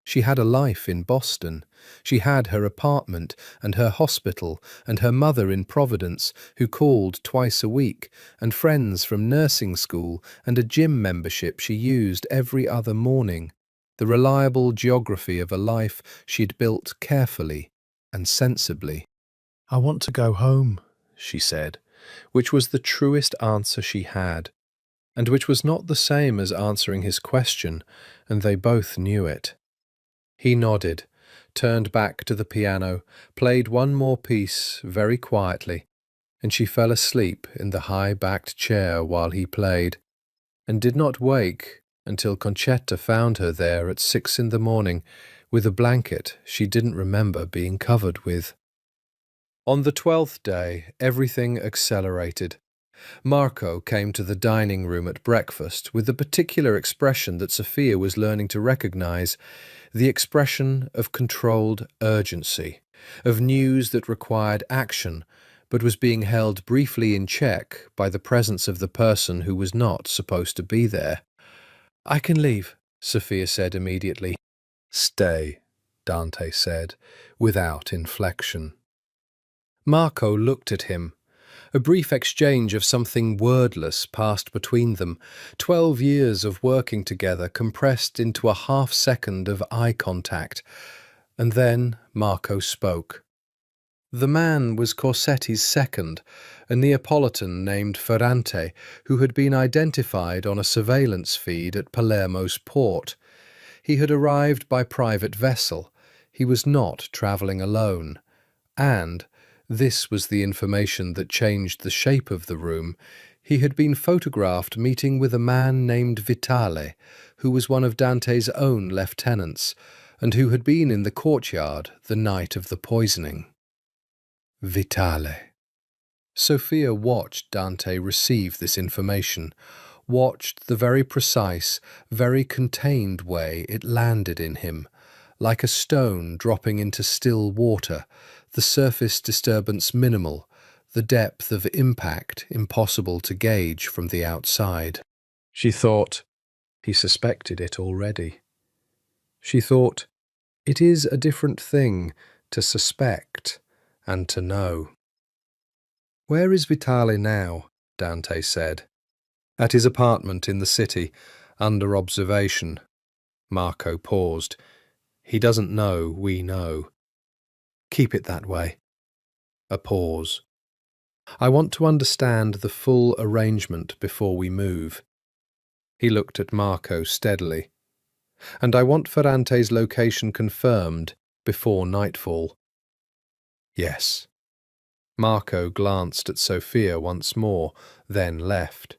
She had a life in Boston. She had her apartment and her hospital and her mother in Providence who called twice a week and friends from nursing school and a gym membership she used every other morning, the reliable geography of a life she'd built carefully and sensibly. "I want to go home," she said, which was the truest answer she had, and which was not the same as answering his question, and they both knew it. He nodded, turned back to the piano, played one more piece very quietly, and she fell asleep in the high-backed chair while he played, and did not wake until Concetta found her there at 6 in the morning with a blanket she didn't remember being covered with. On the 12th day, everything accelerated. Marco came to the dining room at breakfast with the particular expression that Sophia was learning to recognize, the expression of controlled urgency, of news that required action, but was being held briefly in check by the presence of the person who was not supposed to be there. "I can leave," Sophia said immediately. "Stay," Dante said, without inflection. Marco looked at him. A brief exchange of something wordless passed between them, 12 years of working together compressed into a half-second of eye contact, and then Marco spoke. The man was Corsetti's second, a Neapolitan named Ferrante, who had been identified on a surveillance feed at Palermo's port. He had arrived by private vessel. He was not travelling alone. And this was the information that changed the shape of the room. He had been photographed meeting with a man named Vitale, who was one of Dante's own lieutenants, and who had been in the courtyard the night of the poisoning. Vitale. Sophia watched Dante receive this information, watched the very precise, very contained way it landed in him, like a stone dropping into still water, the surface disturbance minimal, the depth of impact impossible to gauge from the outside. She thought, he suspected it already. She thought, it is a different thing to suspect and to know. Where is Vitale now? Dante said. At his apartment in the city, under observation. Marco paused. He doesn't know we know. Keep it that way. A pause. I want to understand the full arrangement before we move. He looked at Marco steadily. And I want Ferrante's location confirmed before nightfall. Yes. Marco glanced at Sophia once more, then left.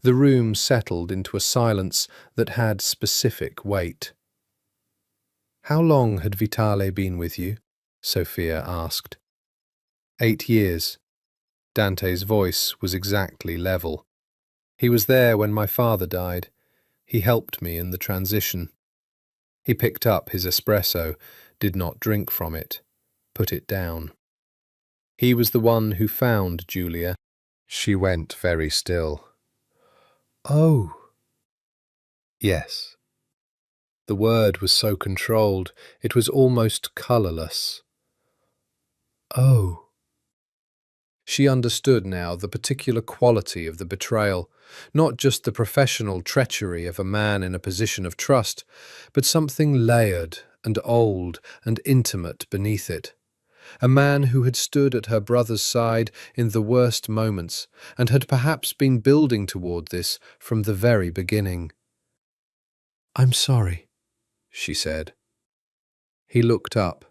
The room settled into a silence that had specific weight. How long had Vitale been with you? Sophia asked. 8 years. Dante's voice was exactly level. He was there when my father died. He helped me in the transition. He picked up his espresso, did not drink from it, put it down. He was the one who found Julia. She went very still. Oh. Yes. The word was so controlled, it was almost colourless. Oh. She understood now the particular quality of the betrayal, not just the professional treachery of a man in a position of trust, but something layered and old and intimate beneath it. A man who had stood at her brother's side in the worst moments and had perhaps been building toward this from the very beginning. I'm sorry, she said. He looked up.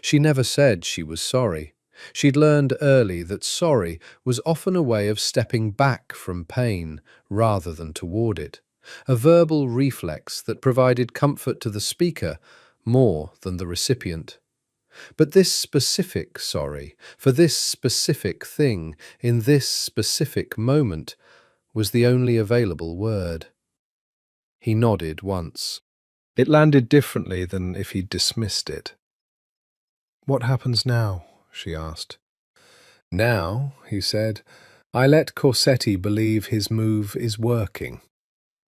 She never said she was sorry. She'd learned early that sorry was often a way of stepping back from pain rather than toward it, a verbal reflex that provided comfort to the speaker more than the recipient. But this specific sorry, for this specific thing, in this specific moment, was the only available word. He nodded once. It landed differently than if he'd dismissed it. What happens now? She asked. Now, he said, I let Corsetti believe his move is working.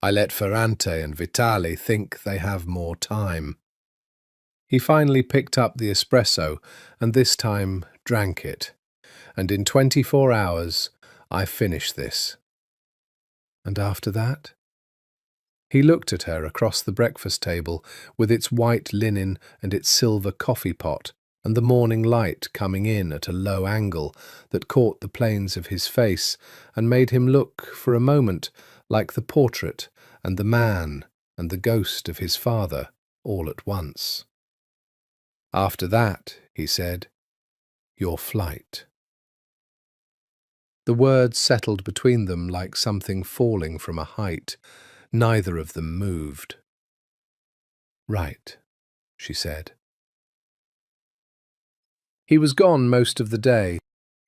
I let Ferrante and Vitale think they have more time. He finally picked up the espresso and this time drank it. And in 24 hours, I finish this. And after that? He looked at her across the breakfast table with its white linen and its silver coffee pot, and the morning light coming in at a low angle that caught the planes of his face and made him look for a moment like the portrait and the man and the ghost of his father all at once. After that, he said, your flight. The words settled between them like something falling from a height. Neither of them moved. Right, she said. He was gone most of the day.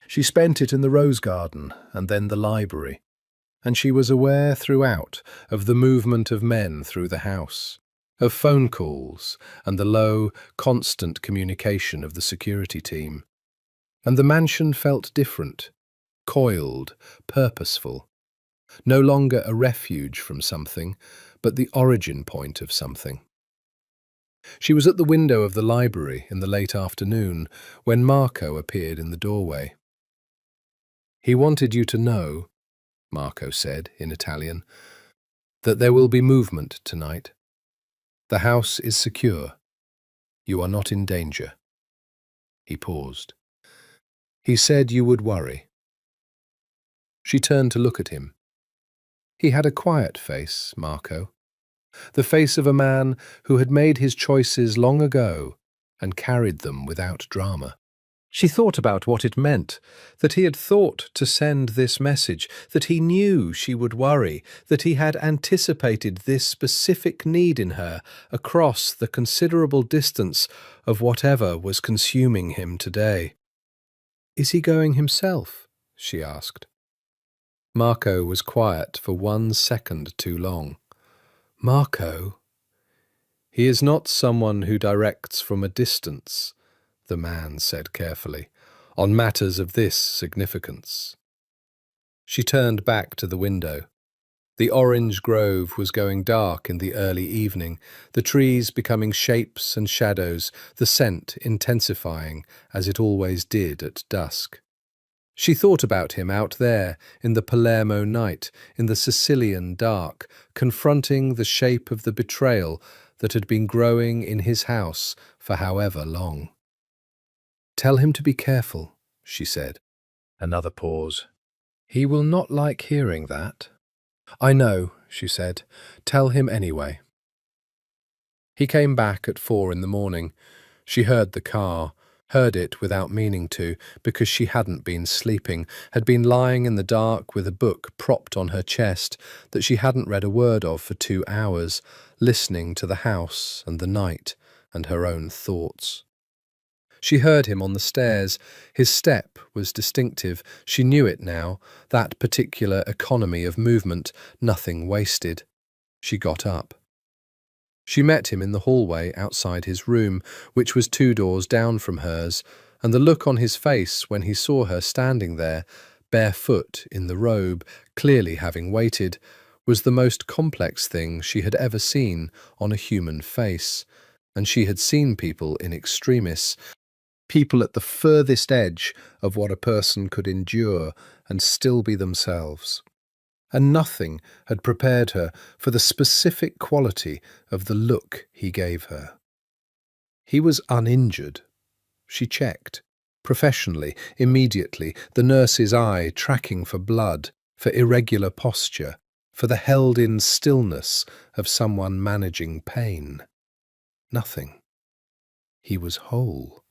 She spent it in the rose garden and then the library, and she was aware throughout of the movement of men through the house, of phone calls and the low, constant communication of the security team. And the mansion felt different, coiled, purposeful, no longer a refuge from something, but the origin point of something. She was at the window of the library in the late afternoon when Marco appeared in the doorway. He wanted you to know, Marco said in Italian, that there will be movement tonight. The house is secure. You are not in danger. He paused. He said you would worry. She turned to look at him. He had a quiet face, Marco. The face of a man who had made his choices long ago and carried them without drama. She thought about what it meant, that he had thought to send this message, that he knew she would worry, that he had anticipated this specific need in her across the considerable distance of whatever was consuming him today. Is he going himself? she asked. Marco was quiet for 1 second too long. Marco? He is not someone who directs from a distance, the man said carefully, on matters of this significance. She turned back to the window. The orange grove was going dark in the early evening, the trees becoming shapes and shadows, the scent intensifying as it always did at dusk. She thought about him out there in the Palermo night, in the Sicilian dark, confronting the shape of the betrayal that had been growing in his house for however long. "Tell him to be careful," she said. Another pause. "He will not like hearing that." "I know," she said. "Tell him anyway." He came back at 4 in the morning. She heard the car, heard it without meaning to, because she hadn't been sleeping, had been lying in the dark with a book propped on her chest that she hadn't read a word of for 2 hours, listening to the house and the night and her own thoughts. She heard him on the stairs. His step was distinctive. She knew it now, that particular economy of movement, nothing wasted. She got up. She met him in the hallway outside his room, which was 2 doors down from hers, and the look on his face when he saw her standing there, barefoot in the robe, clearly having waited, was the most complex thing she had ever seen on a human face. And she had seen people in extremis, people at the furthest edge of what a person could endure and still be themselves. And nothing had prepared her for the specific quality of the look he gave her. He was uninjured. She checked, professionally, immediately, the nurse's eye tracking for blood, for irregular posture, for the held-in stillness of someone managing pain. Nothing. He was whole.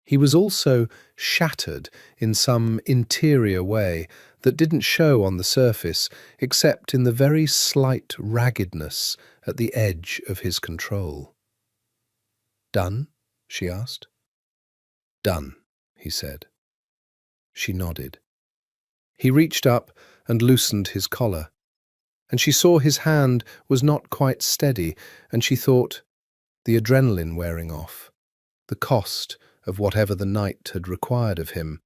He was also shattered in some interior way that didn't show on the surface except in the very slight raggedness at the edge of his control. "Done?" she asked. "Done," he said. She nodded. He reached up and loosened his collar, and she saw his hand was not quite steady, and she thought, the adrenaline wearing off, the cost of whatever the night had required of him,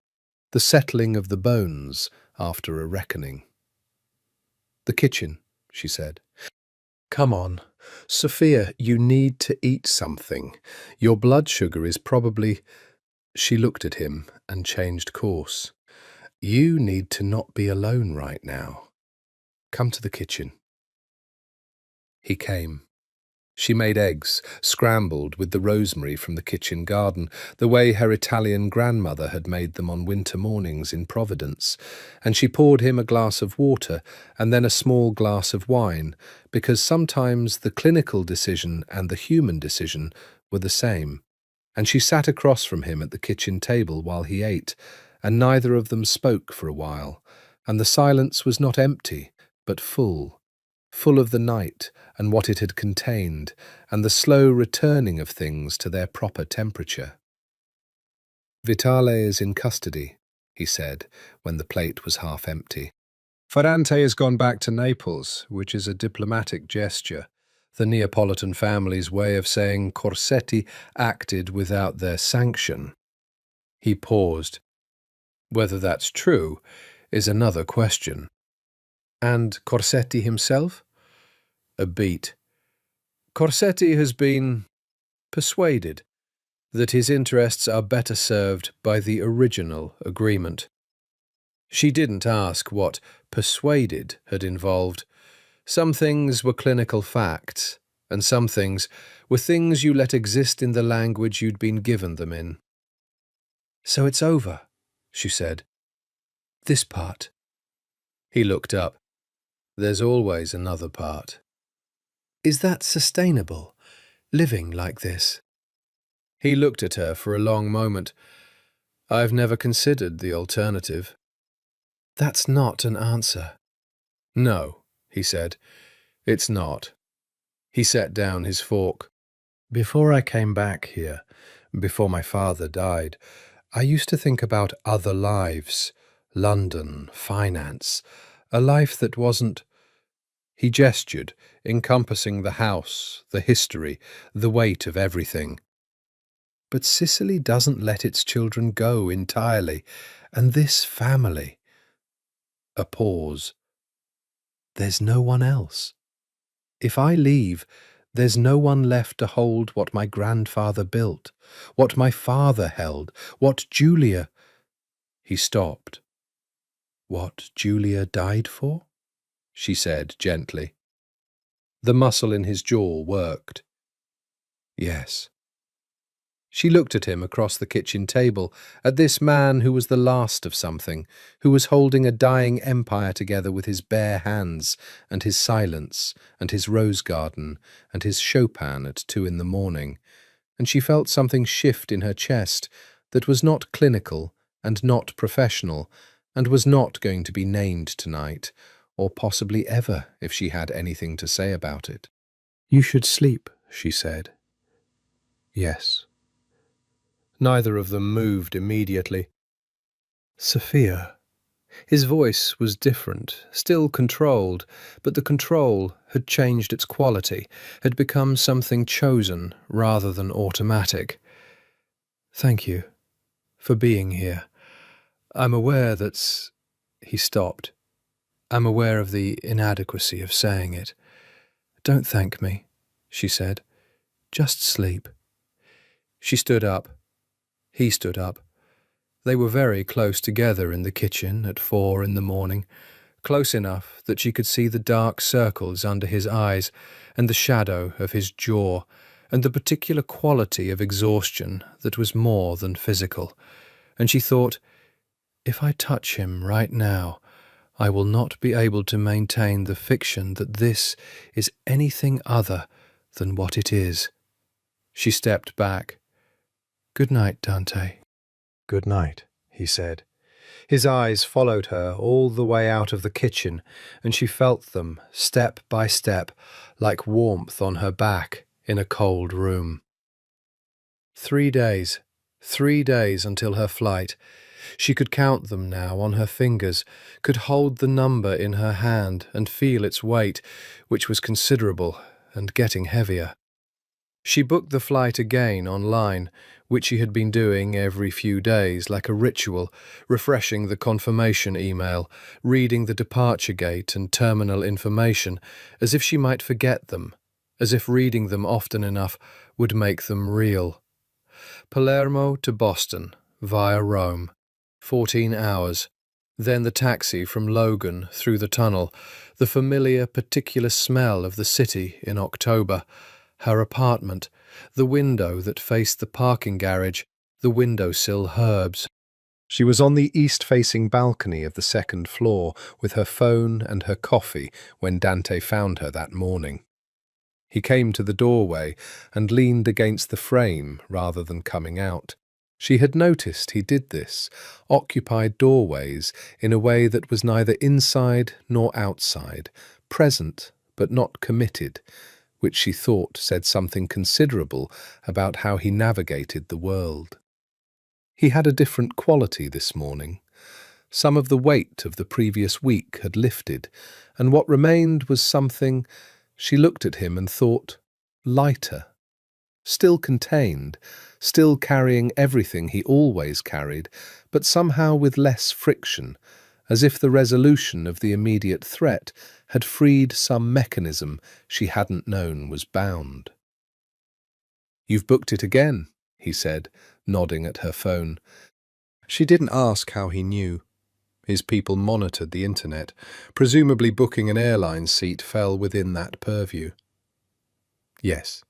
the settling of the bones after a reckoning. "The kitchen," she said. "Come on. Sophia, you need to eat something. Your blood sugar is probably—" She looked at him and changed course. "You need to not be alone right now. Come to the kitchen." He came. She made eggs, scrambled with the rosemary from the kitchen garden, the way her Italian grandmother had made them on winter mornings in Providence, and she poured him a glass of water and then a small glass of wine, because sometimes the clinical decision and the human decision were the same. And she sat across from him at the kitchen table while he ate, and neither of them spoke for a while, and the silence was not empty, but full of the night and what it had contained, and the slow returning of things to their proper temperature. "Vitale is in custody," he said, when the plate was half empty. "Ferrante has gone back to Naples, which is a diplomatic gesture, the Neapolitan family's way of saying Corsetti acted without their sanction." He paused. "Whether that's true is another question." "And Corsetti himself?" A beat. "Corsetti has been persuaded that his interests are better served by the original agreement." She didn't ask what persuaded had involved. Some things were clinical facts, and some things were things you let exist in the language you'd been given them in. "So it's over," she said. "This part." He looked up. "There's always another part." "Is that sustainable, living like this?" He looked at her for a long moment. "I've never considered the alternative." "That's not an answer." "No," he said, "it's not." He set down his fork. "Before I came back here, before my father died, I used to think about other lives, London, finance, a life that wasn't... He gestured, encompassing the house, the history, the weight of everything. But Sicily doesn't let its children go entirely, and this family... A pause. There's no one else. If I leave, there's no one left to hold what my grandfather built, what my father held, what Julia... He stopped. What Julia died for? She said gently. The muscle in his jaw worked. Yes. She looked at him across the kitchen table, at this man who was the last of something, who was holding a dying empire together with his bare hands, and his silence, and his rose garden, and his Chopin at 2 in the morning, and she felt something shift in her chest that was not clinical and not professional, and was not going to be named tonight, or possibly ever if she had anything to say about it. "You should sleep," she said. "Yes." Neither of them moved immediately. "Sophia." His voice was different, still controlled, but the control had changed its quality, had become something chosen rather than automatic. "Thank you for being here. I'm aware that's..." He stopped. "I'm aware of the inadequacy of saying it." "Don't thank me," she said. "Just sleep." She stood up. He stood up. They were very close together in the kitchen at 4 in the morning, close enough that she could see the dark circles under his eyes and the shadow of his jaw and the particular quality of exhaustion that was more than physical. And she thought, if I touch him right now, I will not be able to maintain the fiction that this is anything other than what it is. She stepped back. "Good night, Dante." "Good night," he said. His eyes followed her all the way out of the kitchen, and she felt them, step by step, like warmth on her back in a cold room. 3 days. 3 days until her flight. She could count them now on her fingers, could hold the number in her hand and feel its weight, which was considerable and getting heavier. She booked the flight again online, which she had been doing every few days like a ritual, refreshing the confirmation email, reading the departure gate and terminal information, as if she might forget them, as if reading them often enough would make them real. Palermo to Boston, via Rome. 14 hours. Then the taxi from Logan through the tunnel, the familiar particular smell of the city in October, her apartment, the window that faced the parking garage, the windowsill herbs. She was on the east-facing balcony of the 2nd floor with her phone and her coffee when Dante found her that morning. He came to the doorway and leaned against the frame rather than coming out. She had noticed he did this, occupied doorways in a way that was neither inside nor outside, present but not committed, which she thought said something considerable about how he navigated the world. He had a different quality this morning. Some of the weight of the previous week had lifted, and what remained was something, she looked at him and thought, lighter. Still contained, still carrying everything he always carried, but somehow with less friction, as if the resolution of the immediate threat had freed some mechanism she hadn't known was bound. "You've booked it again," he said, nodding at her phone. She didn't ask how he knew. His people monitored the internet. Presumably booking an airline seat fell within that purview. Yes.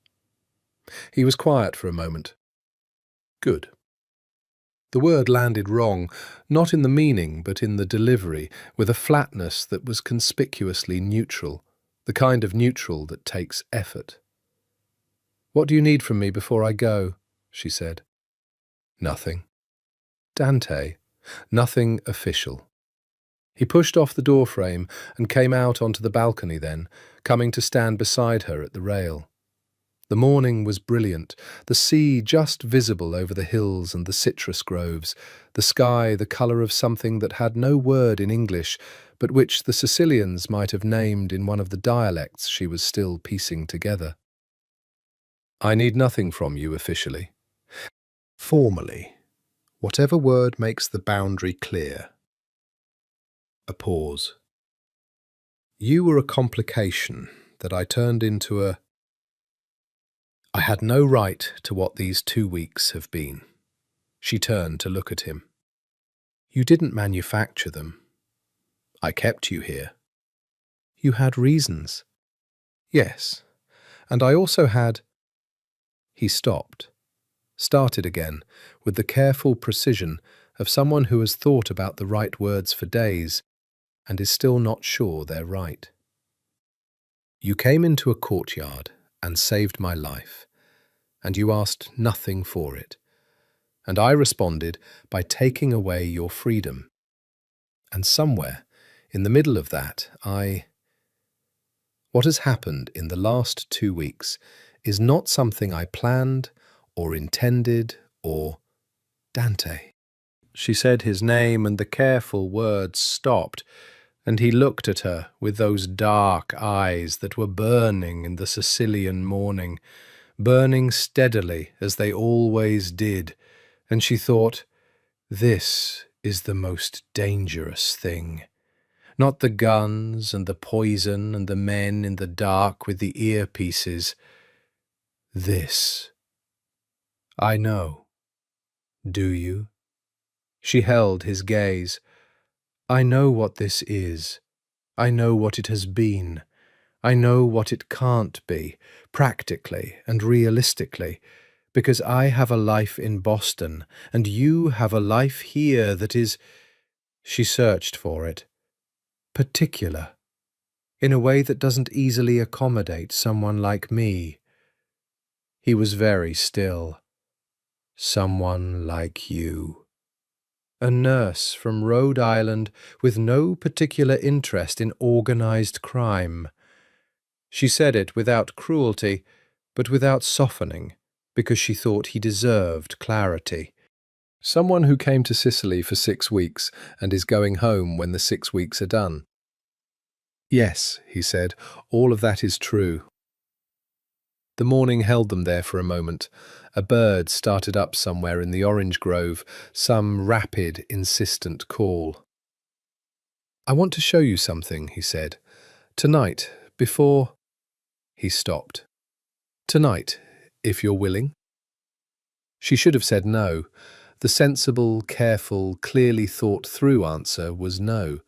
He was quiet for a moment. Good. The word landed wrong, not in the meaning but in the delivery, with a flatness that was conspicuously neutral, the kind of neutral that takes effort. "What do you need from me before I go?" she said. "Nothing." Dante, nothing official. He pushed off the doorframe and came out onto the balcony then, coming to stand beside her at the rail. The morning was brilliant, the sea just visible over the hills and the citrus groves, the sky the colour of something that had no word in English, but which the Sicilians might have named in one of the dialects she was still piecing together. I need nothing from you officially. Formally, whatever word makes the boundary clear. A pause. You were a complication that I turned into a... I had no right to what these 2 weeks have been. She turned to look at him. You didn't manufacture them. I kept you here. You had reasons. Yes, and I also had... He stopped, started again, with the careful precision of someone who has thought about the right words for days and is still not sure they're right. You came into a courtyard and saved my life, and you asked nothing for it, and I responded by taking away your freedom. And somewhere, in the middle of that, What has happened in the last 2 weeks is not something I planned or intended or... Dante. She said his name and the careful words stopped, and he looked at her with those dark eyes that were burning in the Sicilian morning, burning steadily as they always did, and she thought, this is the most dangerous thing. Not the guns and the poison and the men in the dark with the earpieces. This. I know. Do you? She held his gaze. I know what this is. I know what it has been. I know what it can't be, practically and realistically, because I have a life in Boston, and you have a life here that is... She searched for it. Particular, in a way that doesn't easily accommodate someone like me. He was very still. Someone like you. A nurse from Rhode Island with no particular interest in organized crime. She said it without cruelty, but without softening, because she thought he deserved clarity. Someone who came to Sicily for 6 weeks and is going home when the 6 weeks are done. Yes, he said, all of that is true. The morning held them there for a moment. A bird started up somewhere in the orange grove, some rapid, insistent call. I want to show you something, he said. Tonight, before... He stopped. Tonight, if you're willing. She should have said no. The sensible, careful, clearly thought-through answer was no.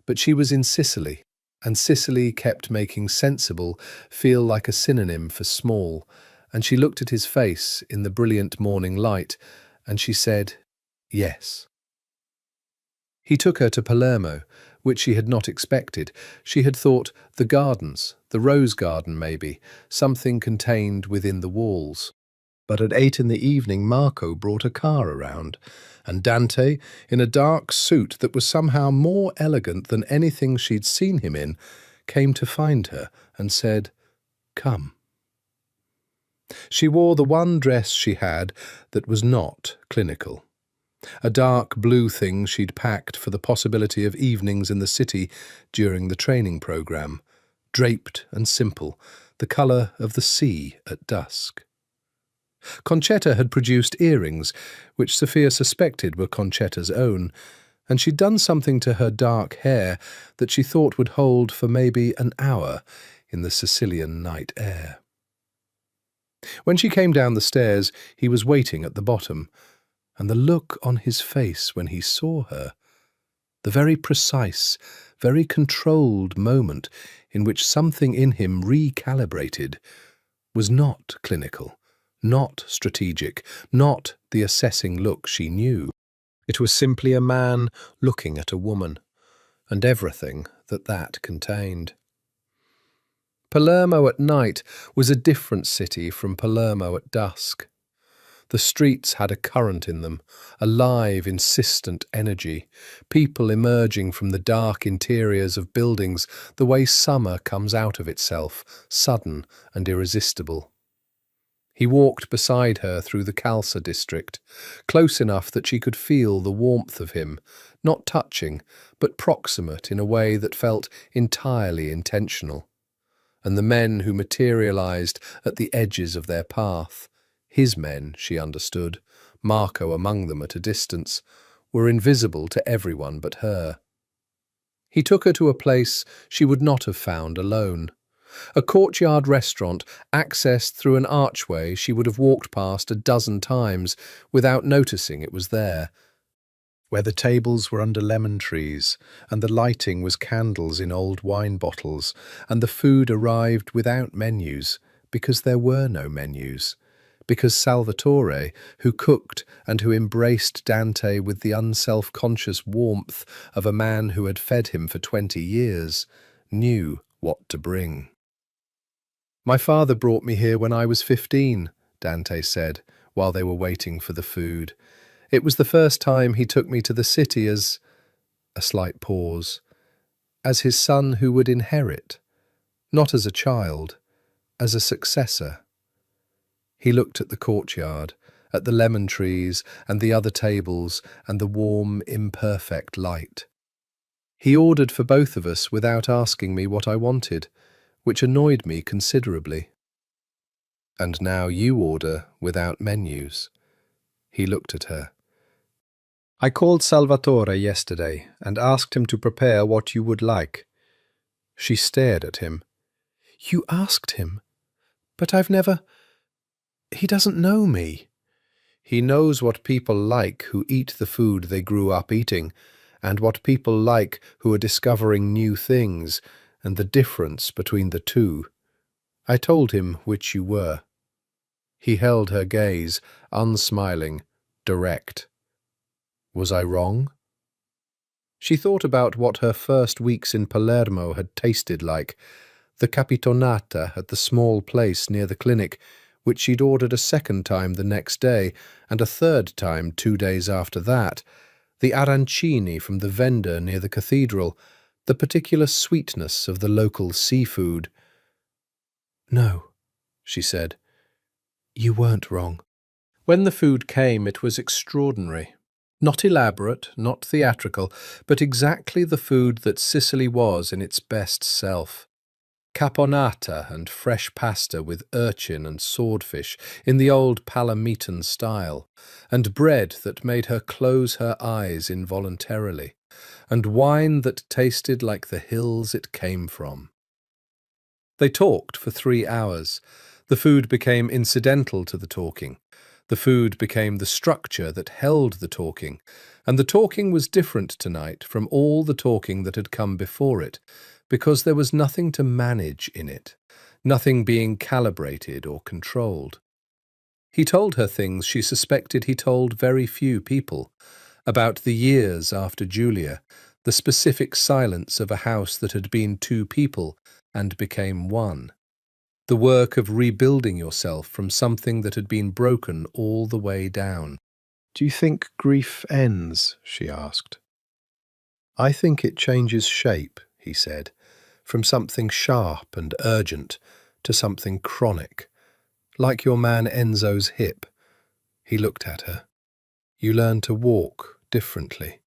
But she was in Sicily, and Sicily kept making sensible feel like a synonym for small, and she looked at his face in the brilliant morning light, and she said, yes. He took her to Palermo, which she had not expected. She had thought the gardens, the rose garden maybe, something contained within the walls. But at 8 in the evening Marco brought a car around, and Dante, in a dark suit that was somehow more elegant than anything she'd seen him in, came to find her and said, come. She wore the one dress she had that was not clinical. A dark blue thing she'd packed for the possibility of evenings in the city during the training program, draped and simple, the colour of the sea at dusk. Concetta had produced earrings, which Sophia suspected were Concetta's own, and she'd done something to her dark hair that she thought would hold for maybe an hour in the Sicilian night air. When she came down the stairs, he was waiting at the bottom, and the look on his face when he saw her, the very precise, very controlled moment in which something in him recalibrated, was not clinical, not strategic, not the assessing look she knew. It was simply a man looking at a woman, and everything that contained. Palermo at night was a different city from Palermo at dusk. The streets had a current in them, a live, insistent energy, people emerging from the dark interiors of buildings the way summer comes out of itself, sudden and irresistible. He walked beside her through the Calça district, close enough that she could feel the warmth of him, not touching, but proximate in a way that felt entirely intentional. And the men who materialized at the edges of their path, his men, she understood, Marco among them at a distance, were invisible to everyone but her. He took her to a place she would not have found alone. A courtyard restaurant accessed through an archway she would have walked past a dozen times without noticing it was there, where the tables were under lemon trees, and the lighting was candles in old wine bottles, and the food arrived without menus, because there were no menus, because Salvatore, who cooked and who embraced Dante with the unself-conscious warmth of a man who had fed him for 20 years, knew what to bring. "My father brought me here when I was 15, Dante said, while they were waiting for the food. It was the first time he took me to the city as—" a slight pause, "as his son who would inherit, not as a child, as a successor." He looked at the courtyard, at the lemon trees and the other tables and the warm, imperfect light. "He ordered for both of us without asking me what I wanted, which annoyed me considerably." "And now you order without menus." He looked at her. "I called Salvatore yesterday and asked him to prepare what you would like." She stared at him. "You asked him? But I've never— He doesn't know me." "He knows what people like who eat the food they grew up eating, and what people like who are discovering new things, and the difference between the two. I told him which you were." He held her gaze, unsmiling, direct. "Was I wrong?" She thought about what her first weeks in Palermo had tasted like, the capitonata at the small place near the clinic, which she'd ordered a second time the next day, and a third time 2 days after that, the arancini from the vendor near the cathedral, the particular sweetness of the local seafood. "No," she said, "you weren't wrong." When the food came, it was extraordinary. Not elaborate, not theatrical, but exactly the food that Sicily was in its best self. Caponata and fresh pasta with urchin and swordfish in the old Palamitan style, and bread that made her close her eyes involuntarily, and wine that tasted like the hills it came from. They talked for 3 hours. The food became incidental to the talking. The food became the structure that held the talking, and the talking was different tonight from all the talking that had come before it, because there was nothing to manage in it, nothing being calibrated or controlled. He told her things she suspected he told very few people, about the years after Julia, the specific silence of a house that had been 2 people and became 1. The work of rebuilding yourself from something that had been broken all the way down. "Do you think grief ends?" she asked. "I think it changes shape," he said, "from something sharp and urgent to something chronic, like your man Enzo's hip." He looked at her. "You learn to walk differently."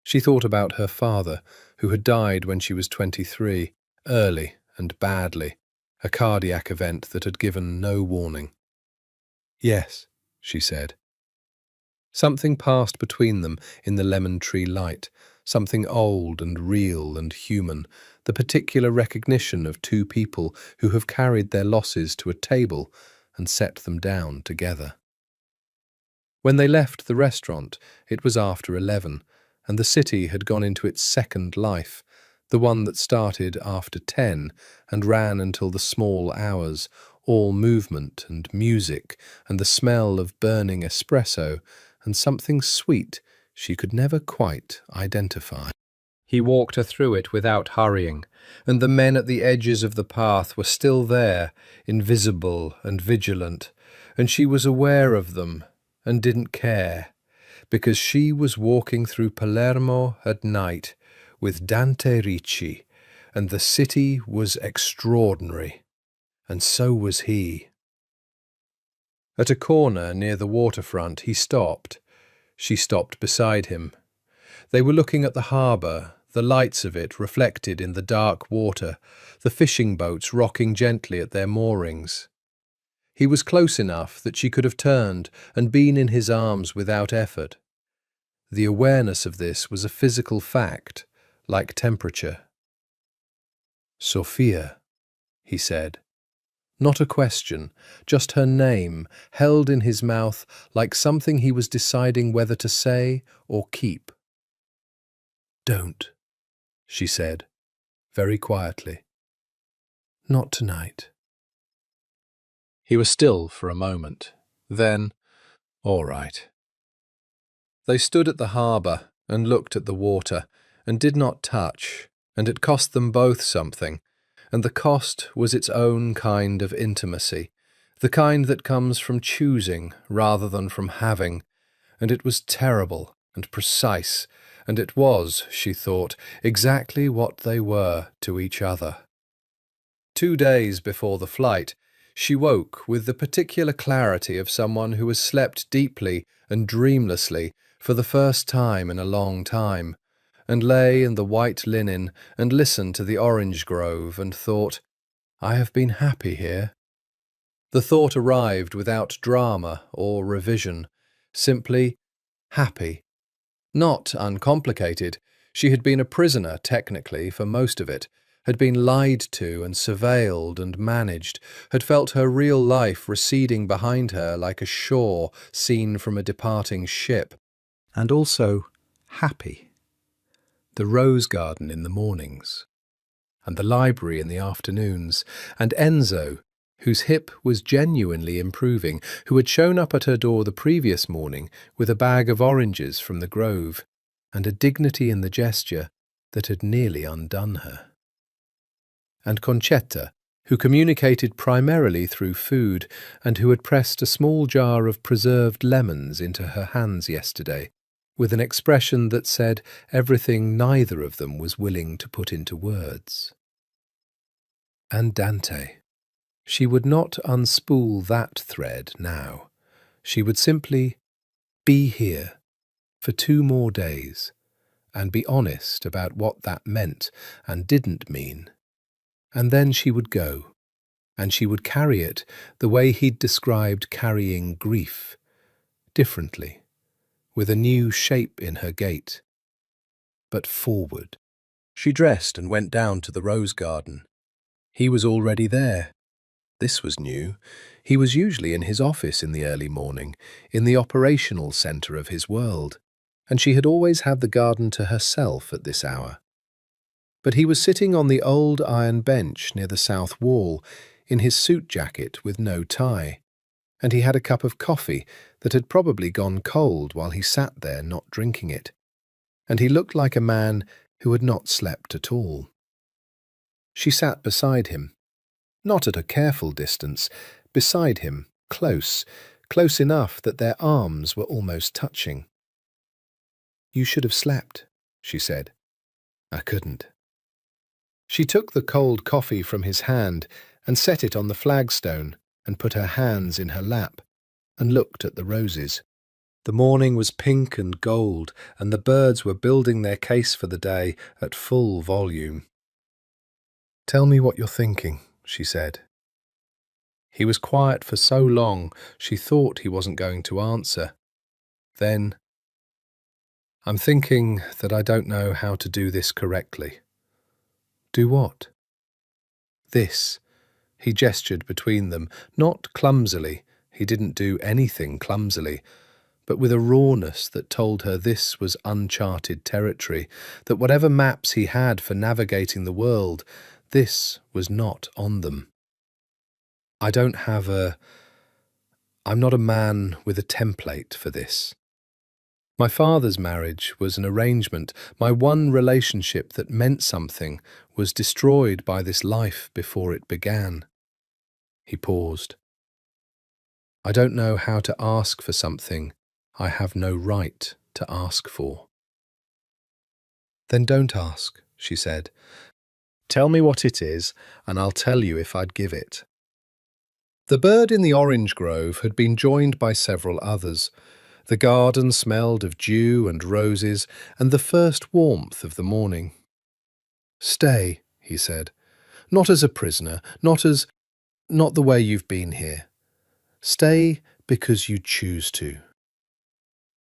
She thought about her father, who had died when she was 23, early and badly, a cardiac event that had given no warning. "Yes," she said. Something passed between them in the lemon tree light, something old and real and human, the particular recognition of 2 people who have carried their losses to a table and set them down together. When they left the restaurant, it was after 11, and the city had gone into its second life, the one that started after 10 and ran until the small hours, all movement and music and the smell of burning espresso and something sweet she could never quite identify. He walked her through it without hurrying, and the men at the edges of the path were still there, invisible and vigilant, and she was aware of them and didn't care, because she was walking through Palermo at night with Dante Ricci, and the city was extraordinary, and so was he. At a corner near the waterfront, he stopped. She stopped beside him. They were looking at the harbour, the lights of it reflected in the dark water, the fishing boats rocking gently at their moorings. He was close enough that she could have turned and been in his arms without effort. The awareness of this was a physical fact, like temperature. "Sophia," he said. Not a question, just her name, held in his mouth like something he was deciding whether to say or keep. "Don't," she said, very quietly. "Not tonight." He was still for a moment. Then, "All right." They stood at the harbour and looked at the water, and did not touch, and it cost them both something, and the cost was its own kind of intimacy, the kind that comes from choosing rather than from having, and it was terrible and precise, and it was, she thought, exactly what they were to each other. 2 days before the flight, she woke with the particular clarity of someone who has slept deeply and dreamlessly for the first time in a long time, and lay in the white linen and listened to the orange grove and thought, "I have been happy here." The thought arrived without drama or revision, simply happy. Not uncomplicated. She had been a prisoner, technically, for most of it, had been lied to and surveilled and managed, had felt her real life receding behind her like a shore seen from a departing ship. And also happy. The rose garden in the mornings, and the library in the afternoons, and Enzo, whose hip was genuinely improving, who had shown up at her door the previous morning with a bag of oranges from the grove, and a dignity in the gesture that had nearly undone her. And Concetta, who communicated primarily through food, and who had pressed a small jar of preserved lemons into her hands yesterday, with an expression that said everything neither of them was willing to put into words. And Dante. She would not unspool that thread now. She would simply be here for 2 more days and be honest about what that meant and didn't mean. And then she would go, and she would carry it the way he'd described carrying grief, differently, with a new shape in her gait, but forward. She dressed and went down to the rose garden. He was already there. This was new. He was usually in his office in the early morning, in the operational centre of his world, and she had always had the garden to herself at this hour. But he was sitting on the old iron bench near the south wall, in his suit jacket with no tie, and he had a cup of coffee that had probably gone cold while he sat there not drinking it, and he looked like a man who had not slept at all. She sat beside him, not at a careful distance, beside him, close enough that their arms were almost touching. "You should have slept," she said. "I couldn't." She took the cold coffee from his hand and set it on the flagstone and put her hands in her lap and looked at the roses. The morning was pink and gold, and the birds were building their case for the day at full volume. "Tell me what you're thinking," she said. He was quiet for so long, she thought he wasn't going to answer. Then, "I'm thinking that I don't know how to do this correctly." "Do what?" "This." He gestured between them, not clumsily. He didn't do anything clumsily, but with a rawness that told her this was uncharted territory, that whatever maps he had for navigating the world, this was not on them. I'm not a man with a template for this. My father's marriage was an arrangement. My one relationship that meant something was destroyed by this life before it began." He paused. "I don't know how to ask for something I have no right to ask for." "Then don't ask," she said. "Tell me what it is, and I'll tell you if I'd give it." The bird in the orange grove had been joined by several others. The garden smelled of dew and roses and the first warmth of the morning. "Stay," he said. "Not as a prisoner, not the way you've been here. Stay because you choose to."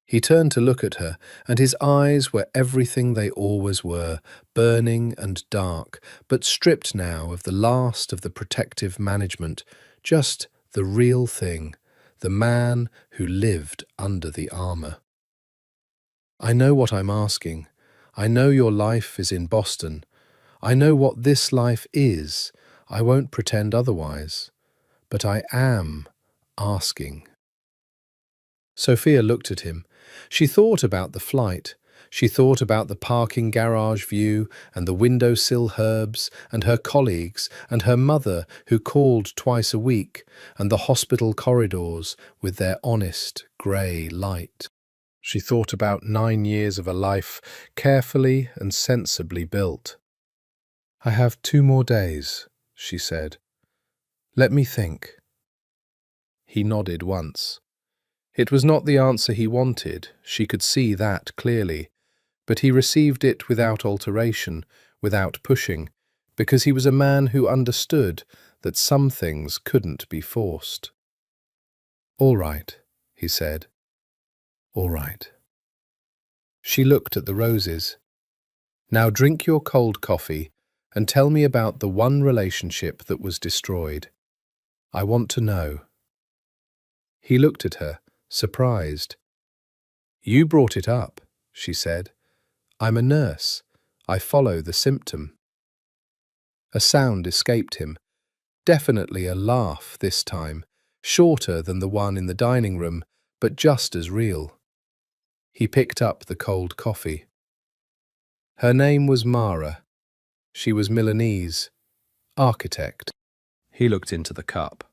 He turned to look at her, and his eyes were everything they always were, burning and dark, but stripped now of the last of the protective management, just the real thing, the man who lived under the armour. "I know what I'm asking. I know your life is in Boston. I know what this life is. I won't pretend otherwise. But I am asking." Sophia looked at him. She thought about the flight. She thought about the parking garage view and the windowsill herbs and her colleagues and her mother who called twice a week and the hospital corridors with their honest grey light. She thought about 9 years of a life carefully and sensibly built. "I have 2 more days," she said. "Let me think." He nodded once. It was not the answer he wanted, she could see that clearly, but he received it without alteration, without pushing, because he was a man who understood that some things couldn't be forced. "All right," he said. "All right." She looked at the roses. "Now drink your cold coffee and tell me about the one relationship that was destroyed. I want to know." He looked at her, surprised. "You brought it up," she said. "I'm a nurse. I follow the symptom." A sound escaped him, definitely a laugh this time, shorter than the one in the dining room, but just as real. He picked up the cold coffee. Her name was Mara. She was Milanese, architect. He looked into the cup.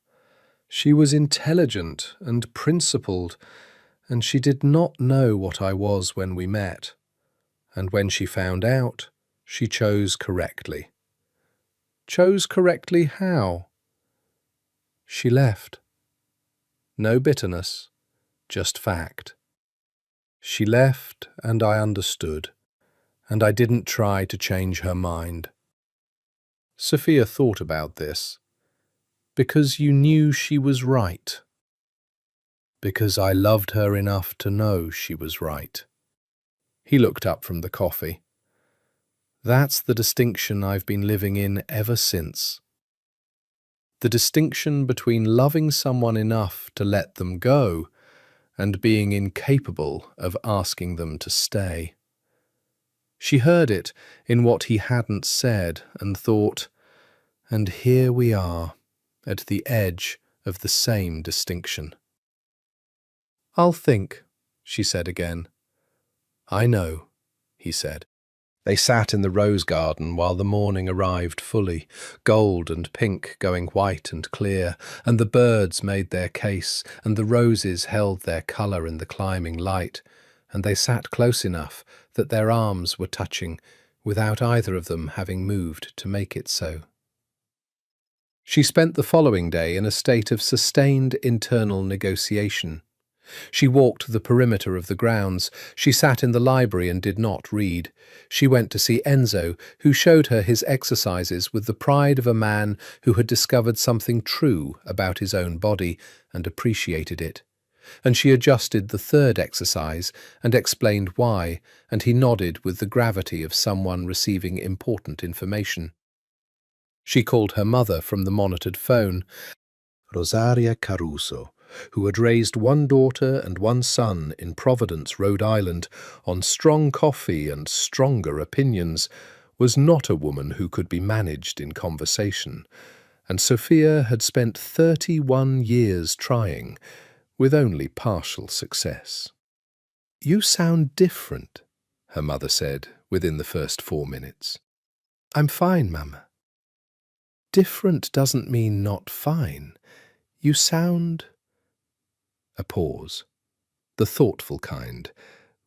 She was intelligent and principled, and she did not know what I was when we met. And when she found out, she chose correctly. Chose correctly how? She left. No bitterness, just fact. She left, and I understood, and I didn't try to change her mind. Sophia thought about this. Because you knew she was right. Because I loved her enough to know she was right. He looked up from the coffee. That's the distinction I've been living in ever since. The distinction between loving someone enough to let them go and being incapable of asking them to stay. She heard it in what he hadn't said and thought, and here we are, at the edge of the same distinction. "I'll think," she said again. "I know," he said. They sat in the rose garden while the morning arrived fully, gold and pink going white and clear, and the birds made their case, and the roses held their colour in the climbing light, and they sat close enough that their arms were touching, without either of them having moved to make it so. She spent the following day in a state of sustained internal negotiation. She walked the perimeter of the grounds. She sat in the library and did not read. She went to see Enzo, who showed her his exercises with the pride of a man who had discovered something true about his own body and appreciated it. And she adjusted the third exercise and explained why, and he nodded with the gravity of someone receiving important information. She called her mother from the monitored phone, Rosaria Caruso, who had raised 1 daughter and 1 son in Providence, Rhode Island, on strong coffee and stronger opinions, was not a woman who could be managed in conversation, and Sophia had spent 31 years trying, with only partial success. "You sound different," her mother said within the first 4 minutes. "I'm fine, Mama." "Different doesn't mean not fine. You sound—" A pause. The thoughtful kind,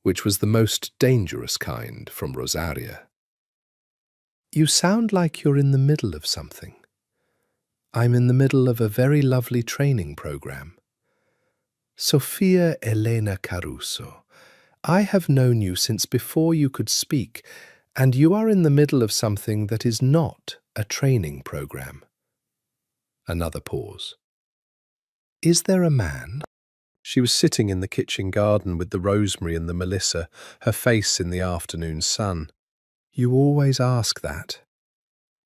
which was the most dangerous kind from Rosaria. "You sound like you're in the middle of something." I'm in the middle of a very lovely training program. Sofia Elena Caruso, I have known you since before you could speak, and you are in the middle of something that is not a training program. Another pause. Is there a man? She was sitting in the kitchen garden with the rosemary and the melissa, her face in the afternoon sun. You always ask that.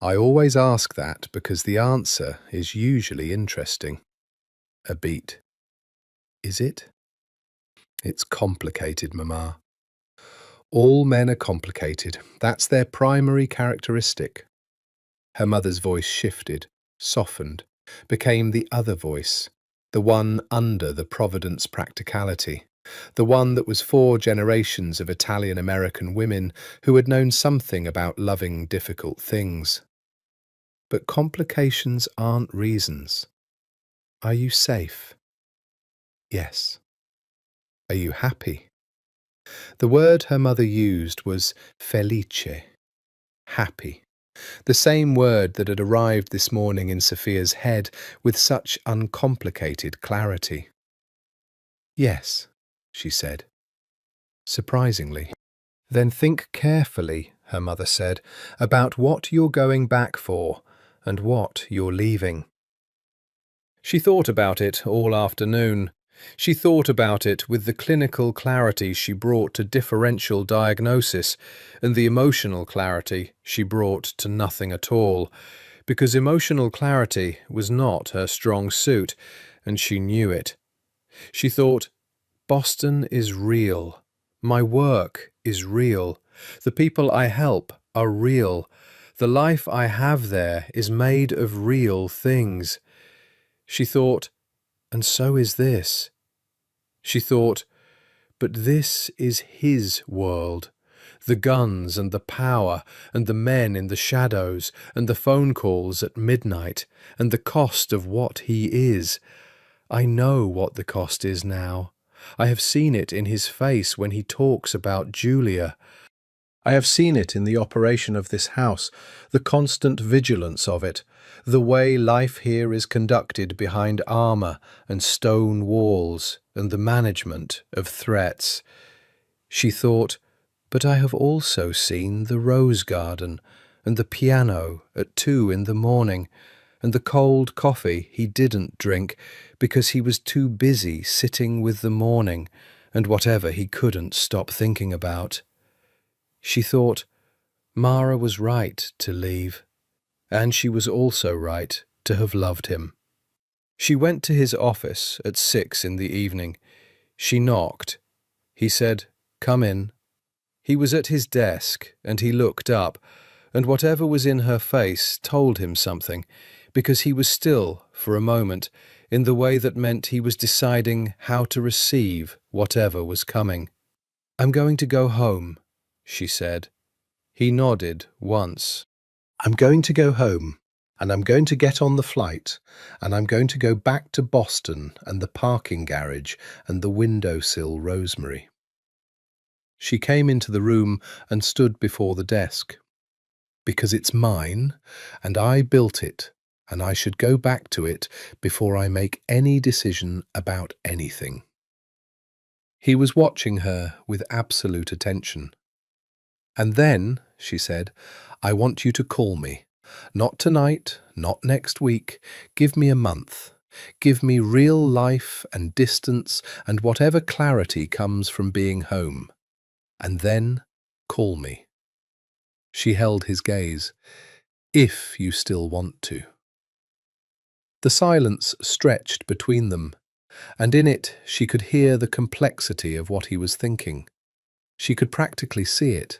I always ask that because the answer is usually interesting. A beat. Is it? It's complicated, Mama. All men are complicated. That's their primary characteristic. Her mother's voice shifted, softened, became the other voice, the one under the Providence practicality, the one that was 4 generations of Italian-American women who had known something about loving difficult things. But complications aren't reasons. Are you safe? Yes. Are you happy? The word her mother used was felice, happy. The same word that had arrived this morning in Sophia's head with such uncomplicated clarity. Yes, she said, surprisingly. Then think carefully, her mother said, about what you're going back for and what you're leaving. She thought about it all afternoon. She thought about it with the clinical clarity she brought to differential diagnosis and the emotional clarity she brought to nothing at all, because emotional clarity was not her strong suit, and she knew it. She thought, Boston is real. My work is real. The people I help are real. The life I have there is made of real things. She thought, and so is this. She thought, but this is his world. The guns and the power and the men in the shadows and the phone calls at midnight and the cost of what he is. I know what the cost is now. I have seen it in his face when he talks about Julia. I have seen it in the operation of this house, the constant vigilance of it, the way life here is conducted behind armour and stone walls, and the management of threats. She thought, but I have also seen the rose garden, and the piano at 2 in the morning, and the cold coffee he didn't drink because he was too busy sitting with the morning and whatever he couldn't stop thinking about. She thought, Mara was right to leave, and she was also right to have loved him. She went to his office at 6 in the evening. She knocked. He said, "Come in." He was at his desk, and he looked up, and whatever was in her face told him something, because he was still, for a moment, in the way that meant he was deciding how to receive whatever was coming. "I'm going to go home," she said. He nodded once. "I'm going to go home, and I'm going to get on the flight, and I'm going to go back to Boston and the parking garage and the windowsill rosemary." She came into the room and stood before the desk. "Because it's mine, and I built it, and I should go back to it before I make any decision about anything." He was watching her with absolute attention. "And then," she said, "I want you to call me. Not tonight, not next week. Give me a month. Give me real life and distance and whatever clarity comes from being home. And then call me." She held his gaze. "If you still want to." The silence stretched between them, and in it she could hear the complexity of what he was thinking. She could practically see it.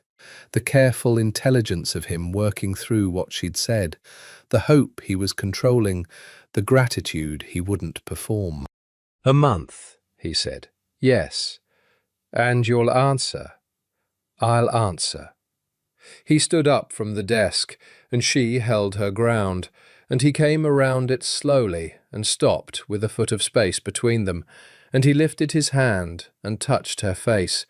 The careful intelligence of him working through what she'd said, the hope he was controlling, the gratitude he wouldn't perform. "A month," he said. "Yes. And you'll answer." "I'll answer." He stood up from the desk, and she held her ground, and he came around it slowly and stopped with a foot of space between them, and he lifted his hand and touched her face.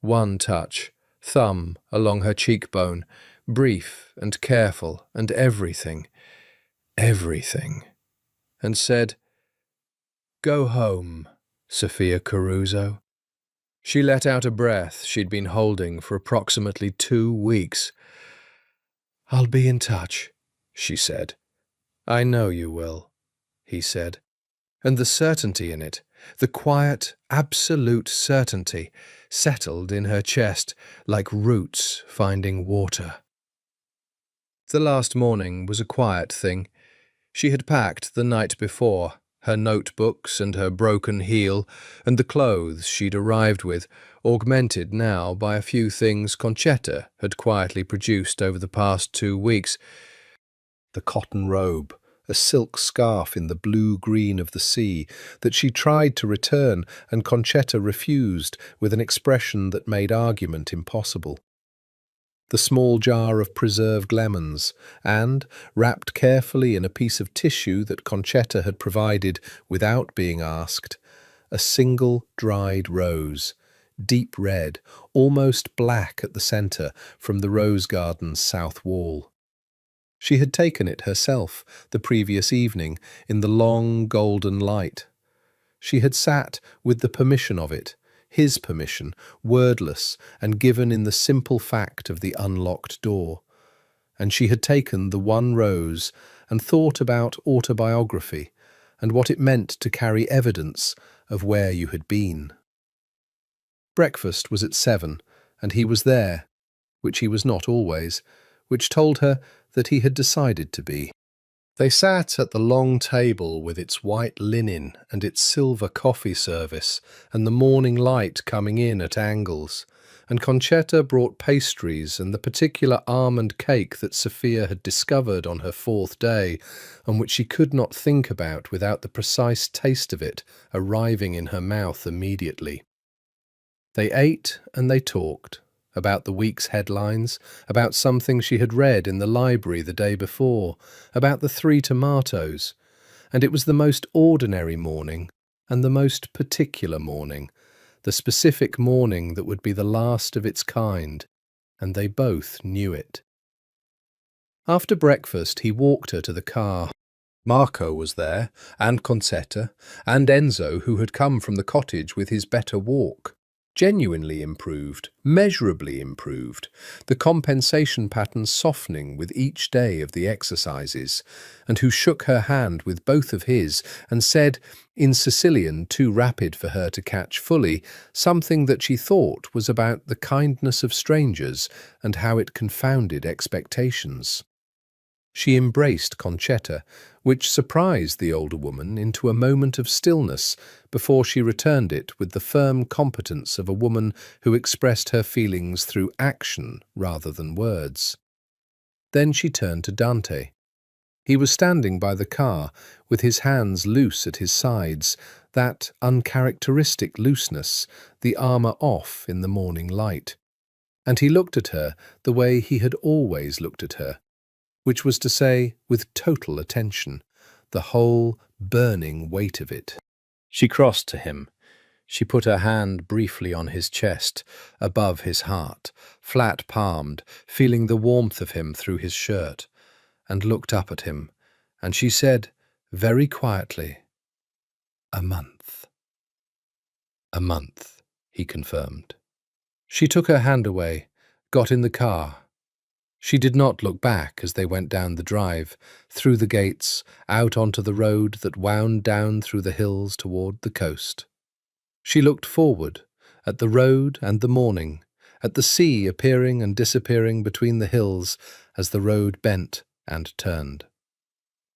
One touch. Thumb along her cheekbone, brief and careful, and everything. and said, "Go home, Sophia Caruso." She let out a breath she'd been holding for approximately 2 weeks. "I'll be in touch," she said. "I know you will," he said. And the certainty in it, the quiet, absolute certainty, settled in her chest like roots finding water. The last morning was a quiet thing. She had packed the night before, her notebooks and her broken heel, and the clothes she'd arrived with, augmented now by a few things Concetta had quietly produced over the past 2 weeks. The cotton robe, a silk scarf in the blue-green of the sea that she tried to return and Concetta refused with an expression that made argument impossible. The small jar of preserved lemons, and, wrapped carefully in a piece of tissue that Concetta had provided without being asked, a single dried rose, deep red, almost black at the centre from the rose garden's south wall. She had taken it herself the previous evening in the long golden light. She had sat with the permission of it, his permission, wordless and given in the simple fact of the unlocked door. And she had taken the one rose and thought about autobiography and what it meant to carry evidence of where you had been. Breakfast was at 7, and he was there, which he was not always, which told her that he had decided to be. They sat at the long table with its white linen and its silver coffee service and the morning light coming in at angles, and Concetta brought pastries and the particular almond cake that Sophia had discovered on her 4th day, and which she could not think about without the precise taste of it arriving in her mouth immediately. They ate and they talked. About the week's headlines, about something she had read in the library the day before, about the 3 tomatoes, and it was the most ordinary morning and the most particular morning, the specific morning that would be the last of its kind, and they both knew it. After breakfast he walked her to the car. Marco was there, and Concetta, and Enzo, who had come from the cottage with his better walk. Genuinely improved, measurably improved, the compensation pattern softening with each day of the exercises, and who shook her hand with both of his and said, in Sicilian too rapid for her to catch fully, something that she thought was about the kindness of strangers and how it confounded expectations. She embraced Concetta, which surprised the older woman into a moment of stillness before she returned it with the firm competence of a woman who expressed her feelings through action rather than words. Then she turned to Dante. He was standing by the car, with his hands loose at his sides, that uncharacteristic looseness, the armour off in the morning light. And he looked at her the way he had always looked at her, which was to say, with total attention, the whole burning weight of it. She crossed to him. She put her hand briefly on his chest, above his heart, flat-palmed, feeling the warmth of him through his shirt, and looked up at him, and she said, very quietly, "A month." "A month," he confirmed. She took her hand away, got in the car. She did not look back as they went down the drive, through the gates, out onto the road that wound down through the hills toward the coast. She looked forward, at the road and the morning, at the sea appearing and disappearing between the hills as the road bent and turned.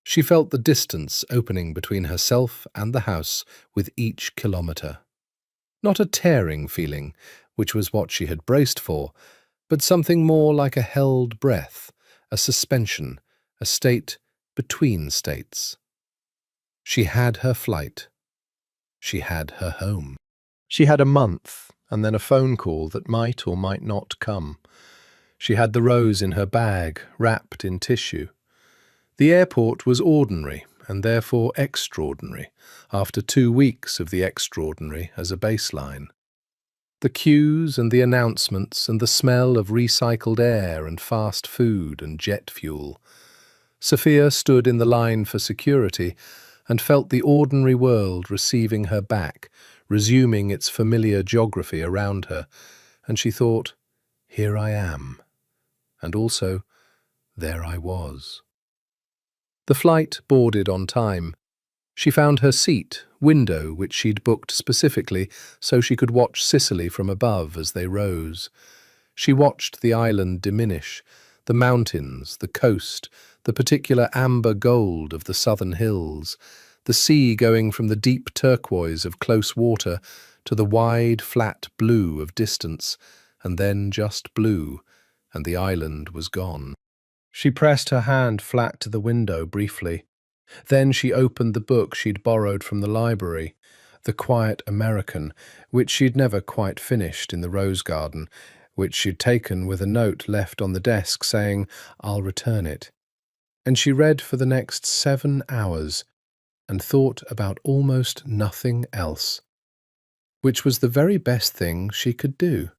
She felt the distance opening between herself and the house with each kilometre. Not a tearing feeling, which was what she had braced for, but something more like a held breath, a suspension, a state between states. She had her flight. She had her home. She had a month, and then a phone call that might or might not come. She had the rose in her bag, wrapped in tissue. The airport was ordinary, and therefore extraordinary, after 2 weeks of the extraordinary as a baseline. The queues and the announcements and the smell of recycled air and fast food and jet fuel. Sophia stood in the line for security, and felt the ordinary world receiving her back, resuming its familiar geography around her, and she thought, "Here I am," and also, "There I was." The flight boarded on time. She found her seat, window, which she'd booked specifically so she could watch Sicily from above as they rose. She watched the island diminish, the mountains, the coast, the particular amber gold of the southern hills, the sea going from the deep turquoise of close water to the wide, flat blue of distance, and then just blue, and the island was gone. She pressed her hand flat to the window briefly. Then she opened the book she'd borrowed from the library, The Quiet American, which she'd never quite finished in the rose garden, which she'd taken with a note left on the desk saying, "I'll return it." And she read for the next 7 hours and thought about almost nothing else, which was the very best thing she could do.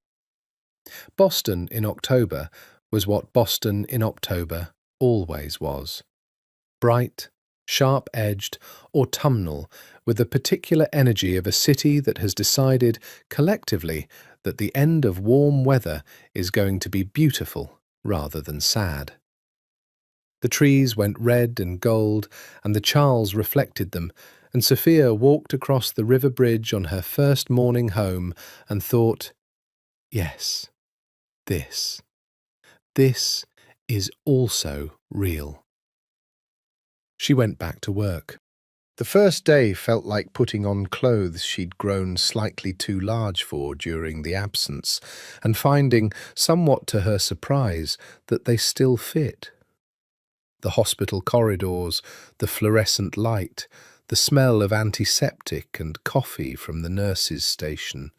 Boston in October was what Boston in October always was. Bright, sharp-edged, autumnal, with the particular energy of a city that has decided, collectively, that the end of warm weather is going to be beautiful rather than sad. The trees went red and gold, and the Charles reflected them, and Sophia walked across the river bridge on her first morning home and thought, "Yes, this is also real." She went back to work. The first day felt like putting on clothes she'd grown slightly too large for during the absence, and finding, somewhat to her surprise, that they still fit. The hospital corridors, the fluorescent light, the smell of antiseptic and coffee from the nurses' station,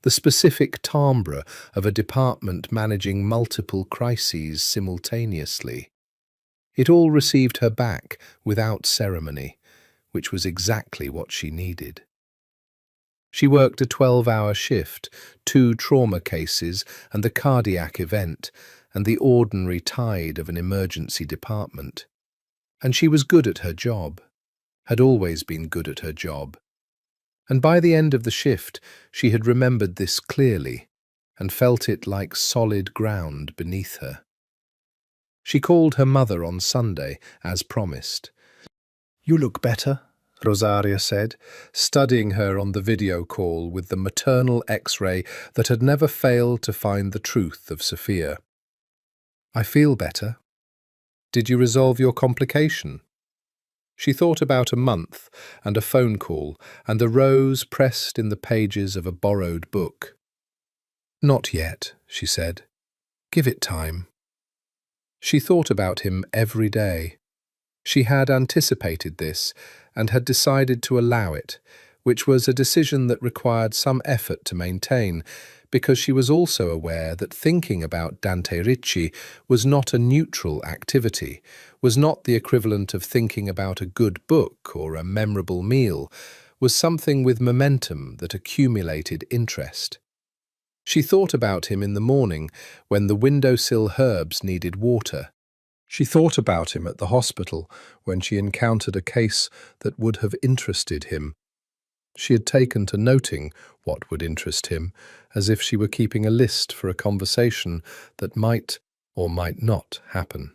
the specific timbre of a department managing multiple crises simultaneously. It all received her back without ceremony, which was exactly what she needed. She worked a 12-hour shift, 2 trauma cases and the cardiac event, and the ordinary tide of an emergency department. And she was good at her job, had always been good at her job. And by the end of the shift, she had remembered this clearly and felt it like solid ground beneath her. She called her mother on Sunday, as promised. "You look better," Rosaria said, studying her on the video call with the maternal X-ray that had never failed to find the truth of Sophia. "I feel better. Did you resolve your complication?" She thought about a month and a phone call and the rose pressed in the pages of a borrowed book. "Not yet," she said. "Give it time." She thought about him every day. She had anticipated this and had decided to allow it, which was a decision that required some effort to maintain, because she was also aware that thinking about Dante Ricci was not a neutral activity, was not the equivalent of thinking about a good book or a memorable meal, was something with momentum that accumulated interest. She thought about him in the morning when the windowsill herbs needed water. She thought about him at the hospital when she encountered a case that would have interested him. She had taken to noting what would interest him, as if she were keeping a list for a conversation that might or might not happen.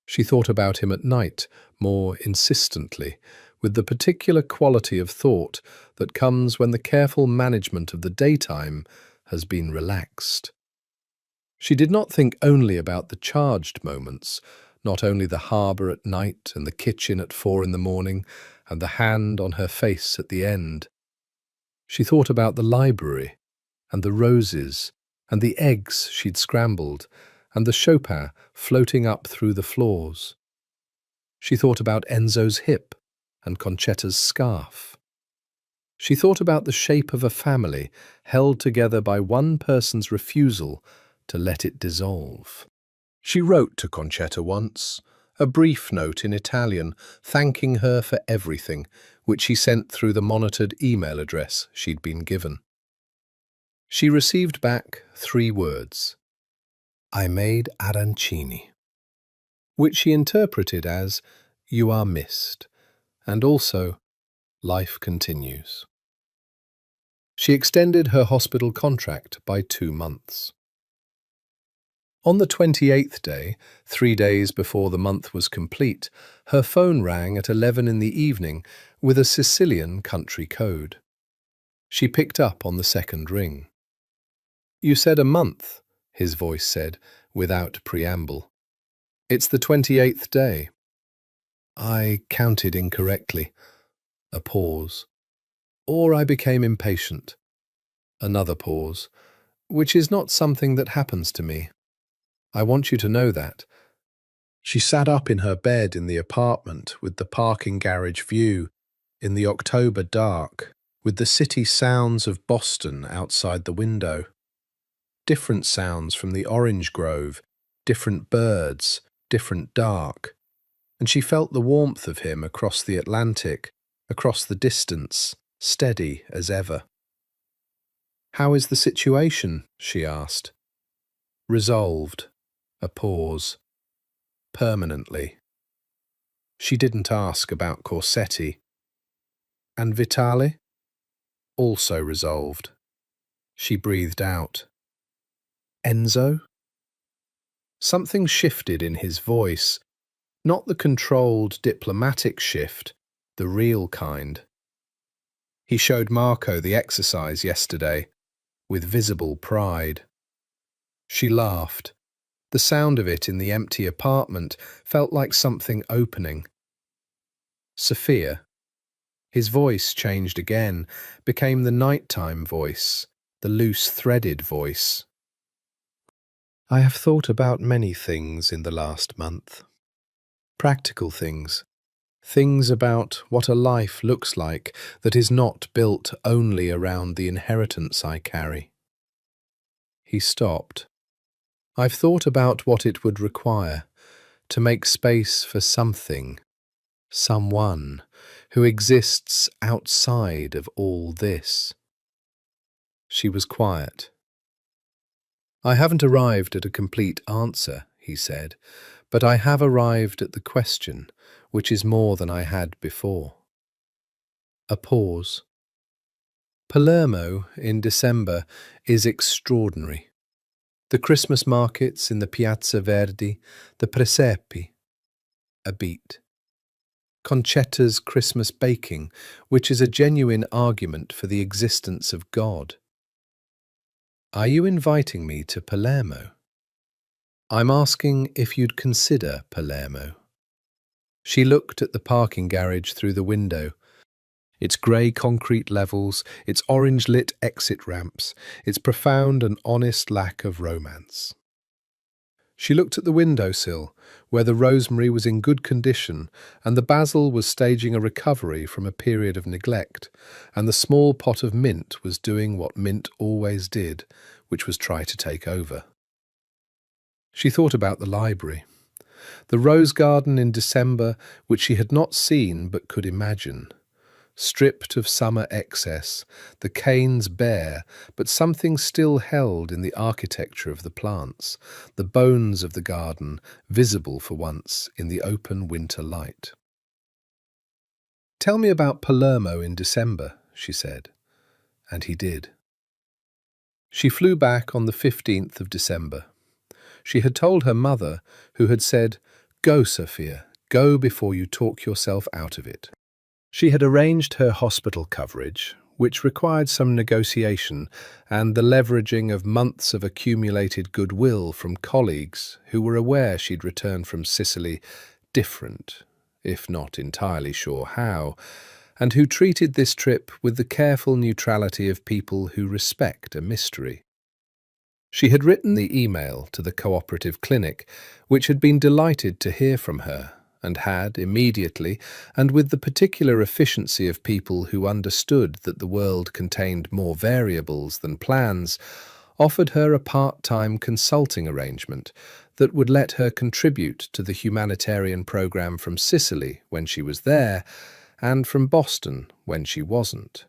She thought about him at night more insistently, with the particular quality of thought that comes when the careful management of the daytime has been relaxed. She did not think only about the charged moments, not only the harbour at night and the kitchen at 4 in the morning and the hand on her face at the end. She thought about the library and the roses and the eggs she'd scrambled and the Chopin floating up through the floors. She thought about Enzo's hip and Concetta's scarf. She thought about the shape of a family held together by one person's refusal to let it dissolve. She wrote to Concetta once, a brief note in Italian, thanking her for everything, which she sent through the monitored email address she'd been given. She received back 3 words: "I made arancini," which she interpreted as, "You are missed," And also, life continues. She extended her hospital contract by 2 months. On the 28th day, 3 days before the month was complete, her phone rang at 11 in the evening with a Sicilian country code. She picked up on the second ring. "You said a month," his voice said, without preamble. "It's the 28th day." "I counted incorrectly." A pause. "Or I became impatient." Another pause. "Which is not something that happens to me. I want you to know that." She sat up in her bed in the apartment with the parking garage view, in the October dark, with the city sounds of Boston outside the window. Different sounds from the orange grove, different birds, different dark. And she felt the warmth of him across the Atlantic, across the distance, steady as ever. "How is the situation?" she asked. "Resolved." A pause. "Permanently." She didn't ask about Corsetti. "And Vitale?" "Also resolved." She breathed out. "Enzo?" Something shifted in his voice, not the controlled, diplomatic shift, the real kind. He showed Marco the exercise yesterday, with visible pride. She laughed. The sound of it in the empty apartment felt like something opening. "Sophia." His voice changed again, became the nighttime voice, the loose-threaded voice. "I have thought about many things in the last month. Practical things. Things about what a life looks like that is not built only around the inheritance I carry." He stopped. "I've thought about what it would require to make space for something, someone, who exists outside of all this." She was quiet. "I haven't arrived at a complete answer," he said, "but I have arrived at the question, which is more than I had before." A pause. "Palermo in December is extraordinary. The Christmas markets in the Piazza Verdi, the presepi." A beat. "Concetta's Christmas baking, which is a genuine argument for the existence of God." "Are you inviting me to Palermo?" "I'm asking if you'd consider Palermo." She looked at the parking garage through the window. Its grey concrete levels, its orange-lit exit ramps, its profound and honest lack of romance. She looked at the windowsill, where the rosemary was in good condition, and the basil was staging a recovery from a period of neglect, and the small pot of mint was doing what mint always did, which was try to take over. She thought about the library, the rose garden in December, which she had not seen but could imagine. Stripped of summer excess, the canes bare, but something still held in the architecture of the plants, the bones of the garden visible for once in the open winter light. "Tell me about Palermo in December," she said, and he did. She flew back on the 15th of December. She had told her mother, who had said, "Go, Sophia, go before you talk yourself out of it." She had arranged her hospital coverage, which required some negotiation and the leveraging of months of accumulated goodwill from colleagues who were aware she'd returned from Sicily different, if not entirely sure how, and who treated this trip with the careful neutrality of people who respect a mystery. She had written the email to the cooperative clinic, which had been delighted to hear from her, and had, immediately, and with the particular efficiency of people who understood that the world contained more variables than plans, offered her a part-time consulting arrangement that would let her contribute to the humanitarian program from Sicily when she was there, and from Boston when she wasn't.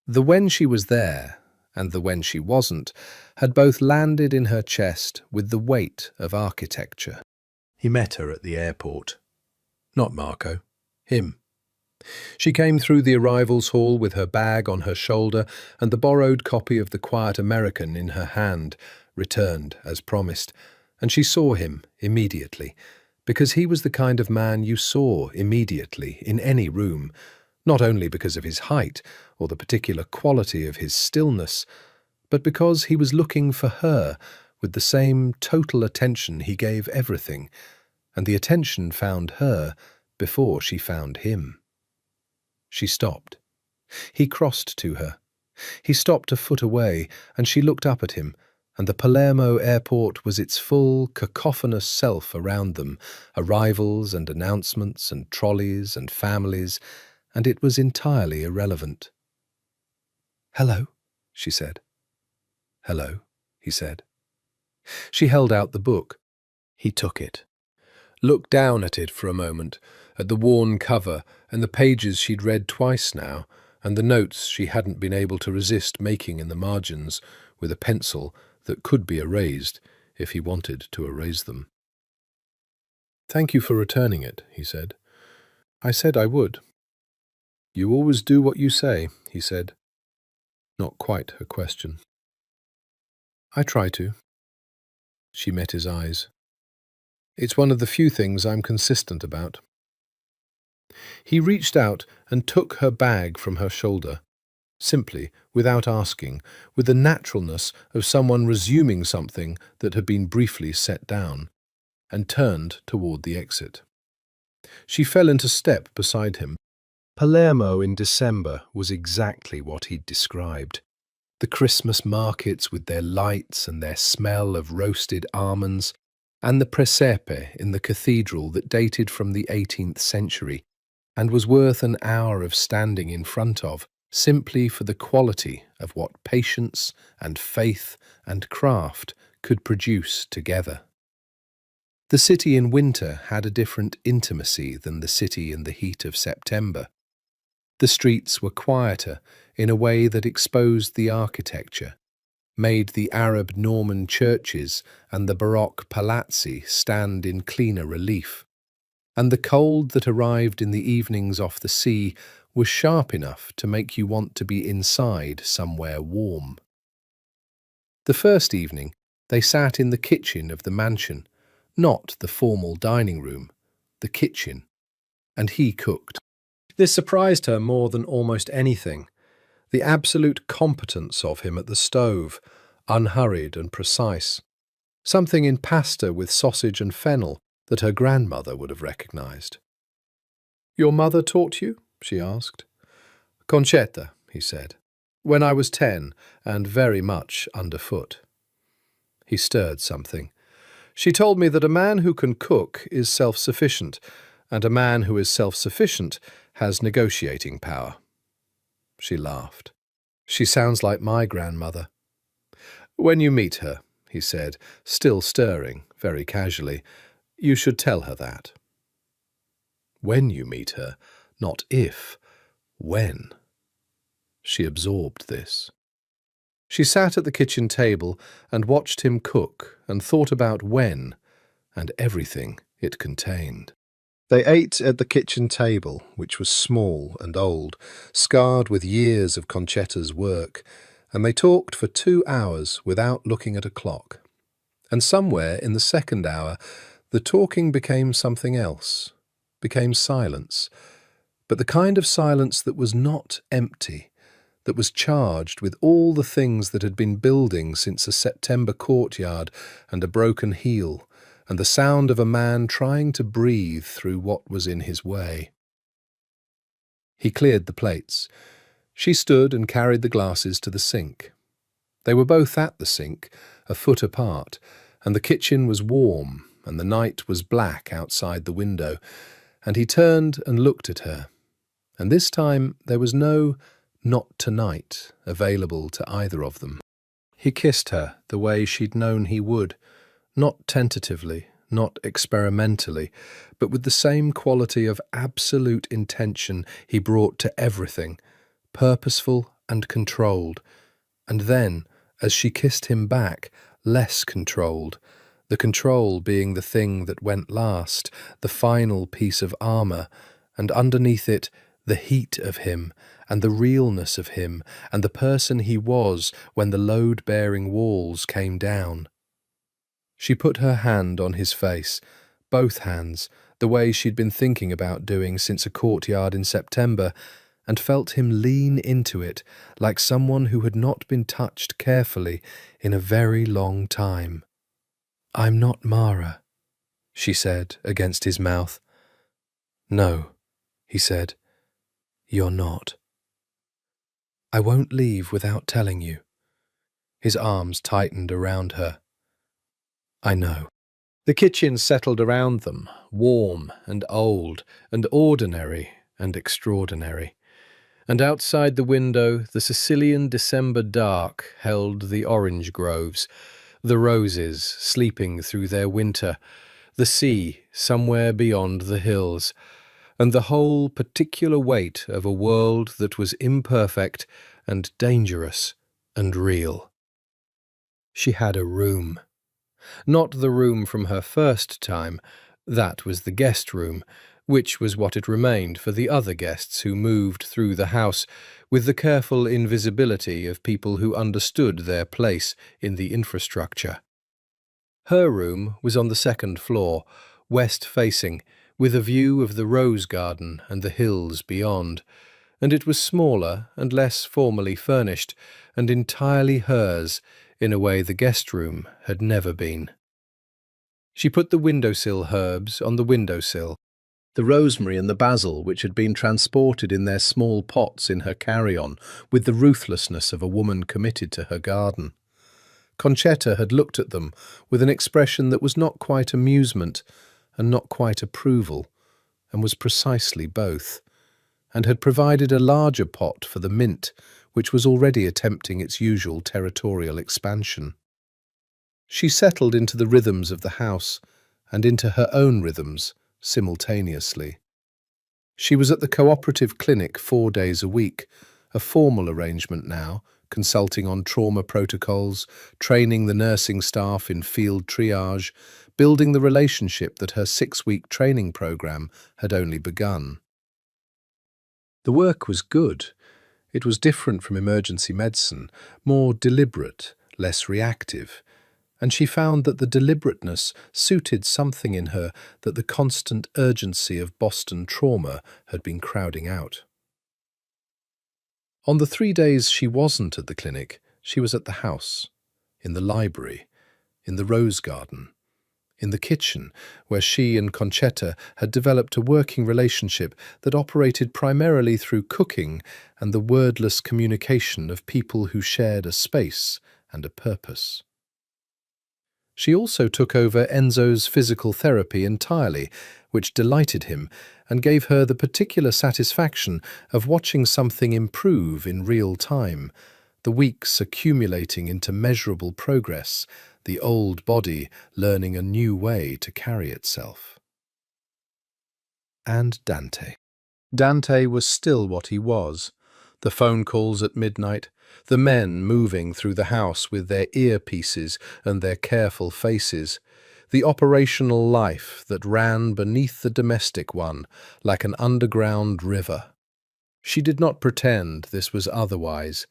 The when she was there and the when she wasn't had both landed in her chest with the weight of architecture. He met her at the airport. Not Marco. Him. She came through the arrivals hall with her bag on her shoulder and the borrowed copy of The Quiet American in her hand, returned as promised, and she saw him immediately, because he was the kind of man you saw immediately in any room, not only because of his height or the particular quality of his stillness, but because he was looking for her with the same total attention he gave everything, and the attention found her before she found him. She stopped. He crossed to her. He stopped a foot away, and she looked up at him, and the Palermo airport was its full, cacophonous self around them, arrivals and announcements and trolleys and families, and it was entirely irrelevant. "Hello," she said. "Hello," he said. She held out the book. He took it, looked down at it for a moment, at the worn cover and the pages she'd read twice now, and the notes she hadn't been able to resist making in the margins with a pencil that could be erased if he wanted to erase them. "Thank you for returning it," he said. "I said I would." "You always do what you say," he said. Not quite a question. "I try to." She met his eyes. "It's one of the few things I'm consistent about." He reached out and took her bag from her shoulder, simply, without asking, with the naturalness of someone resuming something that had been briefly set down, and turned toward the exit. She fell into step beside him. Palermo in December was exactly what he'd described. The Christmas markets with their lights and their smell of roasted almonds, and the presepe in the cathedral that dated from the 18th century, and was worth an hour of standing in front of, simply for the quality of what patience and faith and craft could produce together. The city in winter had a different intimacy than the city in the heat of September. The streets were quieter in a way that exposed the architecture, made the Arab Norman churches and the Baroque palazzi stand in cleaner relief, and the cold that arrived in the evenings off the sea was sharp enough to make you want to be inside somewhere warm. The first evening, they sat in the kitchen of the mansion, not the formal dining room, the kitchen, and he cooked. This surprised her more than almost anything, the absolute competence of him at the stove, unhurried and precise, something in pasta with sausage and fennel that her grandmother would have recognized. "Your mother taught you?" she asked. "Concetta," he said, "when I was 10 and very much underfoot." He stirred something. "She told me that a man who can cook is self-sufficient, and a man who is self-sufficient has negotiating power." She laughed. "She sounds like my grandmother." "When you meet her," he said, still stirring, very casually, "you should tell her that." When you meet her, not if, when. She absorbed this. She sat at the kitchen table and watched him cook and thought about when and everything it contained. They ate at the kitchen table, which was small and old, scarred with years of Concetta's work, and they talked for 2 hours without looking at a clock. And somewhere in the second hour, the talking became something else, became silence, but the kind of silence that was not empty, that was charged with all the things that had been building since a September courtyard and a broken heel, and the sound of a man trying to breathe through what was in his way. He cleared the plates. She stood and carried the glasses to the sink. They were both at the sink, a foot apart, and the kitchen was warm, and the night was black outside the window, and he turned and looked at her, and this time there was no "not tonight" available to either of them. He kissed her the way she'd known he would, not tentatively, not experimentally, but with the same quality of absolute intention he brought to everything, purposeful and controlled, and then, as she kissed him back, less controlled, the control being the thing that went last, the final piece of armour, and underneath it, the heat of him, and the realness of him, and the person he was when the load-bearing walls came down. She put her hand on his face, both hands, the way she'd been thinking about doing since a courtyard in September, and felt him lean into it like someone who had not been touched carefully in a very long time. "I'm not Mara," she said against his mouth. "No," he said, "you're not. I won't leave without telling you." His arms tightened around her. "I know." The kitchen settled around them, warm and old and ordinary and extraordinary. And outside the window, the Sicilian December dark held the orange groves, the roses sleeping through their winter, the sea somewhere beyond the hills, and the whole particular weight of a world that was imperfect and dangerous and real. She had a room. Not the room from her first time, that was the guest room, which was what it remained for the other guests who moved through the house with the careful invisibility of people who understood their place in the infrastructure. Her room was on the second floor, west-facing, with a view of the rose garden and the hills beyond, and it was smaller and less formally furnished, and entirely hers in a way the guest room had never been. She put the windowsill herbs on the windowsill, the rosemary and the basil which had been transported in their small pots in her carry-on with the ruthlessness of a woman committed to her garden. Concetta had looked at them with an expression that was not quite amusement and not quite approval, and was precisely both, and had provided a larger pot for the mint, which was already attempting its usual territorial expansion. She settled into the rhythms of the house, and into her own rhythms, simultaneously. She was at the cooperative clinic 4 days a week, a formal arrangement now, consulting on trauma protocols, training the nursing staff in field triage, building the relationship that her 6-week training program had only begun. The work was good. It was different from emergency medicine, more deliberate, less reactive, and she found that the deliberateness suited something in her that the constant urgency of Boston trauma had been crowding out. On the 3 days she wasn't at the clinic, she was at the house, in the library, in the rose garden, in the kitchen, where she and Concetta had developed a working relationship that operated primarily through cooking and the wordless communication of people who shared a space and a purpose. She also took over Enzo's physical therapy entirely, which delighted him and gave her the particular satisfaction of watching something improve in real time, the weeks accumulating into measurable progress, the old body learning a new way to carry itself. And Dante. Dante was still what he was. The phone calls at midnight, the men moving through the house with their earpieces and their careful faces, the operational life that ran beneath the domestic one like an underground river. She did not pretend this was otherwise.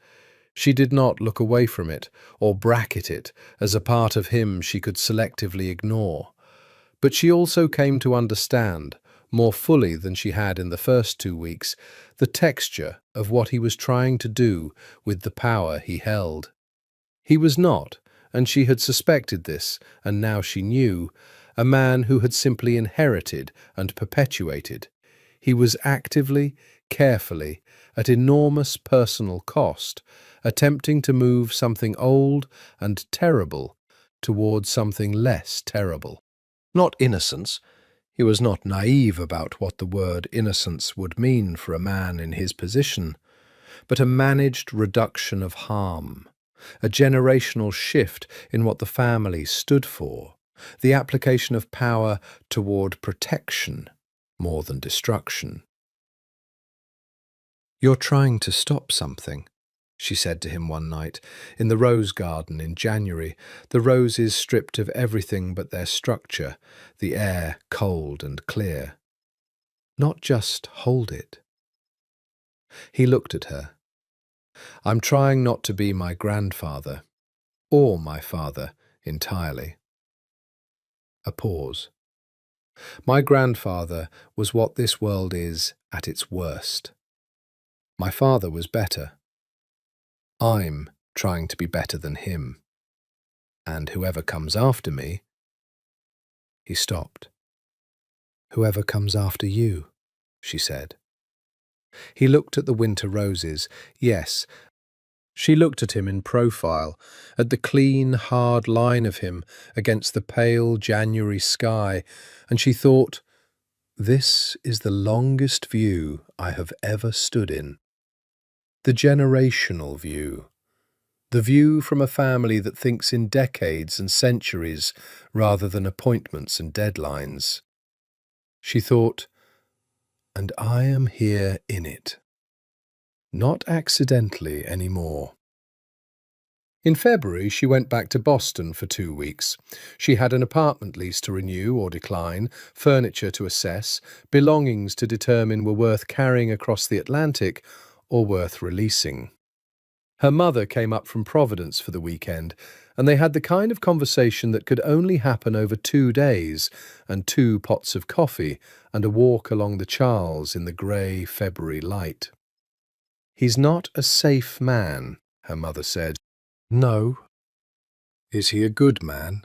She did not look away from it or bracket it as a part of him she could selectively ignore. But she also came to understand, more fully than she had in the first 2 weeks, the texture of what he was trying to do with the power he held. He was not, and she had suspected this, and now she knew, a man who had simply inherited and perpetuated. He was actively, carefully, at enormous personal cost, attempting to move something old and terrible towards something less terrible. Not innocence. He was not naive about what the word innocence would mean for a man in his position, but a managed reduction of harm, a generational shift in what the family stood for, the application of power toward protection more than destruction. "You're trying to stop something," she said to him one night, in the rose garden in January, the roses stripped of everything but their structure, the air cold and clear. "Not just hold it. He looked at her. I'm trying not to be my grandfather, or my father, entirely. A pause. My grandfather was what this world is at its worst. My father was better. I'm trying to be better than him. And whoever comes after me... He stopped. Whoever comes after you, she said. He looked at the winter roses. Yes, she looked at him in profile, at the clean, hard line of him against the pale January sky, and she thought, this is the longest view I have ever stood in. The generational view. The view from a family that thinks in decades and centuries rather than appointments and deadlines. She thought, and I am here in it. Not accidentally anymore. In February, she went back to Boston for 2 weeks. She had an apartment lease to renew or decline, furniture to assess, belongings to determine were worth carrying across the Atlantic or worth releasing. Her mother came up from Providence for the weekend, and they had the kind of conversation that could only happen over 2 days and 2 pots of coffee and a walk along the Charles in the grey February light. He's not a safe man, her mother said. No. Is he a good man?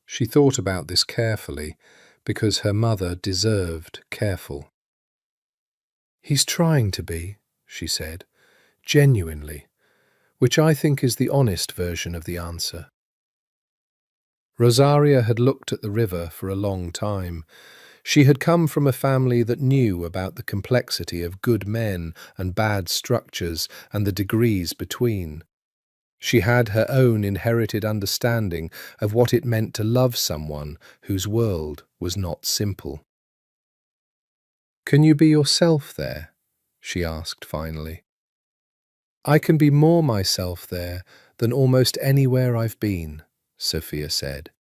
She thought about this carefully, because her mother deserved careful. He's trying to be, she said, genuinely, which I think is the honest version of the answer. Rosaria had looked at the river for a long time. She had come from a family that knew about the complexity of good men and bad structures and the degrees between. She had her own inherited understanding of what it meant to love someone whose world was not simple. Can you be yourself there? She asked finally. I can be more myself there than almost anywhere I've been, Sophia said.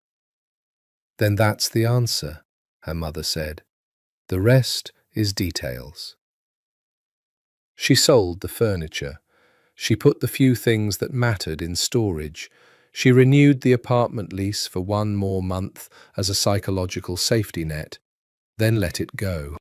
Then that's the answer, her mother said. The rest is details. She sold the furniture. She put the few things that mattered in storage. She renewed the apartment lease for 1 more month as a psychological safety net, then let it go.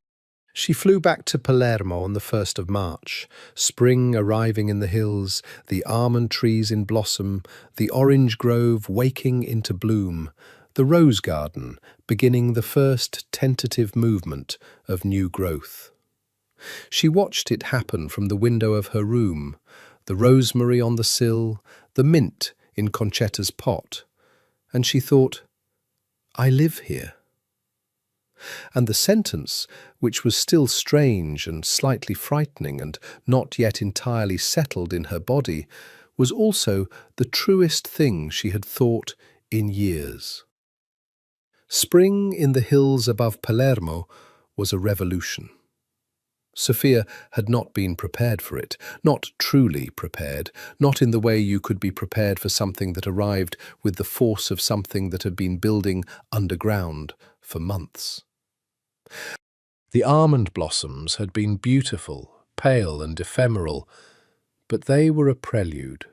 She flew back to Palermo on the 1st of March, spring arriving in the hills, the almond trees in blossom, the orange grove waking into bloom, the rose garden beginning the first tentative movement of new growth. She watched it happen from the window of her room, the rosemary on the sill, the mint in Concetta's pot, and she thought, I live here. And the sentence, which was still strange and slightly frightening and not yet entirely settled in her body, was also the truest thing she had thought in years. Spring in the hills above Palermo was a revolution. Sophia had not been prepared for it, not truly prepared, not in the way you could be prepared for something that arrived with the force of something that had been building underground for months. The almond blossoms had been beautiful, pale and ephemeral, but they were a prelude.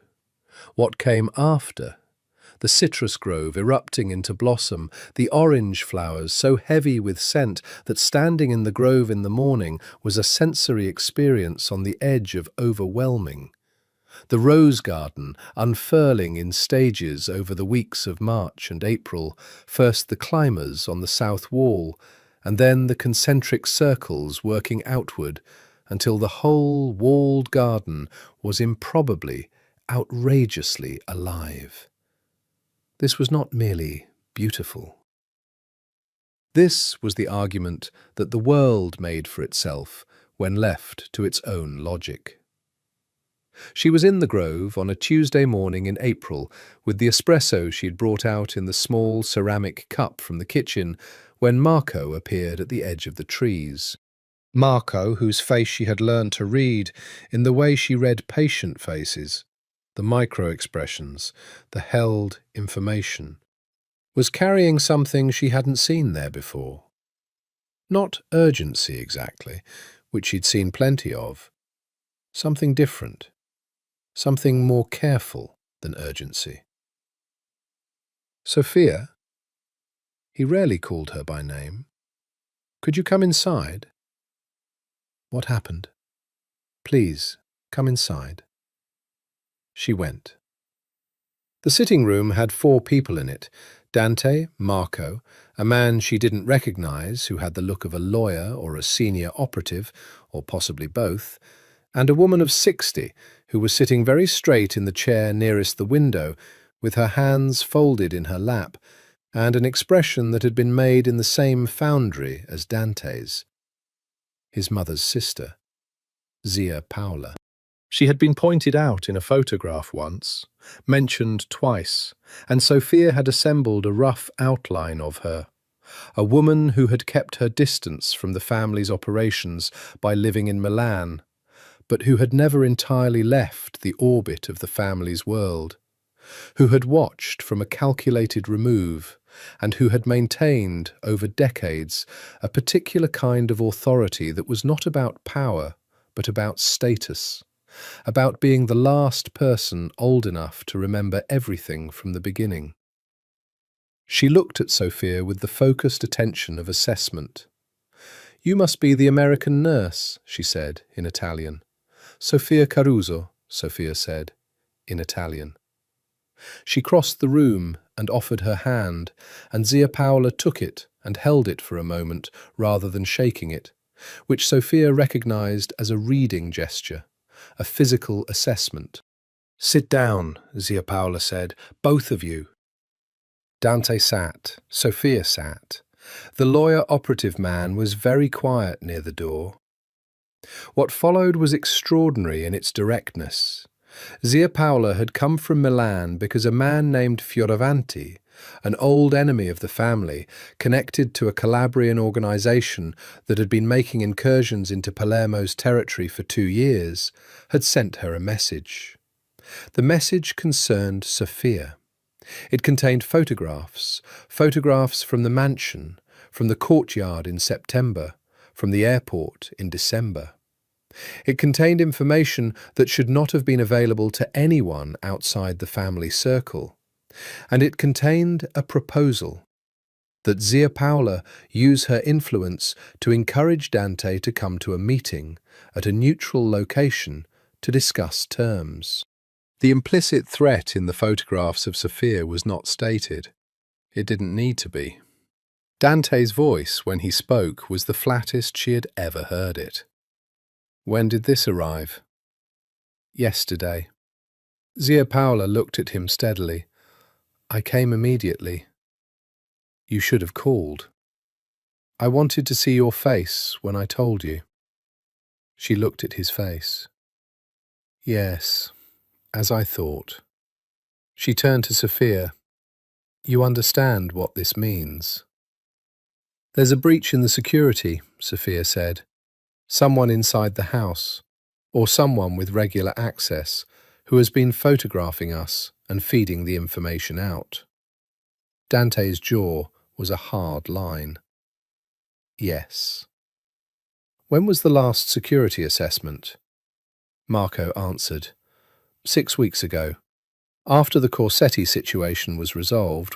What came after? The citrus grove erupting into blossom, the orange flowers so heavy with scent that standing in the grove in the morning was a sensory experience on the edge of overwhelming. The rose garden unfurling in stages over the weeks of March and April, first the climbers on the south wall, and then the concentric circles working outward until the whole walled garden was improbably, outrageously alive. This was not merely beautiful. This was the argument that the world made for itself when left to its own logic. She was in the grove on a Tuesday morning in April with the espresso she'd brought out in the small ceramic cup from the kitchen when Marco appeared at the edge of the trees. Marco, whose face she had learned to read in the way she read patient faces, the micro-expressions, the held information, was carrying something she hadn't seen there before. Not urgency exactly, which she'd seen plenty of, Something different. Something more careful than urgency. Sophia? He rarely called her by name. Could you come inside? What happened? Please, come inside. She went. The sitting room had 4 people in it: Dante, Marco, a man she didn't recognize who had the look of a lawyer or a senior operative, or possibly both, and a woman of 60 who was sitting very straight in the chair nearest the window, with her hands folded in her lap, and an expression that had been made in the same foundry as Dante's. His mother's sister, Zia Paola. She had been pointed out in a photograph once, mentioned twice, and Sophia had assembled a rough outline of her. A woman who had kept her distance from the family's operations by living in Milan, but who had never entirely left the orbit of the family's world, who had watched from a calculated remove, and who had maintained, over decades, a particular kind of authority that was not about power, but about status, about being the last person old enough to remember everything from the beginning. She looked at Sophia with the focused attention of assessment. "You must be the American nurse," she said, in Italian. "Sophia Caruso," Sophia said, in Italian. She crossed the room and offered her hand, and Zia Paola took it and held it for a moment rather than shaking it, which Sophia recognized as a reading gesture, a physical assessment. "Sit down," Zia Paola said, "both of you." Dante sat, Sophia sat. The lawyer-operative man was very quiet near the door. What followed was extraordinary in its directness. Zia Paola had come from Milan because a man named Fioravanti, an old enemy of the family, connected to a Calabrian organization that had been making incursions into Palermo's territory for 2 years, had sent her a message. The message concerned Sophia. It contained photographs from the mansion, from the courtyard in September, from the airport in December. It contained information that should not have been available to anyone outside the family circle. And it contained a proposal that Zia Paola use her influence to encourage Dante to come to a meeting at a neutral location to discuss terms. The implicit threat in the photographs of Sophia was not stated. It didn't need to be. Dante's voice, when he spoke, was the flattest she had ever heard it. "When did this arrive?" "Yesterday." Zia Paola looked at him steadily. "I came immediately." "You should have called." "I wanted to see your face when I told you." She looked at his face. "Yes, as I thought." She turned to Sophia. "You understand what this means?" "There's a breach in the security," Sophia said. "Someone inside the house, or someone with regular access, who has been photographing us and feeding the information out." Dante's jaw was a hard line. "Yes." "When was the last security assessment?" Marco answered. 6 weeks ago. After the Corsetti situation was resolved,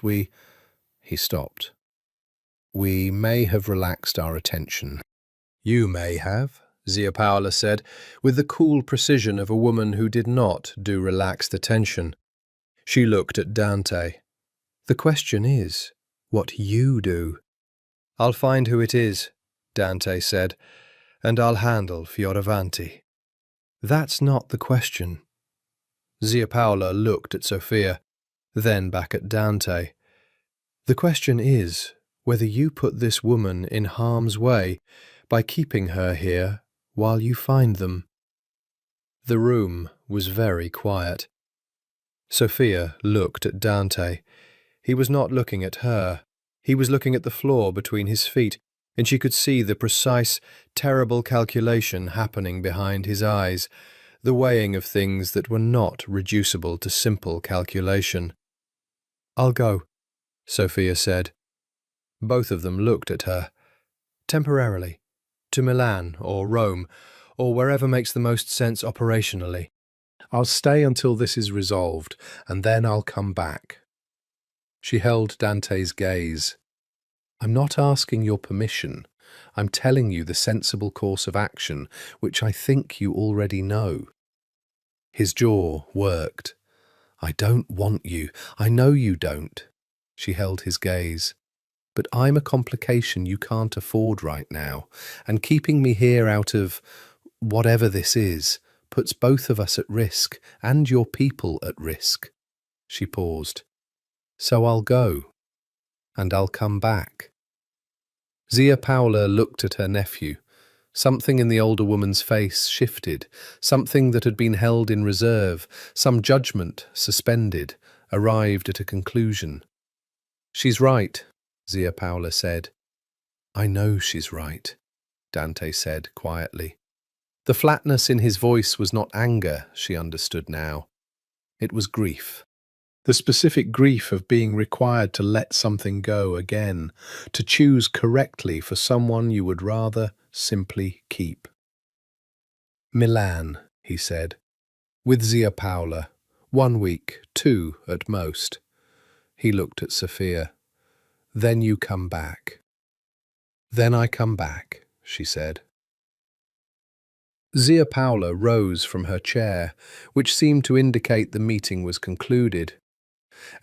He stopped. "We may have relaxed our attention." "You may have," Zia Paola said, with the cool precision of a woman who did not do relaxed attention. She looked at Dante. "The question is, what you do." "I'll find who it is," Dante said, "and I'll handle Fioravanti." "That's not the question." Zia Paola looked at Sophia, then back at Dante. "The question is whether you put this woman in harm's way by keeping her here while you find them." The room was very quiet. Sophia looked at Dante. He was not looking at her. He was looking at the floor between his feet, and she could see the precise, terrible calculation happening behind his eyes, the weighing of things that were not reducible to simple calculation. "I'll go," Sophia said. Both of them looked at her. "Temporarily. To Milan or Rome, or wherever makes the most sense operationally. I'll stay until this is resolved, and then I'll come back. She held Dante's gaze. I'm not asking your permission. I'm telling you the sensible course of action, which I think you already know. His jaw worked. I don't want you. I know you don't. She held his gaze. But I'm a complication you can't afford right now, and keeping me here out of whatever this is puts both of us at risk, and your people at risk. She paused. So I'll go, and I'll come back. Zia Paula looked at her nephew. Something in the older woman's face shifted, something that had been held in reserve, some judgment suspended, arrived at a conclusion. She's right, Zia Paula said. I know she's right, Dante said quietly. The flatness in his voice was not anger, she understood now. It was grief. The specific grief of being required to let something go again, to choose correctly for someone you would rather simply keep. Milan, he said, with Zia Paula, 1 week, 2 at most. He looked at Sophia. Then you come back. Then I come back, she said. Zia Paula rose from her chair, which seemed to indicate the meeting was concluded.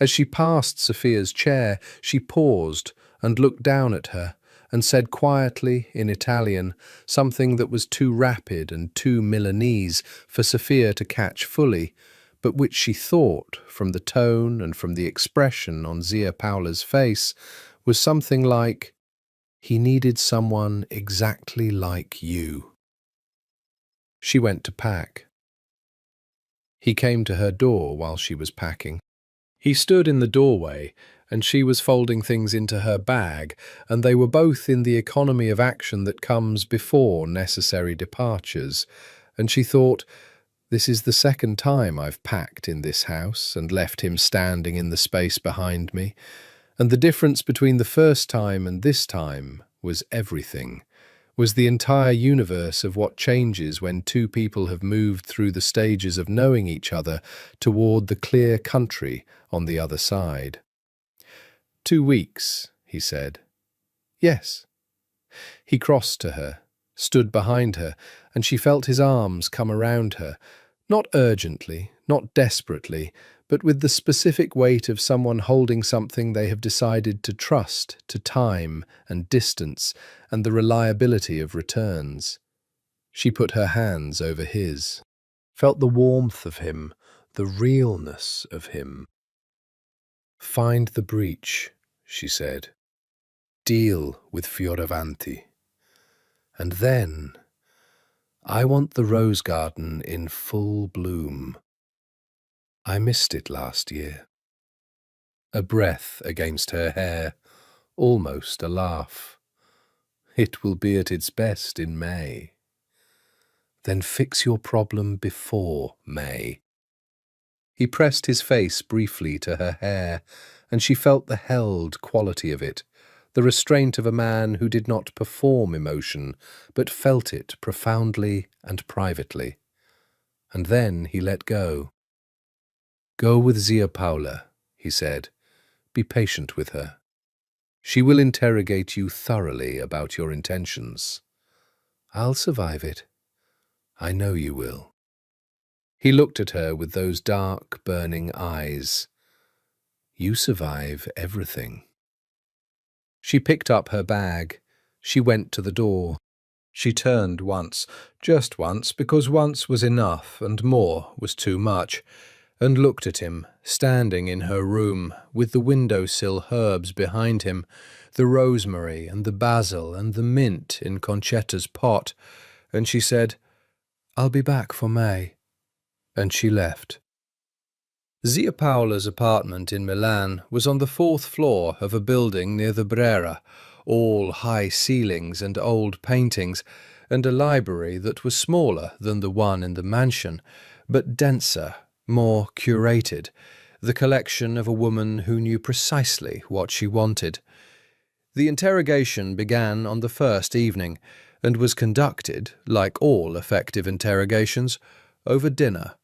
As she passed Sophia's chair, she paused and looked down at her and said quietly in Italian something that was too rapid and too Milanese for Sophia to catch fully, but which she thought, from the tone and from the expression on Zia Paula's face, was something like, "He needed someone exactly like you." She went to pack. He came to her door while she was packing. He stood in the doorway, and she was folding things into her bag, and they were both in the economy of action that comes before necessary departures, and she thought, this is the second time I've packed in this house and left him standing in the space behind me, and the difference between the first time and this time was everything, was the entire universe of what changes when two people have moved through the stages of knowing each other toward the clear country on the other side. 2 weeks, he said. Yes. He crossed to her, stood behind her, and she felt his arms come around her, not urgently, not desperately, but with the specific weight of someone holding something they have decided to trust to time and distance and the reliability of returns. She put her hands over his, felt the warmth of him, the realness of him. Find the breach, she said. Deal with Fioravanti. And then, I want the rose garden in full bloom. I missed it last year. A breath against her hair, almost a laugh. It will be at its best in May. Then fix your problem before May. He pressed his face briefly to her hair, and she felt the held quality of it, the restraint of a man who did not perform emotion, but felt it profoundly and privately. And then he let go. Go with Zia Paula, he said. Be patient with her. She will interrogate you thoroughly about your intentions. I'll survive it. I know you will. He looked at her with those dark, burning eyes. You survive everything. She picked up her bag. She went to the door. She turned once, just once, because once was enough and more was too much, and looked at him, standing in her room, with the window-sill herbs behind him, the rosemary and the basil and the mint in Concetta's pot, and she said, I'll be back for May. And she left. Zia Paola's apartment in Milan was on the 4th floor of a building near the Brera, all high ceilings and old paintings, and a library that was smaller than the one in the mansion, but denser, more curated, the collection of a woman who knew precisely what she wanted. The interrogation began on the first evening, and was conducted, like all effective interrogations, over dinner.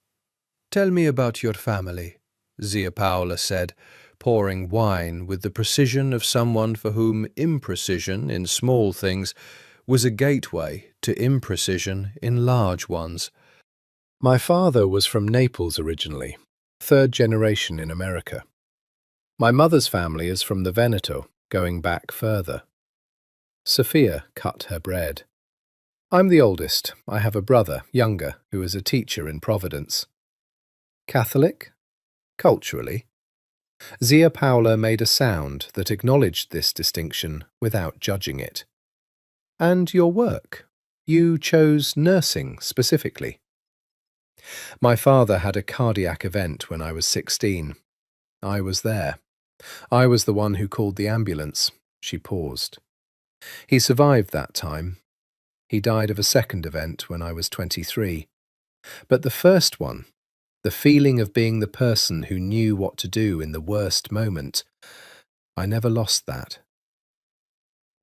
"Tell me about your family," Zia Paola said, pouring wine with the precision of someone for whom imprecision in small things was a gateway to imprecision in large ones. "My father was from Naples originally, third generation in America. My mother's family is from the Veneto, going back further." Sophia cut her bread. "I'm the oldest. I have a brother, younger, who is a teacher in Providence." "Catholic? Culturally?" Zia Paola made a sound that acknowledged this distinction without judging it. "And your work? You chose nursing specifically." "My father had a cardiac event when I was 16. I was there. I was the one who called the ambulance." She paused. "He survived that time. He died of a second event when I was 23. But the first one, the feeling of being the person who knew what to do in the worst moment, I never lost that."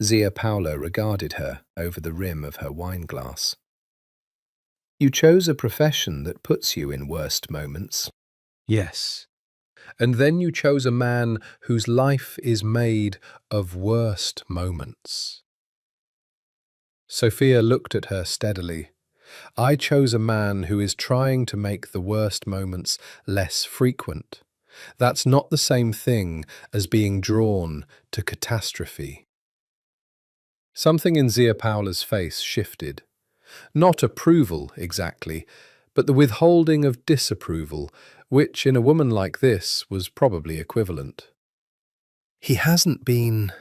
Zia Paola regarded her over the rim of her wineglass. "You chose a profession that puts you in worst moments." "Yes. And then you chose a man whose life is made of worst moments." Sophia looked at her steadily. "I chose a man who is trying to make the worst moments less frequent. That's not the same thing as being drawn to catastrophe." Something in Zia Paola's face shifted. Not approval, exactly, but the withholding of disapproval, which in a woman like this was probably equivalent. "He hasn't been—"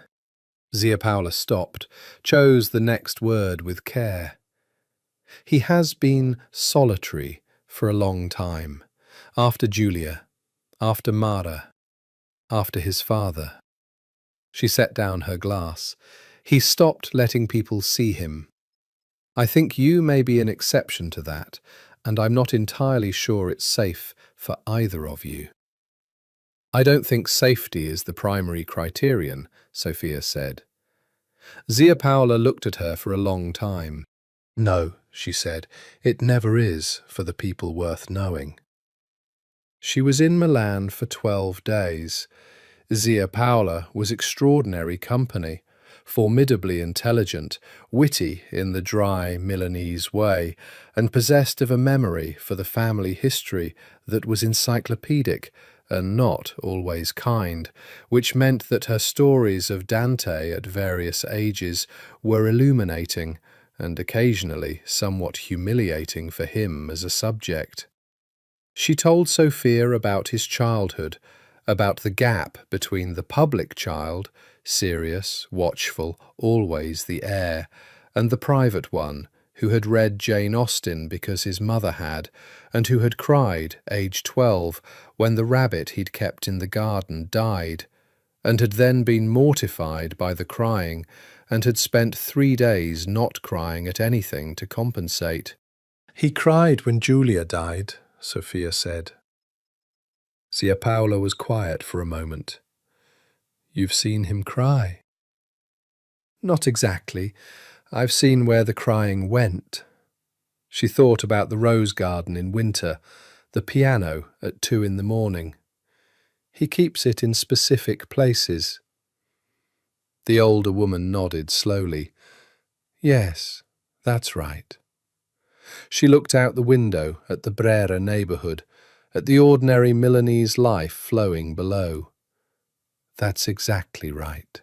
Zia Paola stopped, chose the next word with care. "He has been solitary for a long time, after Julia, after Mara, after his father." She set down her glass. "He stopped letting people see him. I think you may be an exception to that, and I'm not entirely sure it's safe for either of you." "I don't think safety is the primary criterion," Sophia said. Zia Paola looked at her for a long time. "No," she said, "it never is for the people worth knowing." She was in Milan for 12 days. Zia Paola was extraordinary company, formidably intelligent, witty in the dry Milanese way, and possessed of a memory for the family history that was encyclopedic and not always kind, which meant that her stories of Dante at various ages were illuminating and occasionally somewhat humiliating for him as a subject. She told Sophia about his childhood, about the gap between the public child, serious, watchful, always the heir, and the private one, who had read Jane Austen because his mother had, and who had cried, aged 12, when the rabbit he'd kept in the garden died, and had then been mortified by the crying, and had spent 3 days not crying at anything to compensate. "He cried when Julia died," Sophia said. Zia Paola was quiet for a moment. "You've seen him cry?" "Not exactly. I've seen where the crying went." She thought about the rose garden in winter, the piano at 2 in the morning. "He keeps it in specific places." The older woman nodded slowly. "Yes, that's right." She looked out the window at the Brera neighbourhood, at the ordinary Milanese life flowing below. "That's exactly right."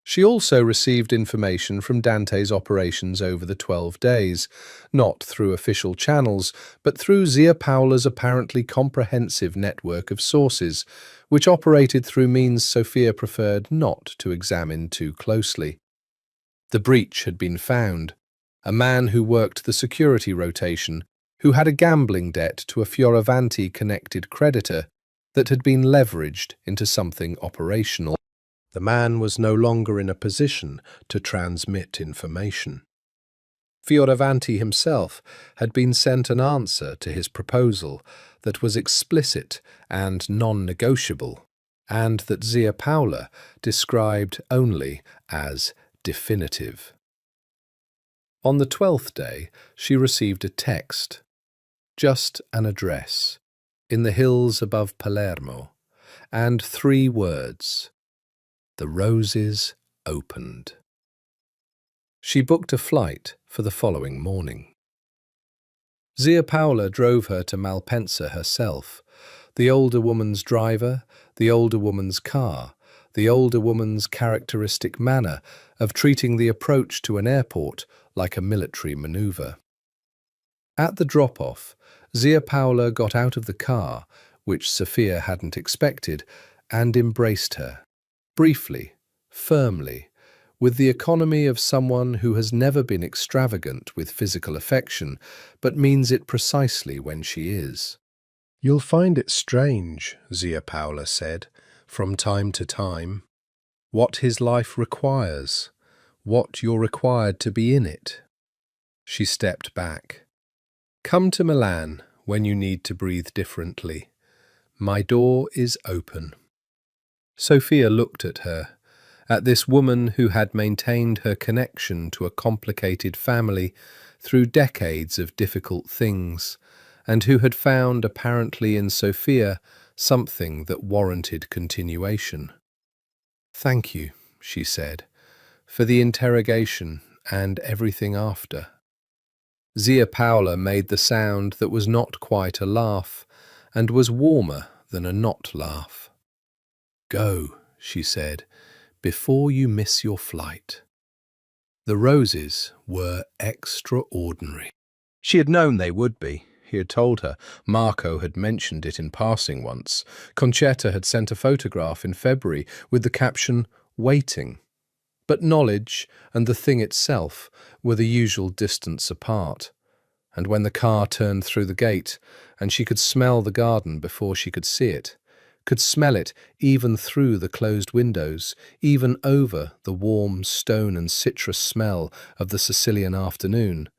She also received information from Dante's operations over the 12 days, not through official channels, but through Zia Paola's apparently comprehensive network of sources, which operated through means Sophia preferred not to examine too closely. The breach had been found. A man who worked the security rotation, who had a gambling debt to a Fioravanti-connected creditor that had been leveraged into something operational. The man was no longer in a position to transmit information. Fioravanti himself had been sent an answer to his proposal that was explicit and non-negotiable, and that Zia Paola described only as definitive. On the 12th day, she received a text, just an address, in the hills above Palermo, and 3 words, "The roses opened." She booked a flight for the following morning. Zia Paola drove her to Malpensa herself, the older woman's driver, the older woman's car, the older woman's characteristic manner of treating the approach to an airport like a military maneuver. At the drop-off, Zia Paola got out of the car, which Sophia hadn't expected, and embraced her, briefly, firmly, with the economy of someone who has never been extravagant with physical affection, but means it precisely when she is. "You'll find it strange," Zia Paola said, "from time to time, what his life requires, what you're required to be in it." She stepped back. "Come to Milan when you need to breathe differently. My door is open." Sophia looked at her, at this woman who had maintained her connection to a complicated family through decades of difficult things, and who had found, apparently in Sophia, something that warranted continuation. "Thank you," she said, "for the interrogation and everything after." Zia Paola made the sound that was not quite a laugh, and was warmer than a not laugh. "Go," she said, "before you miss your flight." The roses were extraordinary. She had known they would be. He had told her. Marco had mentioned it in passing once. Concetta had sent a photograph in February with the caption, "Waiting." But knowledge and the thing itself were the usual distance apart. And when the car turned through the gate, and she could smell the garden before she could see it, could smell it even through the closed windows, even over the warm stone and citrus smell of the Sicilian afternoon,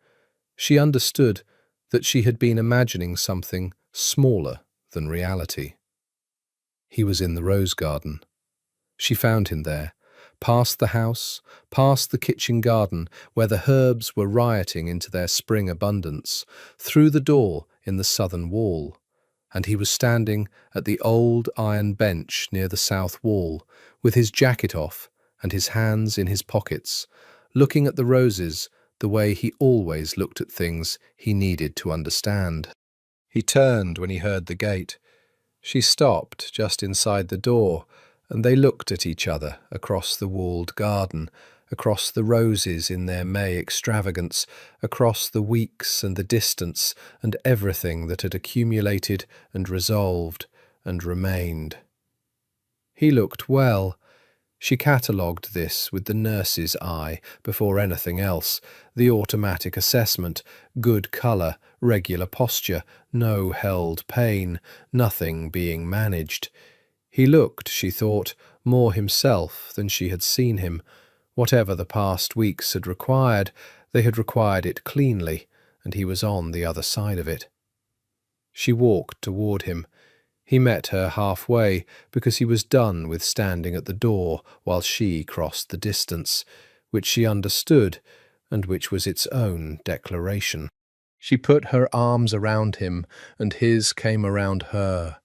she understood that she had been imagining something smaller than reality. He was in the rose garden. She found him there, past the house, past the kitchen garden where the herbs were rioting into their spring abundance, through the door in the southern wall, and he was standing at the old iron bench near the south wall, with his jacket off and his hands in his pockets, looking at the roses the way he always looked at things he needed to understand. He turned when he heard the gate. She stopped just inside the door, and they looked at each other across the walled garden, across the roses in their May extravagance, across the weeks and the distance and everything that had accumulated and resolved and remained. He looked well. She catalogued this with the nurse's eye before anything else, the automatic assessment, good colour, regular posture, no held pain, nothing being managed. He looked, she thought, more himself than she had seen him. Whatever the past weeks had required, they had required it cleanly, and he was on the other side of it. She walked toward him. He met her halfway, because he was done with standing at the door while she crossed the distance, which she understood, and which was its own declaration. She put her arms around him, and his came around her,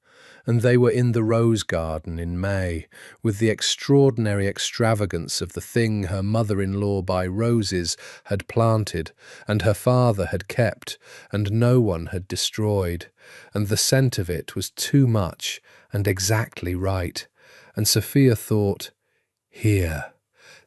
and they were in the rose garden in May, with the extraordinary extravagance of the thing her mother-in-law by roses had planted, and her father had kept, and no one had destroyed, and the scent of it was too much and exactly right, and Sophia thought, "Here,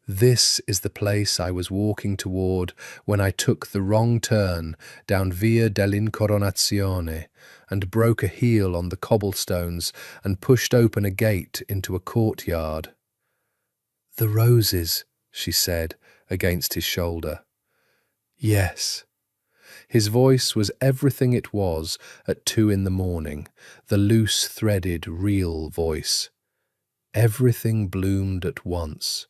this is the place I was walking toward when I took the wrong turn down Via dell'Incoronazione and broke a heel on the cobblestones and pushed open a gate into a courtyard." "The roses," she said, against his shoulder. "Yes." His voice was everything it was at 2 in the morning, the loose-threaded, real voice. Everything bloomed at once.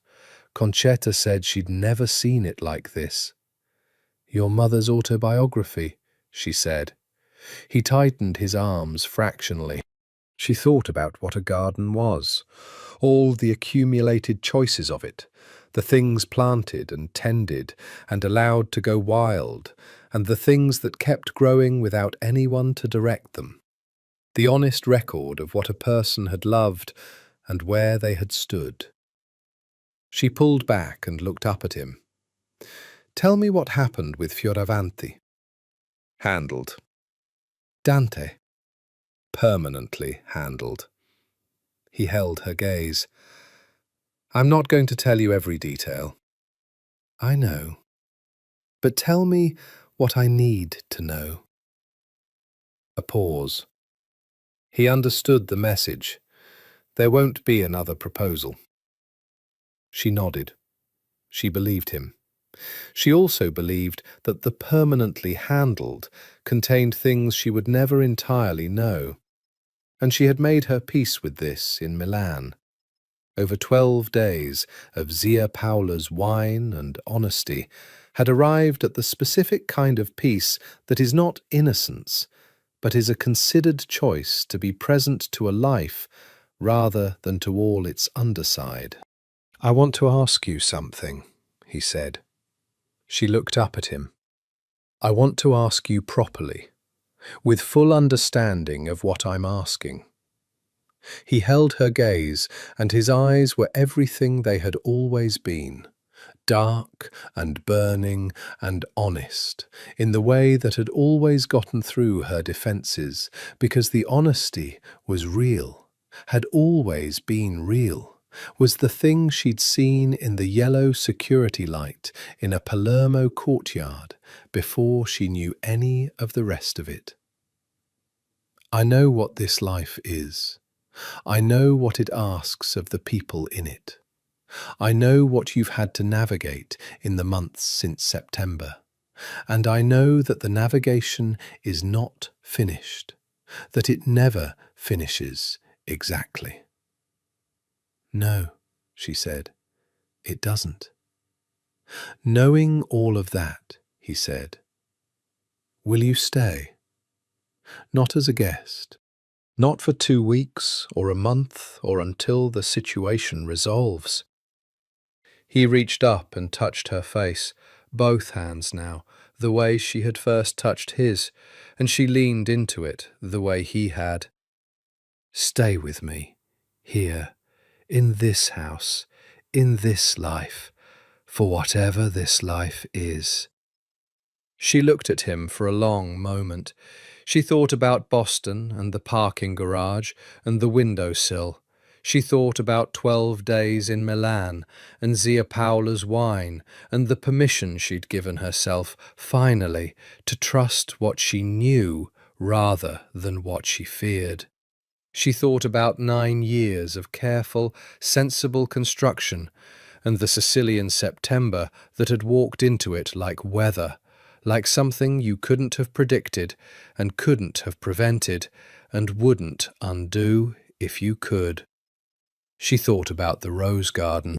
Concetta said she'd never seen it like this. "Your mother's autobiography," she said. He tightened his arms fractionally. She thought about what a garden was, all the accumulated choices of it, the things planted and tended and allowed to go wild, and the things that kept growing without anyone to direct them. The honest record of what a person had loved and where they had stood. She pulled back and looked up at him. "Tell me what happened with Fioravanti." "Handled." "Dante." "Permanently handled." He held her gaze. "I'm not going to tell you every detail." "I know. But tell me what I need to know." A pause. He understood the message. There won't be another proposal. She nodded. She believed him. She also believed that the permanently handled contained things she would never entirely know. And she had made her peace with this in Milan. Over 12 days of Zia Paola's wine and honesty had arrived at the specific kind of peace that is not innocence, but is a considered choice to be present to a life rather than to all its underside. "I want to ask you something," he said. She looked up at him. "I want to ask you properly, with full understanding of what I'm asking." He held her gaze, and his eyes were everything they had always been, dark and burning and honest, in the way that had always gotten through her defences, because the honesty was real, had always been real, was the thing she'd seen in the yellow security light in a Palermo courtyard before she knew any of the rest of it. "I know what this life is. I know what it asks of the people in it. I know what you've had to navigate in the months since September. And I know that the navigation is not finished, that it never finishes exactly." "No," she said, "it doesn't." "Knowing all of that," he said, "will you stay? Not as a guest. Not for 2 weeks or a month or until the situation resolves." He reached up and touched her face, both hands now, the way she had first touched his, and she leaned into it the way he had. "Stay with me, here, in this house, in this life, for whatever this life is." She looked at him for a long moment. She thought about Boston and the parking garage and the windowsill. She thought about 12 days in Milan and Zia Paola's wine and the permission she'd given herself, finally, to trust what she knew rather than what she feared. She thought about 9 years of careful, sensible construction and the Sicilian September that had walked into it like weather, like something you couldn't have predicted and couldn't have prevented and wouldn't undo if you could. She thought about the rose garden,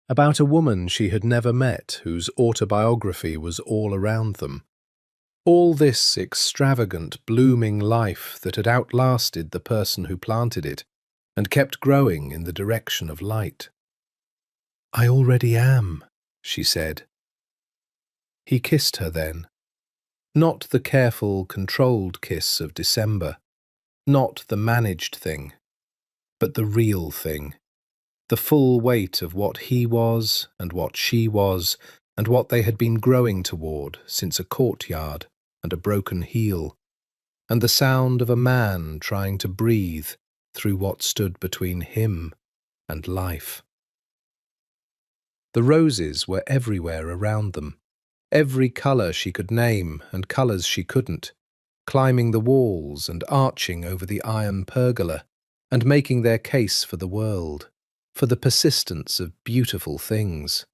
about a woman she had never met whose autobiography was all around them. All this extravagant, blooming life that had outlasted the person who planted it and kept growing in the direction of light. "I already am," she said. He kissed her then. Not the careful, controlled kiss of December, not the managed thing, but the real thing, the full weight of what he was and what she was and what they had been growing toward since a courtyard and a broken heel, and the sound of a man trying to breathe through what stood between him and life. The roses were everywhere around them, every colour she could name and colours she couldn't, climbing the walls and arching over the iron pergola, and making their case for the world, for the persistence of beautiful things,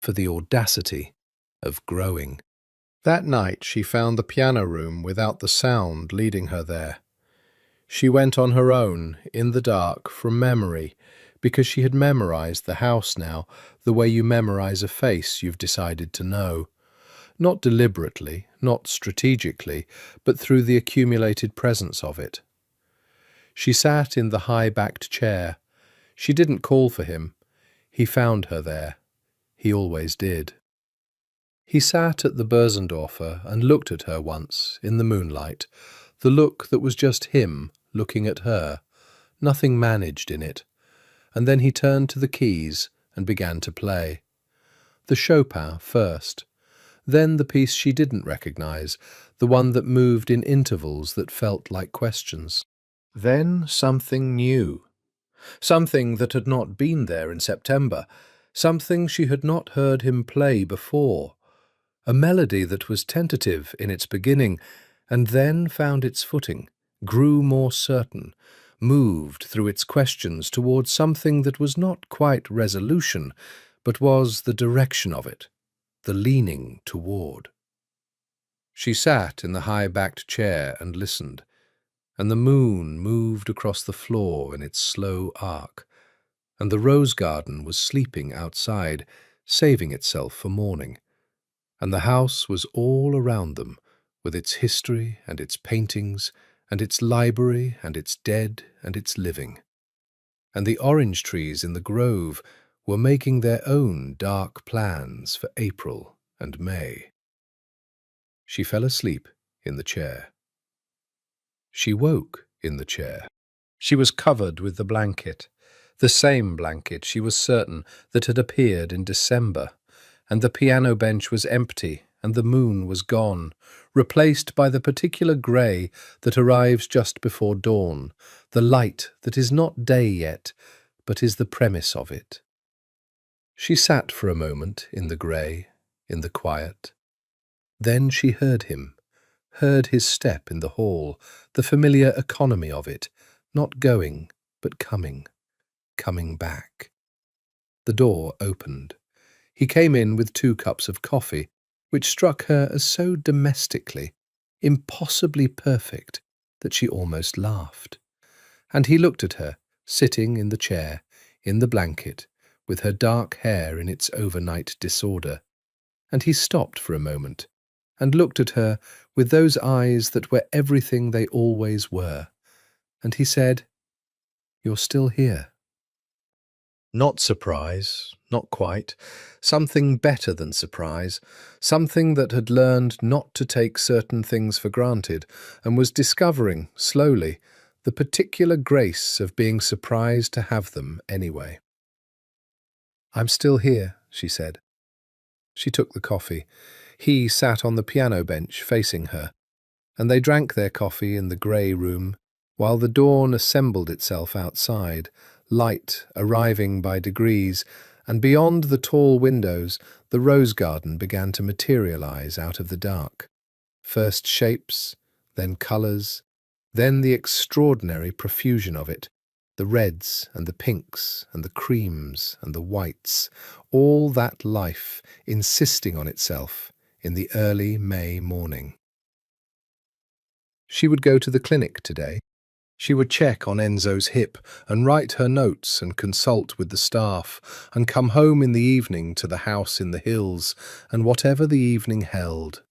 for the audacity of growing. That night she found the piano room without the sound leading her there. She went on her own, in the dark, from memory, because she had memorized the house now, the way you memorize a face you've decided to know. Not deliberately, not strategically, but through the accumulated presence of it. She sat in the high-backed chair. She didn't call for him. He found her there. He always did. He sat at the Börsendorfer and looked at her once, in the moonlight, the look that was just him looking at her, nothing managed in it, and then he turned to the keys and began to play. The Chopin first, then the piece she didn't recognize, the one that moved in intervals that felt like questions. Then something new, something that had not been there in September, something she had not heard him play before, a melody that was tentative in its beginning and then found its footing, grew more certain, moved through its questions towards something that was not quite resolution, but was the direction of it, the leaning toward. She sat in the high-backed chair and listened, and the moon moved across the floor in its slow arc, and the rose garden was sleeping outside, saving itself for morning, and the house was all around them, with its history and its paintings and its library and its dead and its living. And the orange trees in the grove were making their own dark plans for April and May. She fell asleep in the chair. She woke in the chair. She was covered with the blanket, the same blanket, she was certain, that had appeared in December, and the piano bench was empty and the moon was gone, replaced by the particular grey that arrives just before dawn, the light that is not day yet, but is the premise of it. She sat for a moment in the grey, in the quiet. Then she heard him, heard his step in the hall, the familiar economy of it, not going, but coming, coming back. The door opened. He came in with 2 cups of coffee, which struck her as so domestically, impossibly perfect, that she almost laughed. And he looked at her, sitting in the chair, in the blanket, with her dark hair in its overnight disorder. And he stopped for a moment, and looked at her with those eyes that were everything they always were. And he said, "You're still here." Not surprise, not quite. Something better than surprise, something that had learned not to take certain things for granted and was discovering, slowly, the particular grace of being surprised to have them anyway. "I'm still here," she said. She took the coffee. He sat on the piano bench facing her, and they drank their coffee in the grey room, while the dawn assembled itself outside, light arriving by degrees, and beyond the tall windows the rose garden began to materialize out of the dark. First shapes, then colours, then the extraordinary profusion of it, the reds and the pinks and the creams and the whites, all that life insisting on itself in the early May morning. She would go to the clinic today. She would check on Enzo's hip and write her notes and consult with the staff and come home in the evening to the house in the hills and whatever the evening held.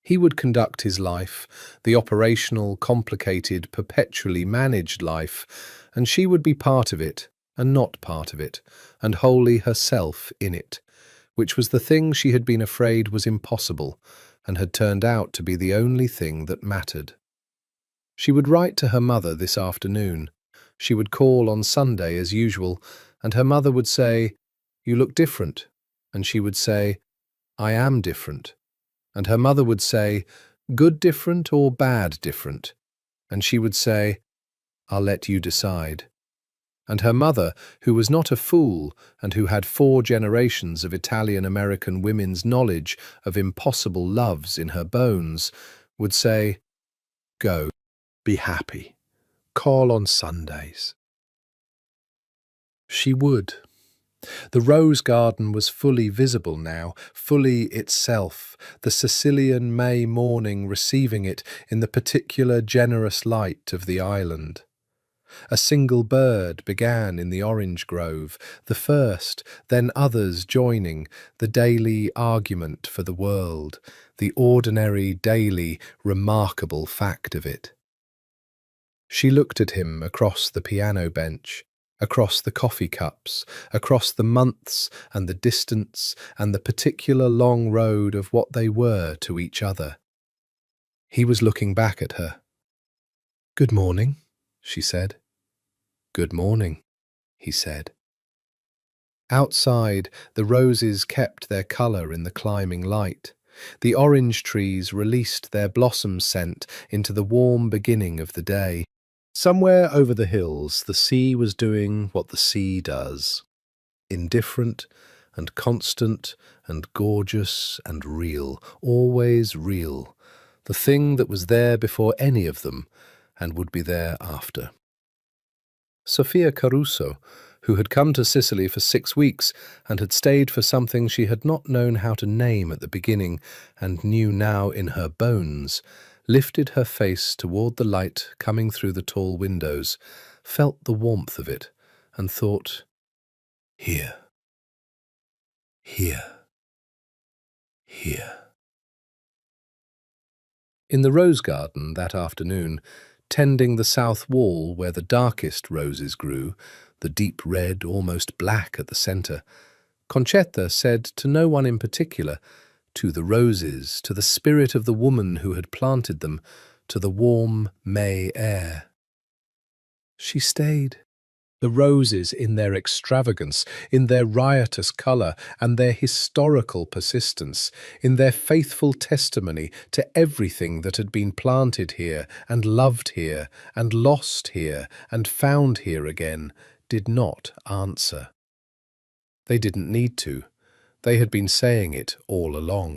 He would conduct his life, the operational, complicated, perpetually managed life, and she would be part of it and not part of it, and wholly herself in it, which was the thing she had been afraid was impossible and had turned out to be the only thing that mattered. She would write to her mother this afternoon. She would call on Sunday as usual, and her mother would say, "You look different," and she would say, "I am different," and her mother would say, "Good different or bad different?" and she would say, "I'll let you decide." And her mother, who was not a fool and who had 4 generations of Italian-American women's knowledge of impossible loves in her bones, would say, "Go. Be happy. Call on Sundays." She would. The rose garden was fully visible now, fully itself, the Sicilian May morning receiving it in the particular generous light of the island. A single bird began in the orange grove, the first, then others joining, the daily argument for the world, the ordinary, daily, remarkable fact of it. She looked at him across the piano bench. across the coffee cups, across the months and the distance and the particular long road of what they were to each other. He was looking back at her. "Good morning," she said. "Good morning," he said. Outside, the roses kept their colour in the climbing light. The orange trees released their blossom scent into the warm beginning of the day. Somewhere over the hills, the sea was doing what the sea does. Indifferent and constant and gorgeous and real, always real. The thing that was there before any of them and would be there after. Sofia Caruso, who had come to Sicily for 6 weeks and had stayed for something she had not known how to name at the beginning and knew now in her bones, lifted her face toward the light coming through the tall windows, felt the warmth of it, and thought, "Here, here, here." In the rose garden that afternoon, tending the south wall where the darkest roses grew, the deep red, almost black at the centre, Concetta said to no one in particular, to the roses, to the spirit of the woman who had planted them, to the warm May air. She stayed. The roses, in their extravagance, in their riotous colour, and their historical persistence, in their faithful testimony to everything that had been planted here, and loved here, and lost here, and found here again, did not answer. They didn't need to. They had been saying it all along.